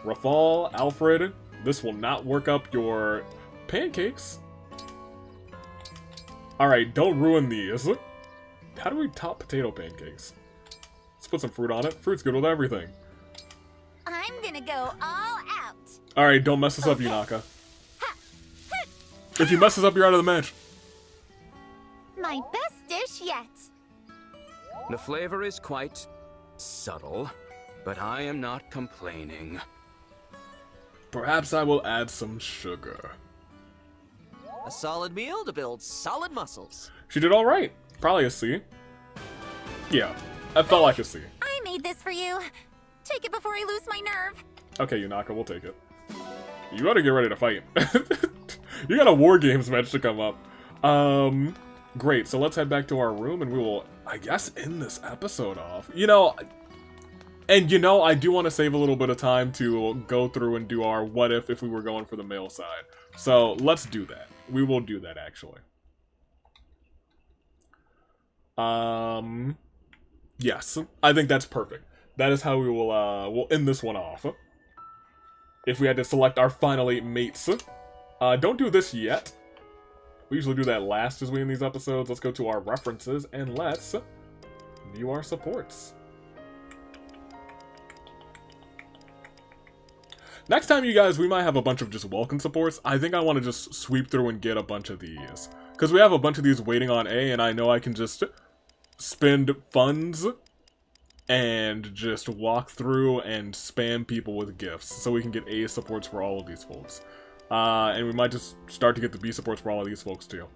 Rafal, Alfred, this will not work up your pancakes. Alright, don't ruin these. How do we top potato pancakes? Let's put some fruit on it. Fruit's good with everything. I'm gonna go all out. Alright, don't mess this up, Yunaka. If you mess this up, you're out of the match. My best dish yet. The flavor is quite subtle, but I am not complaining. Perhaps I will add some sugar. A solid meal to build solid muscles. She did alright. Probably a C. Yeah, I felt like a C. I made this for you. Take it before I lose my nerve. Okay, Yunaka, we'll take it. You gotta get ready to fight. You got a War Games match to come up. Great, so let's head back to our room and we will, I guess, end this episode off. You know, I do want to save a little bit of time to go through and do our what if we were going for the male side. So let's do that. We will do that, actually. Yes, I think that's perfect. That is how we will, we'll end this one off. If we had to select our final 8 mates. Don't do this yet. We usually do that last as we end these episodes. Let's go to our references and let's view our supports. Next time, you guys, we might have a bunch of just welcome supports. I think I want to just sweep through and get a bunch of these. Because we have a bunch of these waiting on A, and I know I can just spend funds and just walk through and spam people with gifts. So we can get A supports for all of these folks. And we might just start to get the B supports for all of these folks, too.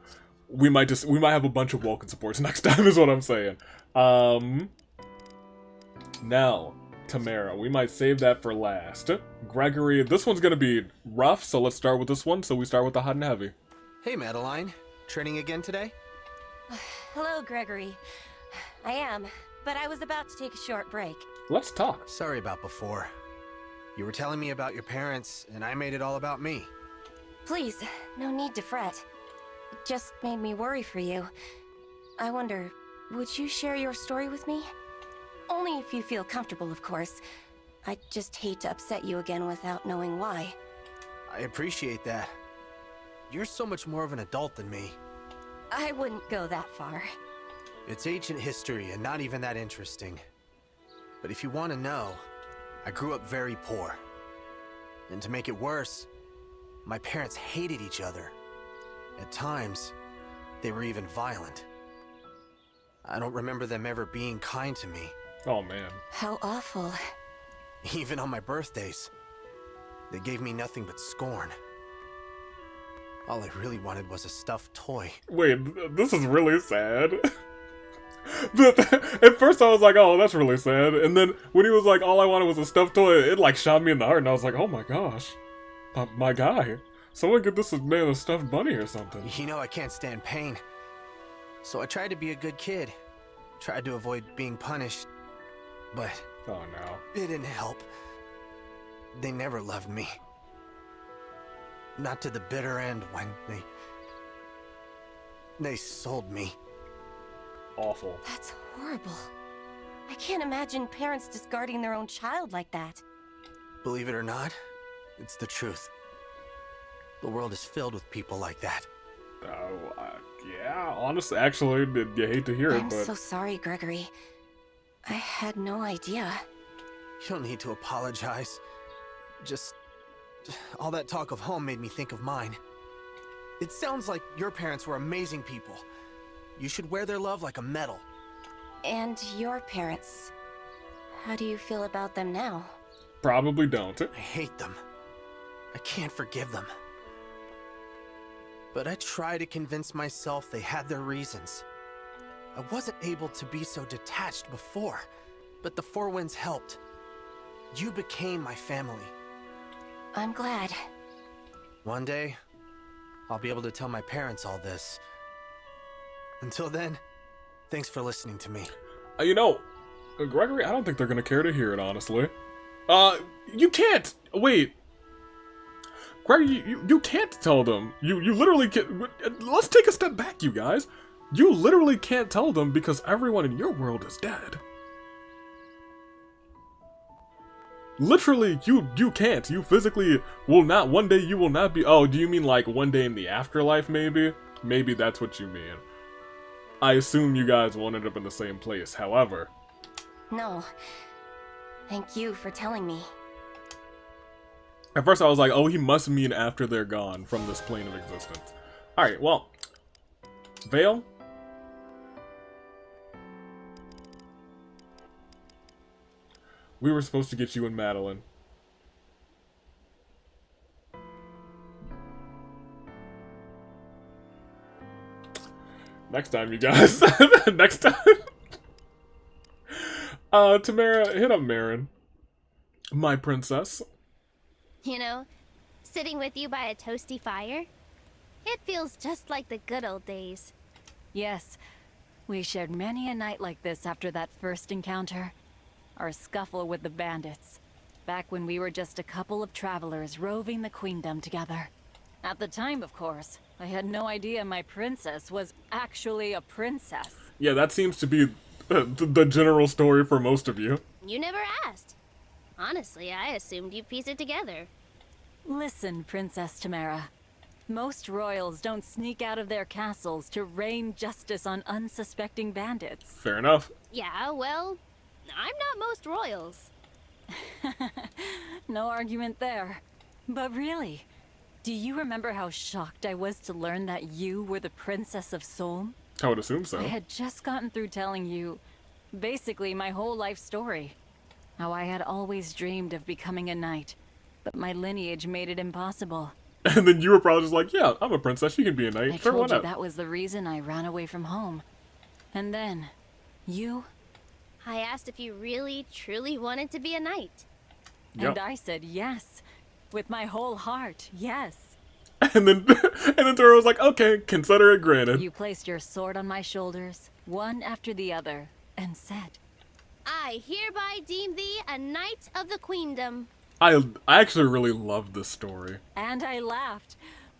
We might have a bunch of welcome supports next time, is what I'm saying. Now, Tamara, we might save that for last. Gregory, this one's gonna be rough, so let's start with this one. So we start with the hot and heavy. Hey, Madeline. Training again today? Hello, Gregory. I am, but I was about to take a short break. Let's talk. Sorry about before. You were telling me about your parents, and I made it all about me. Please, no need to fret. It just made me worry for you. I wonder, would you share your story with me? Only if you feel comfortable, of course. I just hate to upset you again without knowing why. I appreciate that. You're so much more of an adult than me. I wouldn't go that far. It's ancient history and not even that interesting. But if you want to know, I grew up very poor. And to make it worse, my parents hated each other. At times, they were even violent. I don't remember them ever being kind to me. Oh, man. How awful. Even on my birthdays, they gave me nothing but scorn. All I really wanted was a stuffed toy. Wait, this is really sad. At first I was like, oh, that's really sad. And then when he was like, all I wanted was a stuffed toy, it like shot me in the heart. And I was like, oh my gosh. My guy. Someone get this man a stuffed bunny or something. You know I can't stand pain. So I tried to be a good kid. Tried to avoid being punished. But... oh no. It didn't help. They never loved me. Not to the bitter end when they sold me. Awful. That's horrible. I can't imagine parents discarding their own child like that. Believe it or not, it's the truth. The world is filled with people like that. Oh, yeah, honestly, actually, you hate to hear it, but... I'm so sorry, Gregory. I had no idea. You don't need to apologize. Just all that talk of home made me think of mine. It sounds like your parents were amazing people. You should wear their love like a medal. And your parents. How do you feel about them now? Probably don't. I hate them. I can't forgive them. But I try to convince myself they had their reasons. I wasn't able to be so detached before, but the Four Winds helped. You became my family. I'm glad. One day, I'll be able to tell my parents all this. Until then, thanks for listening to me. You know, Gregory, I don't think they're gonna care to hear it, honestly. You can't! Wait. Gregory, you can't tell them. You literally can't. Let's take a step back, you guys. You literally can't tell them because everyone in your world is dead. Literally, you can't. You physically will not. One day you will not be. Oh, do you mean like one day in the afterlife? Maybe. Maybe that's what you mean. I assume you guys won't end up in the same place. However. No. Thank you for telling me. At first I was like, oh, he must mean after they're gone from this plane of existence. Alright, well. Vale? We were supposed to get you and Madeline. Next time, you guys. Next time. Tamara, hit up Marin. My princess. You know, sitting with you by a toasty fire, it feels just like the good old days. Yes, we shared many a night like this after that first encounter. Our scuffle with the bandits. Back when we were just a couple of travelers roving the queendom together. At the time, of course, I had no idea my princess was actually a princess. Yeah, that seems to be the general story for most of you. You never asked. Honestly, I assumed you'd piece it together. Listen, Princess Tamara. Most royals don't sneak out of their castles to rain justice on unsuspecting bandits. Fair enough. Yeah, well, I'm not most royals. No argument there. But really, do you remember how shocked I was to learn that you were the Princess of Solm? I would assume so. I had just gotten through telling you, basically my whole life story. How I had always dreamed of becoming a knight, but my lineage made it impossible. And then you were probably just like, yeah, I'm a princess, you can be a knight. I Sure, why told you not? that was the reason I ran away from home. And then, you... I asked if you really, truly wanted to be a knight. And I said yes. With my whole heart, yes. And then Tara was like, okay, consider it granted. You placed your sword on my shoulders, one after the other, and said, I hereby deem thee a knight of the queendom. I actually really loved this story. And I laughed.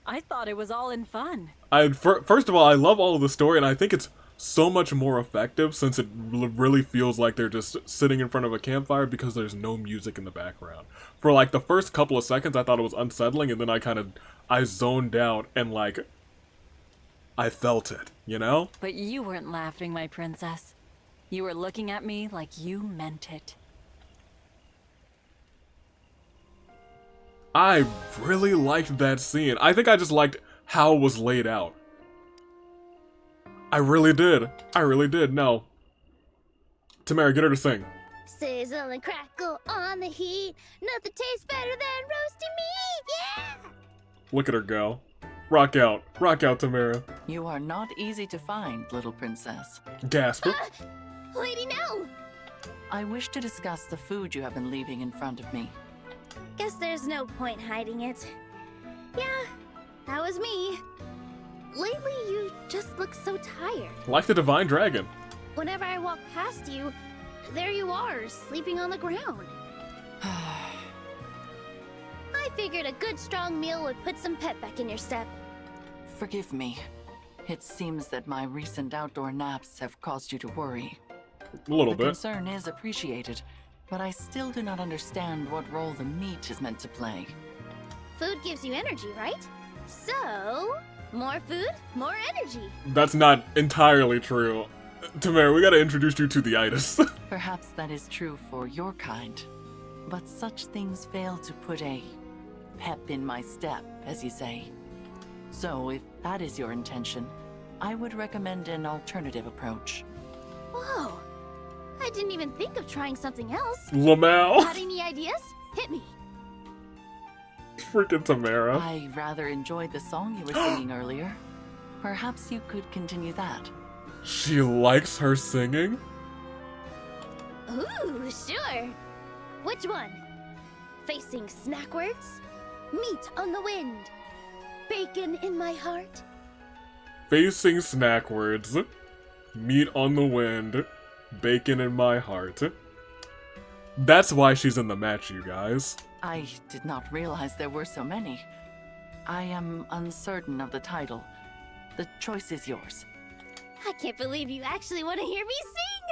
I thought it was all in fun. First of all, I love all of the story, and I think it's so much more effective since it really feels like they're just sitting in front of a campfire because there's no music in the background. For like the first couple of seconds, I thought it was unsettling, and then I zoned out and like, I felt it, you know? But you weren't laughing, my princess. You were looking at me like you meant it. I really liked that scene. I think I just liked how it was laid out. I really did. I really did. No. Tamara, get her to sing. Sizzle and crackle on the heat. Nothing tastes better than roasted meat. Yeah! Look at her go. Rock out. Rock out, Tamara. You are not easy to find, little princess. Gasp. Lady, no! I wish to discuss the food you have been leaving in front of me. Guess there's no point hiding it. Yeah, that was me. Lately, you just look so tired. Like the Divine Dragon. Whenever I walk past you, there you are, sleeping on the ground. I figured a good strong meal would put some pep back in your step. Forgive me. It seems that my recent outdoor naps have caused you to worry. A little The bit. concern is appreciated, but I still do not understand what role the meat is meant to play. Food gives you energy, right? So, more food, more energy. That's not entirely true. Tamara, we gotta introduce you to the itis. Perhaps that is true for your kind, but such things fail to put a pep in my step, as you say. So, if that is your intention, I would recommend an alternative approach. Whoa! I didn't even think of trying something else. Lamau. Got any ideas? Hit me. Freaking Tamara. I rather enjoyed the song you were singing earlier. Perhaps you could continue that. She likes her singing? Ooh, sure. Which one? Facing snackwards? Meat on the wind? Bacon in my heart? Facing snackwards. Meat on the wind. Bacon in my heart. That's why she's in the match, you guys. I did not realize there were so many. I am uncertain of the title. The choice is yours. I can't believe you actually want to hear me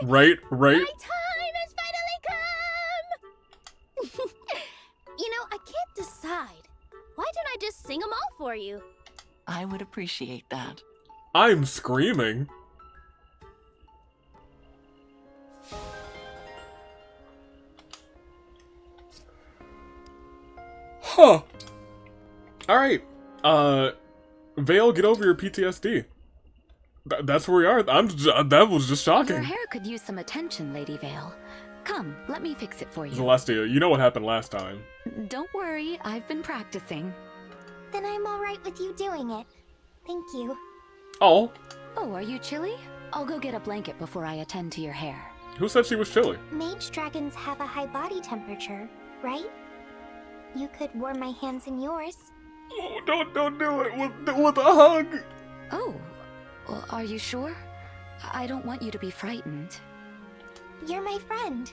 sing! Right? My time has finally come! You know, I can't decide. Why don't I just sing them all for you? I would appreciate that. I'm screaming. Huh. Alright. Vale, get over your PTSD. That's where we are. That was just shocking. Your hair could use some attention, Lady Vale. Come, let me fix it for you. Celestia, you know what happened last time. Don't worry, I've been practicing. Then I'm alright with you doing it. Thank you. Oh. Oh, are you chilly? I'll go get a blanket before I attend to your hair. Who said she was chilly? Mage dragons have a high body temperature, right? You could warm my hands in yours. Oh, don't do it with a hug. Oh, well, are you sure? I don't want you to be frightened. You're my friend.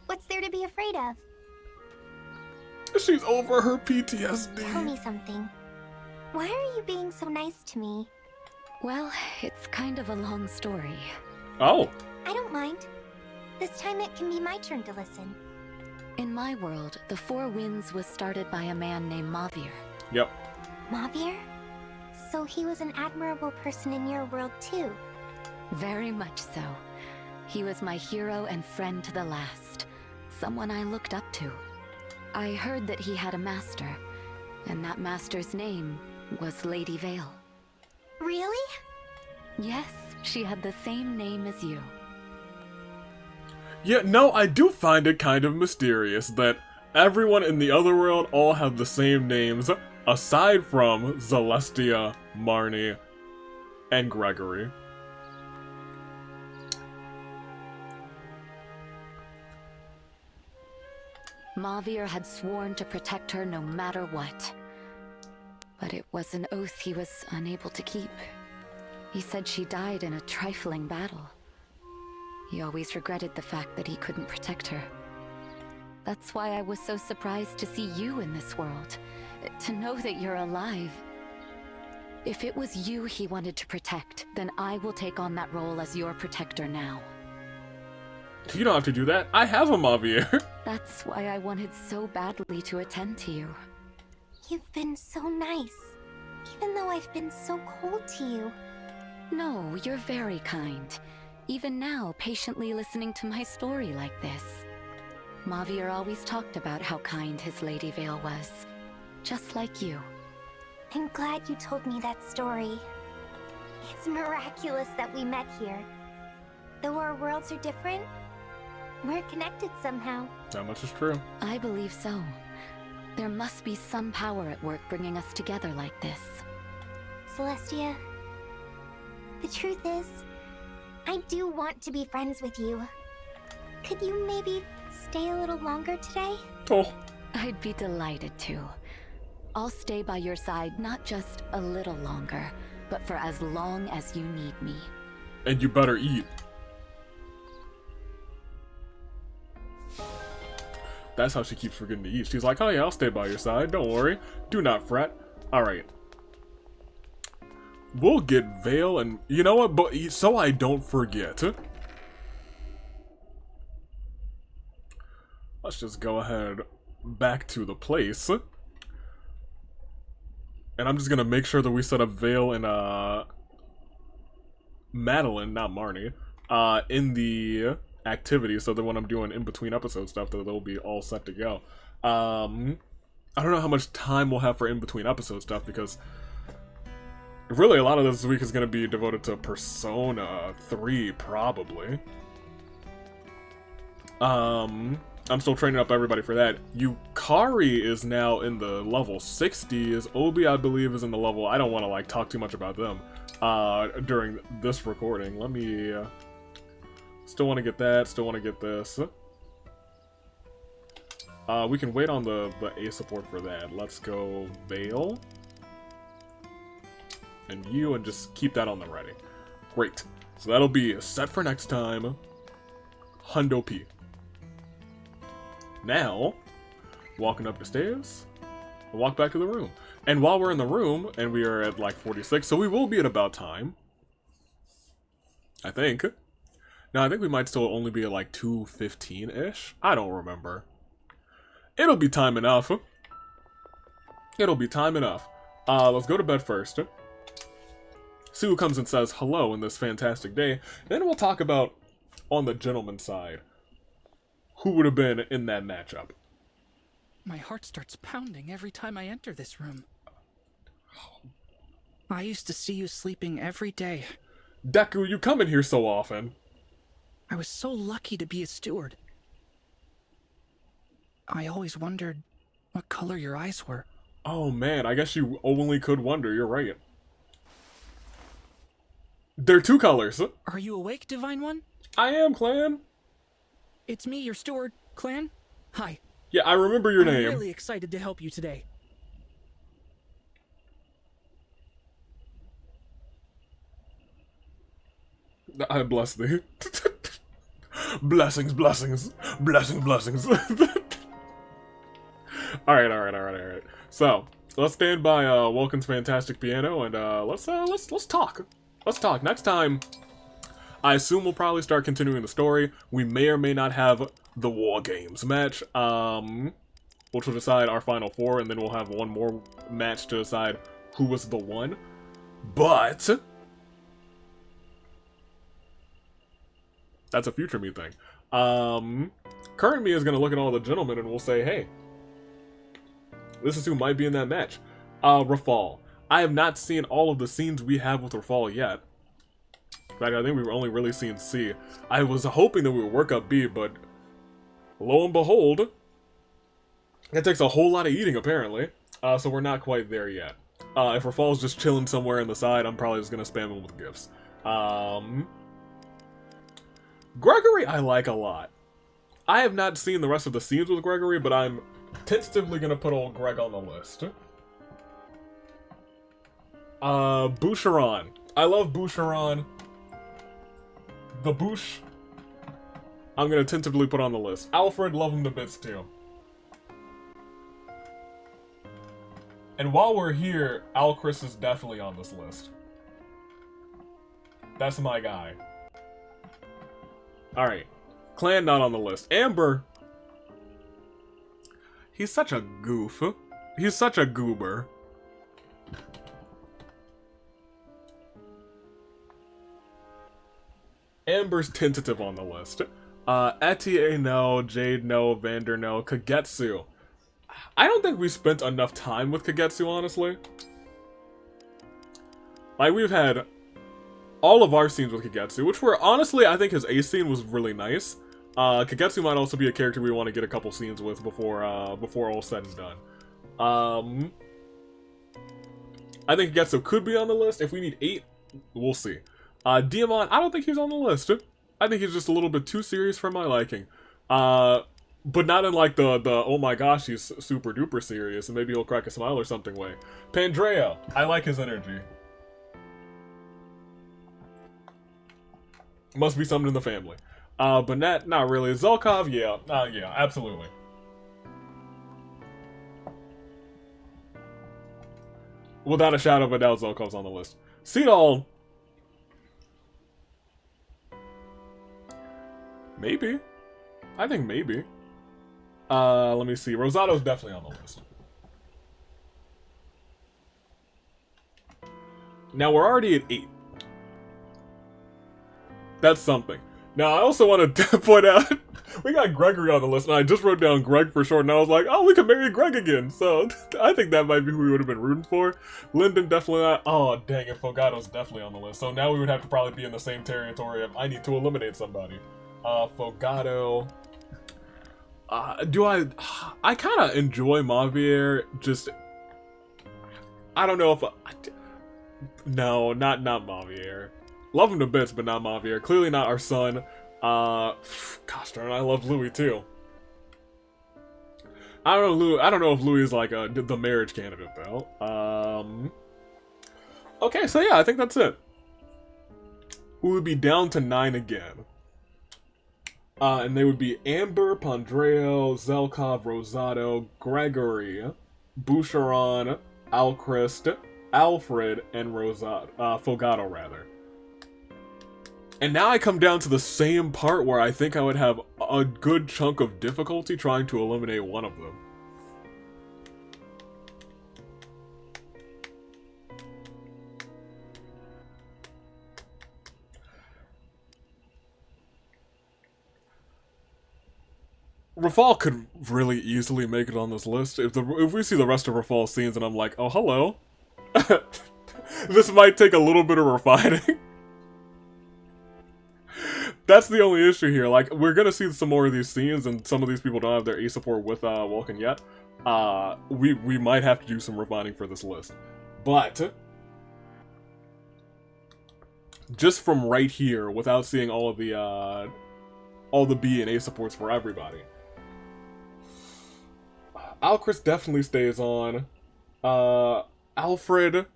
What's there to be afraid of? She's over her PTSD. Tell me something. Why are you being so nice to me? Well, it's kind of a long story. Oh. I don't mind. This time it can be my turn to listen. In my world, the Four Winds was started by a man named Mavir. Yep. Mavir? So he was an admirable person in your world too? Very much so. He was my hero and friend to the last. Someone I looked up to. I heard that he had a master, and that master's name was Lady Vale. Really? Yes, she had the same name as you. Yeah, no, I do find it kind of mysterious that everyone in the other world all have the same names, aside from Celestia, Marnie, and Gregory. Mavir had sworn to protect her no matter what. But it was an oath he was unable to keep. He said she died in a trifling battle. He always regretted the fact that he couldn't protect her. That's why I was so surprised to see you in this world. To know that you're alive. If it was you he wanted to protect, then I will take on that role as your protector now. You don't have to do that. I have a Mavir. That's why I wanted so badly to attend to you. You've been so nice, even though I've been so cold to you. No, you're very kind. Even now, patiently listening to my story like this. Mavir always talked about how kind his Lady Vale was. Just like you. I'm glad you told me that story. It's miraculous that we met here. Though our worlds are different, we're connected somehow. That much is true. I believe so. There must be some power at work bringing us together like this. Celestia, the truth is, I do want to be friends with you. Could you maybe stay a little longer today? Oh. I'd be delighted to. I'll stay by your side not just a little longer, but for as long as you need me. And you better eat. That's how she keeps forgetting to eat. She's like, oh yeah, I'll stay by your side. Don't worry. Do not fret. Alright. We'll get Vale and... You know what? But so I don't forget. Let's just go ahead back to the place. And I'm just gonna make sure that we set up Vale and Madeline, not Marnie, in the activity, so that when I'm doing in between episode stuff, that they'll be all set to go. I don't know how much time we'll have for in between episode stuff, because really a lot of this week is going to be devoted to Persona 3, probably. I'm still training up everybody for that. Yukari is now in the level 60s. Obi, I believe, is in the level... I don't want to, like, talk too much about them during this recording. Let me... Still want to get that. Still want to get this. We can wait on the A support for that. Let's go Vale. And you, and just keep that on the ready. Great. So that'll be set for next time. Hundo P. Now, walking up the stairs, we'll walk back to the room. And while we're in the room, and we are at like 46, so we will be at about time. I think. Now, I think we might still only be at like 2:15-ish. I don't remember. It'll be time enough. It'll be time enough. Let's go to bed first. See who comes and says hello in this fantastic day. Then we'll talk about, on the gentleman's side, who would have been in that matchup. My heart starts pounding every time I enter this room. I used to see you sleeping every day. Deku, you come in here so often. I was so lucky to be a steward. I always wondered what color your eyes were. Oh man, I guess you only could wonder, you're right. They're two colors. Are you awake, Divine One? I am, Clan. It's me, your steward, Clan. Hi. Yeah, I remember your name. I'm really excited to help you today. I bless thee. Blessings, blessings, blessings, blessings. Alright. So, let's stand by Welkin's fantastic piano and let's talk. Let's talk. Next time, I assume we'll probably start continuing the story. We may or may not have the War Games match, which will decide our final four, and then we'll have one more match to decide who was the one. But that's a future me thing. Current me is going to look at all the gentlemen and we'll say, hey, this is who might be in that match. Rafal. I have not seen all of the scenes we have with Rafal yet. In fact, I think we've only really seen C. I was hoping that we would work up B, but lo and behold, it takes a whole lot of eating, apparently. So we're not quite there yet. If Rafal's just chilling somewhere in the side, I'm probably just going to spam him with gifts. Gregory I like a lot. I have not seen the rest of the scenes with Gregory, but I'm tentatively going to put old Greg on the list. Boucheron. I love Boucheron. The Bouche, I'm going to tentatively put on the list. Alfred, love him to bits too. And while we're here, Alcris is definitely on this list. That's my guy. Alright. Clan not on the list. Amber. He's such a goof. He's such a goober. Amber's tentative on the list. Etier no, Jade no, Vander no, Kagetsu. I don't think we spent enough time with Kagetsu, honestly. Like, we've had all of our scenes with Kagetsu, which were, honestly, I think his ace scene was really nice. Kagetsu might also be a character we want to get a couple scenes with before all said and done. I think Kagetsu could be on the list. If we need 8, we'll see. Diamond, I don't think he's on the list. I think he's just a little bit too serious for my liking. But not in like the oh my gosh, he's super duper serious and maybe he'll crack a smile or something way. Pandrea, I like his energy. Must be something in the family. But not really. Zelkov, yeah, yeah, absolutely. Without a shadow of a doubt, Zelkov's on the list. Seedall. Maybe. I think maybe. Let me see. Rosato's definitely on the list. Now we're already at 8. That's something. Now I also want to point out, we got Gregory on the list, and I just wrote down Greg for short, and I was like, oh, we can marry Greg again. So I think that might be who we would have been rooting for. Lyndon definitely not. Oh, dang it. Fogato's definitely on the list. So now we would have to probably be in the same territory of I need to eliminate somebody. Fogato. I kind of enjoy Mavier, just, I don't know if, no, not Mavier. Love him to bits, but not Mavier. Clearly not our son. Gosh darn, I love Louis too. I don't know if Louis is like the marriage candidate though. Okay, so yeah, I think that's it. We would be down to 9 again. And they would be Amber, Pandreo, Zelkov, Rosato, Gregory, Boucheron, Alchrist, Alfred, and Fogato, rather. And now I come down to the same part where I think I would have a good chunk of difficulty trying to eliminate one of them. Rafal could really easily make it on this list. If we see the rest of Rafal's scenes and I'm like, oh, hello. This might take a little bit of refining. That's the only issue here. Like, we're gonna see some more of these scenes, and some of these people don't have their A support with Vulcan yet. We might have to do some refining for this list. But just from right here, without seeing all the B and A supports for everybody, Alcris definitely stays on. Alfred,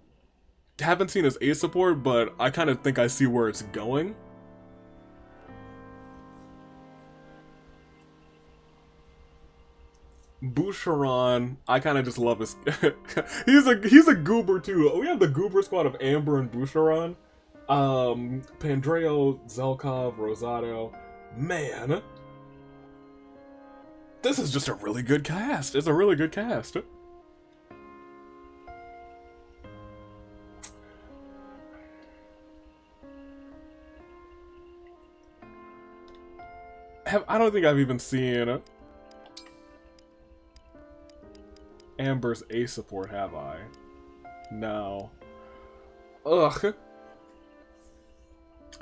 haven't seen his A support, but I kind of think I see where it's going. Boucheron, I kind of just love his... he's a goober too. We have the goober squad of Amber and Boucheron. Pandreo, Zelkov, Rosado. Man, this is just a really good cast. It's a really good cast. I don't think I've even seen Amber's A support, have I? No. Ugh.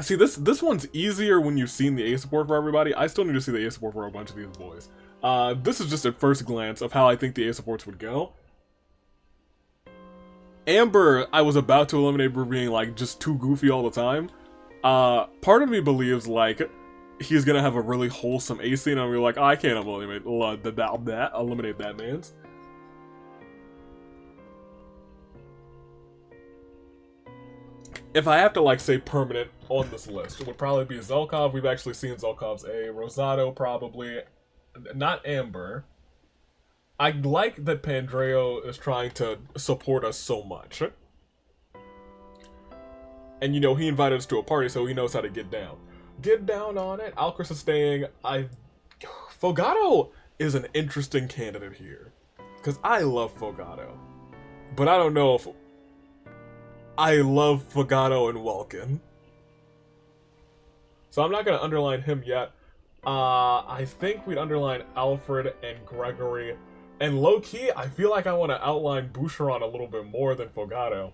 See, this one's easier when you've seen the A support for everybody. I still need to see the A support for a bunch of these boys. This is just a first glance of how I think the A supports would go. Amber, I was about to eliminate for being, like, just too goofy all the time. Part of me believes, like, he's gonna have a really wholesome A scene, and I'll be like, oh, I can't eliminate that man's. If I have to, like, say permanent on this list, it would probably be Zelkov. We've actually seen Zelkov's A. Rosado, probably. Not Amber. I like that Pandreo is trying to support us so much. And, you know, he invited us to a party, so he knows how to get down. Get down on it. Alcris is staying. Fogado is an interesting candidate here. Because I love Fogado. But I don't know if... I love Fogado and Welkin. So I'm not going to underline him yet. I think we'd underline Alfred and Gregory. And low-key, I feel like I want to outline Boucheron a little bit more than Fogado.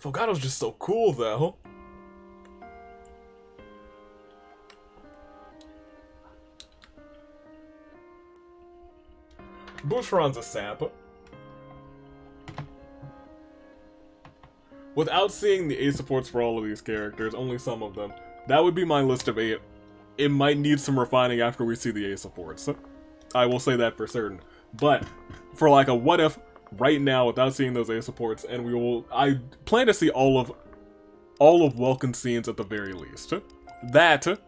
Fogado's just so cool, though. Boucheron's a sap. Without seeing the A supports for all of these characters, only some of them, that would be my list of 8. It might need some refining after we see the A supports. I will say that for certain. But, for like a what if, right now, without seeing those A supports, and I plan to see all of Welkin's scenes at the very least. That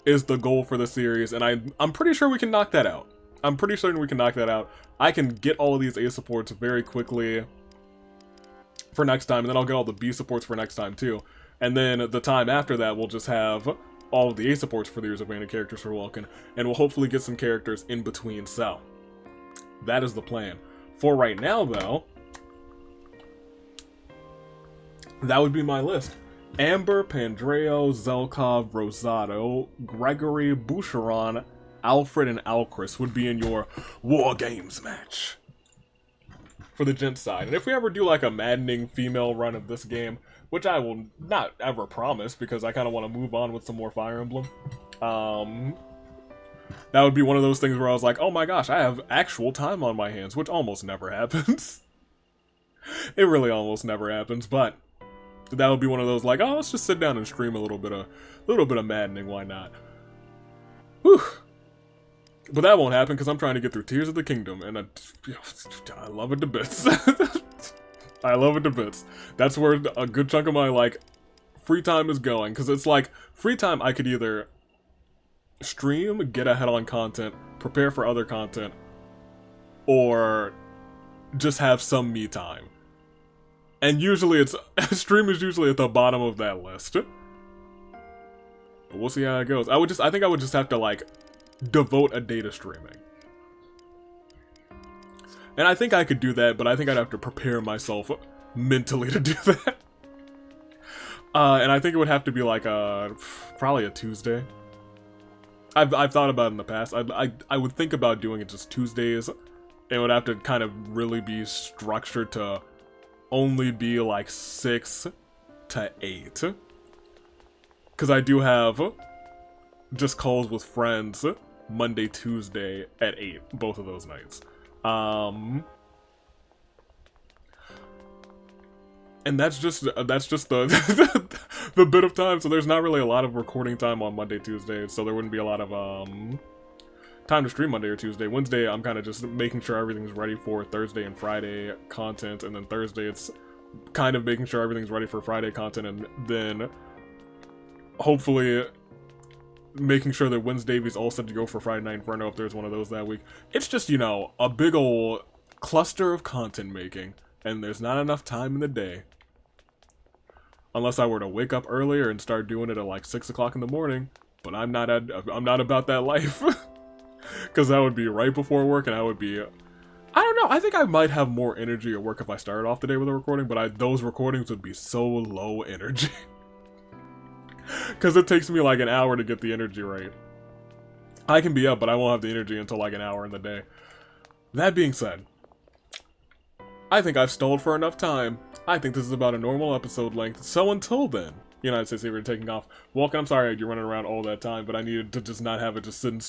is the goal for the series, and I'm pretty sure we can knock that out. I'm pretty certain we can knock that out. I can get all of these A supports very quickly for next time, and then I'll get all the B supports for next time too. And then the time after that, we'll just have all of the A supports for the Years of Abandoned characters for Welkin, and we'll hopefully get some characters in between, so that is the plan. For right now, though, that would be my list. Amber, Pandreo, Zelkov, Rosado, Gregory, Boucheron, Alfred, and Alcris would be in your War Games match for the Gents side. And if we ever do like a maddening female run of this game, which I will not ever promise because I kind of want to move on with some more Fire Emblem, that would be one of those things where I was like, oh my gosh, I have actual time on my hands, which almost never happens. It really almost never happens, but that would be one of those like, oh, let's just sit down and stream a little bit of maddening, why not? Whew. But that won't happen because I'm trying to get through Tears of the Kingdom, and I love it to bits. I love it to bits. That's where a good chunk of my, like, free time is going, because it's like, free time I could either stream, get ahead on content, prepare for other content, or just have some me time. And usually it's stream is usually at the bottom of that list. But we'll see how it goes. I think I would just have to like devote a day to streaming. And I think I could do that, but I think I'd have to prepare myself mentally to do that. And I think it would have to be like probably a Tuesday. I've thought about it in the past. I would think about doing it just Tuesdays. It would have to kind of really be structured to only be like 6 to 8. Because I do have just calls with friends Monday, Tuesday at 8, both of those nights. And that's just the the bit of time. So there's not really a lot of recording time on Monday, Tuesday. So there wouldn't be a lot of time to stream Monday or Tuesday. Wednesday, I'm kind of just making sure everything's ready for Thursday and Friday content, and then Thursday it's kind of making sure everything's ready for Friday content, and then hopefully making sure that Wednesday is all set to go for Friday Night Inferno if there's one of those that week. It's just, you know, a big old cluster of content making, and there's not enough time in the day. Unless I were to wake up earlier and start doing it at like 6 o'clock in the morning, but I'm not about that life. Because that would be right before work, and I would be... I don't know, I think I might have more energy at work if I started off the day with a recording, but those recordings would be so low energy. Because it takes me like an hour to get the energy right. I can be up, but I won't have the energy until like an hour in the day. That being said, I think I've stalled for enough time. I think this is about a normal episode length, so until then, United States Savior taking off. Walking, I'm sorry you're running around all that time, but I needed to just not have it just sit and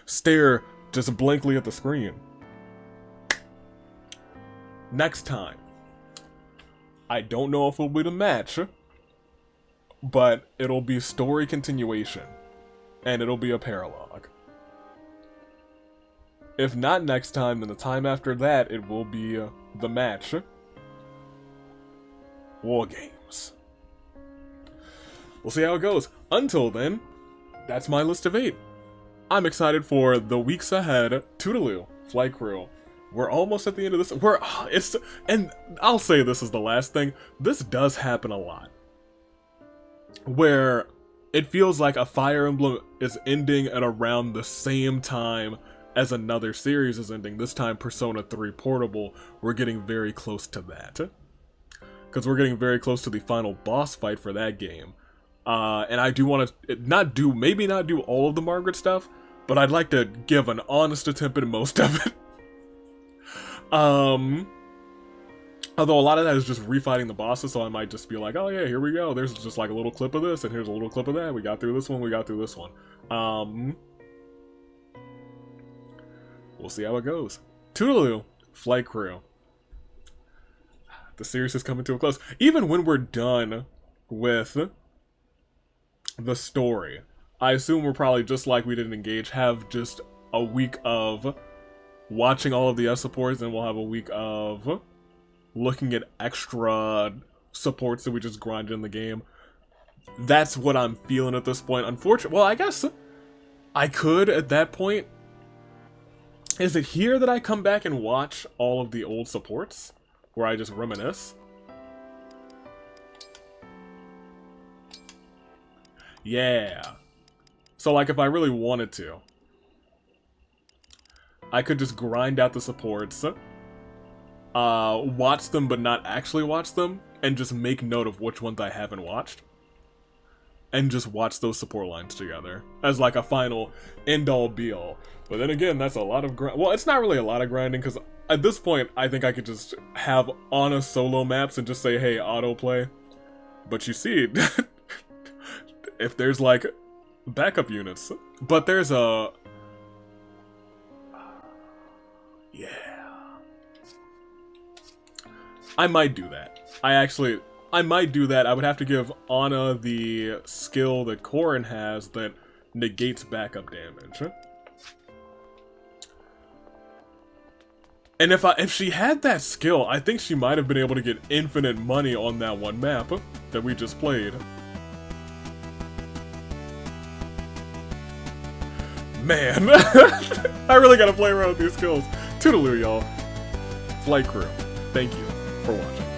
stare just blankly at the screen. Next time, I don't know if it'll be the match, but it'll be story continuation, and it'll be a paralogue. If not next time, then the time after that, it will be the match. War Games. We'll see how it goes. Until then, that's my list of 8. I'm excited for the weeks ahead. Toodaloo, Flight Crew. We're almost at the end of this. And I'll say this is the last thing. This does happen a lot. Where it feels like a Fire Emblem is ending at around the same time as another series is ending. This time, Persona 3 Portable. We're getting very close to that. Because we're getting very close to the final boss fight for that game. And I do want to maybe not do all of the Margaret stuff, but I'd like to give an honest attempt at most of it. Although a lot of that is just refighting the bosses, so I might just be like, oh yeah, here we go. There's just like a little clip of this, and here's a little clip of that. We got through this one, we got through this one. We'll see how it goes. Toodaloo, Flight Crew. The series is coming to a close. Even when we're done with the story, I assume we're probably, just like we did in Engage, have just a week of watching all of the S supports, and we'll have a week of looking at extra supports that we just grinded in the game. That's what I'm feeling at this point. Unfortunately, well, I guess I could at that point. Is it here that I come back and watch all of the old supports? Where I just reminisce? Yeah. So like if I really wanted to, I could just grind out the supports, watch them but not actually watch them, and just make note of which ones I haven't watched. And just watch those support lines together as like a final end-all be-all. But then again, that's a lot of well, it's not really a lot of grinding, because at this point, I think I could just have Ana solo maps and just say, hey, autoplay. But you see, if there's like backup units. But there's a... Yeah. I might do that. I might do that. I would have to give Ana the skill that Corrin has that negates backup damage. And if she had that skill, I think she might have been able to get infinite money on that one map that we just played. man. I really gotta play around with these skills. Toodaloo, y'all. Flight crew, thank you for watching.